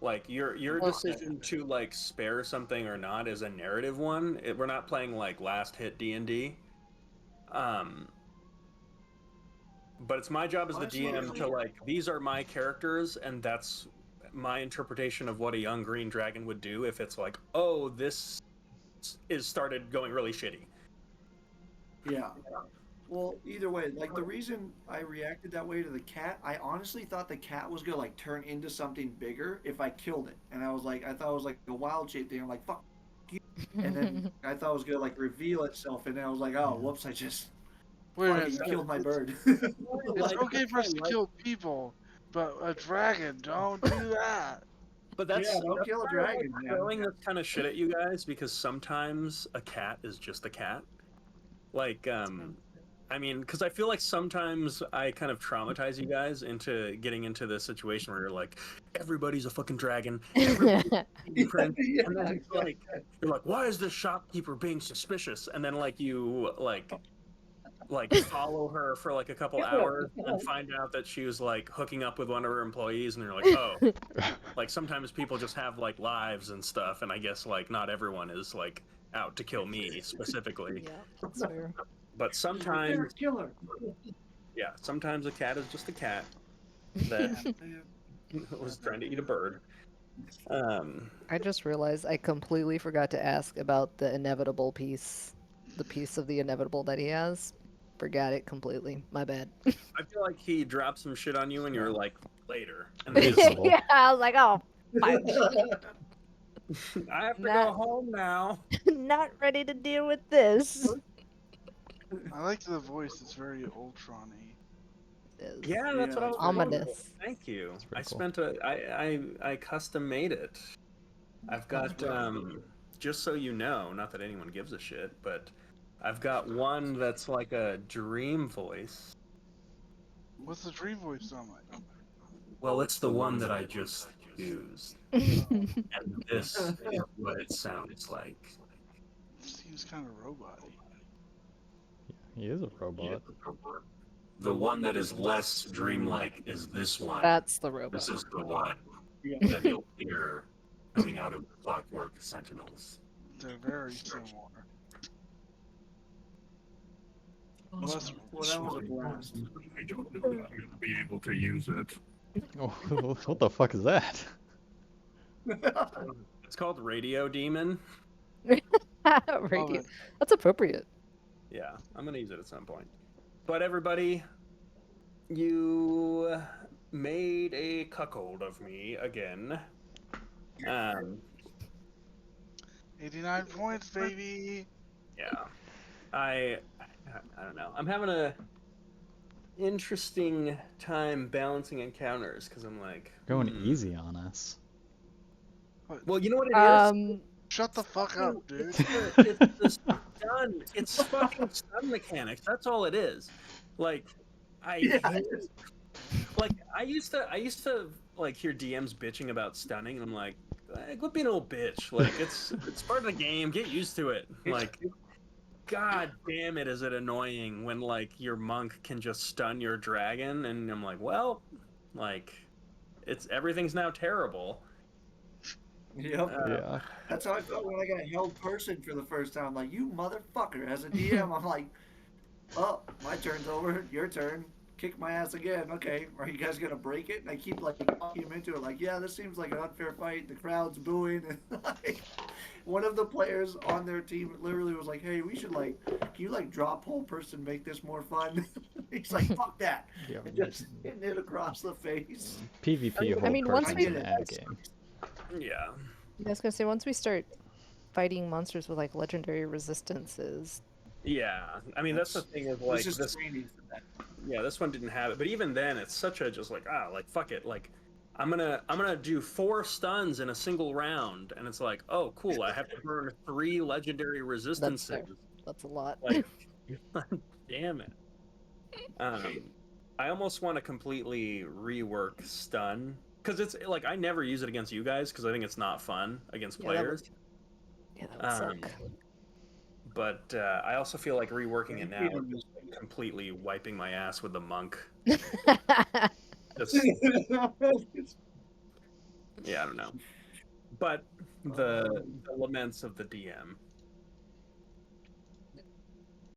Like your decision to like spare something or not is a narrative one. We're not playing like last hit D&D. But it's my job as the DM to like, these are my characters, and that's my interpretation of what a young green dragon would do if it's like, oh, this is started going really shitty. Yeah. Well, either way, like the reason I reacted that way to the cat, I honestly thought the cat was gonna like turn into something bigger if I killed it, and I thought it was like a wild shape thing. I'm like, fuck you, and then I thought it was gonna like reveal itself, and then I was like, oh, whoops, I just wait a fucking minute, killed my bird. it's okay for us to kill people, but a dragon, don't do that. But that's Yeah, don't kill a kinda like dragon, man. throwing this kind of shit at you guys because sometimes a cat is just a cat. Like, I mean, because I feel like sometimes I kind of traumatize you guys into getting into this situation where you're like, everybody's a fucking dragon, everybody's a prince, and then it's like, you're like, why is this shopkeeper being suspicious? And then like you like follow her for like a couple hours and find out that she was like hooking up with one of her employees, and you're like, oh, like sometimes people just have like lives and stuff, and I guess like not everyone is like out to kill me specifically. Yeah, that's fair. But sometimes, Killer. yeah, sometimes a cat is just a cat that was trying to eat a bird. I just realized I completely forgot to ask about the inevitable piece. The piece of the inevitable that he has. Forgot it completely. My bad. I feel like he dropped some shit on you and you were like, later. And Reasonable. then he's Yeah, I was like, oh, fine. I have to Not- go home now. Not ready to deal with this. I like the voice; it's very Ultron-y. Yeah, that's what I was Ominous. wondering. Thank you. That's I pretty cool. spent I custom made it. I've got just so you know, not that anyone gives a shit, but I've got one that's like a dream voice. What's the dream voice sound like? Well, it's the one that I just used. And this is what it sounds like. Seems kind of robot-y. He is a robot. The one that is less dreamlike is this one. That's the robot. This is the one that you'll hear coming out of the Clockwork Sentinels. They're very similar. Well, that was a blast. I don't know if I'm going to be able to use it. Oh, what the fuck is that? It's called Radio Demon. Love Radio. it. That's appropriate. Yeah, I'm gonna use it at some point. But everybody, you made a cuckold of me again. 89 points, baby. Yeah, I don't know. I'm having a interesting time balancing encounters because I'm like Going easy on us. Well, you know what it is? Shut the fuck up, dude. It's stun. It's fucking stun mechanics. That's all it is. Like, I used to like hear DMs bitching about stunning, and I'm like, quit being a little bitch. Like it's part of the game. Get used to it. Like, god damn it, is it annoying when like your monk can just stun your dragon, and I'm like, well, like it's everything's now terrible. Yep. Yeah. That's how I felt when I got held person for the first time. Like, you motherfucker. As a DM, I'm like, oh, my turn's over. Your turn. Kick my ass again. Okay, are you guys gonna break it? And I keep like talking him into it. Like, yeah, this seems like an unfair fight. The crowd's booing. And like, one of the players on their team literally was like, hey, we should like, can you like drop whole person, make this more fun? He's like, fuck that. Yeah. And just hitting it across the face. PvP I whole mean, once person's we- an end game. Yeah. I was gonna say, once we start fighting monsters with like legendary resistances, Yeah. I mean, that's the thing is like This is this. training for that. Yeah, this one didn't have it, but even then, it's such a just like like fuck it, like I'm gonna do 4 stuns in a single round, and it's like, oh cool, I have to burn 3 legendary resistances. fair. That's a lot. Like, damn it. I almost want to completely rework stun because it's like I never use it against you guys because I think it's not fun against Yeah, that players. that would suck. But I also feel like reworking it now is just completely wiping my ass with the monk. Just, yeah, I don't know. But the laments of the DM.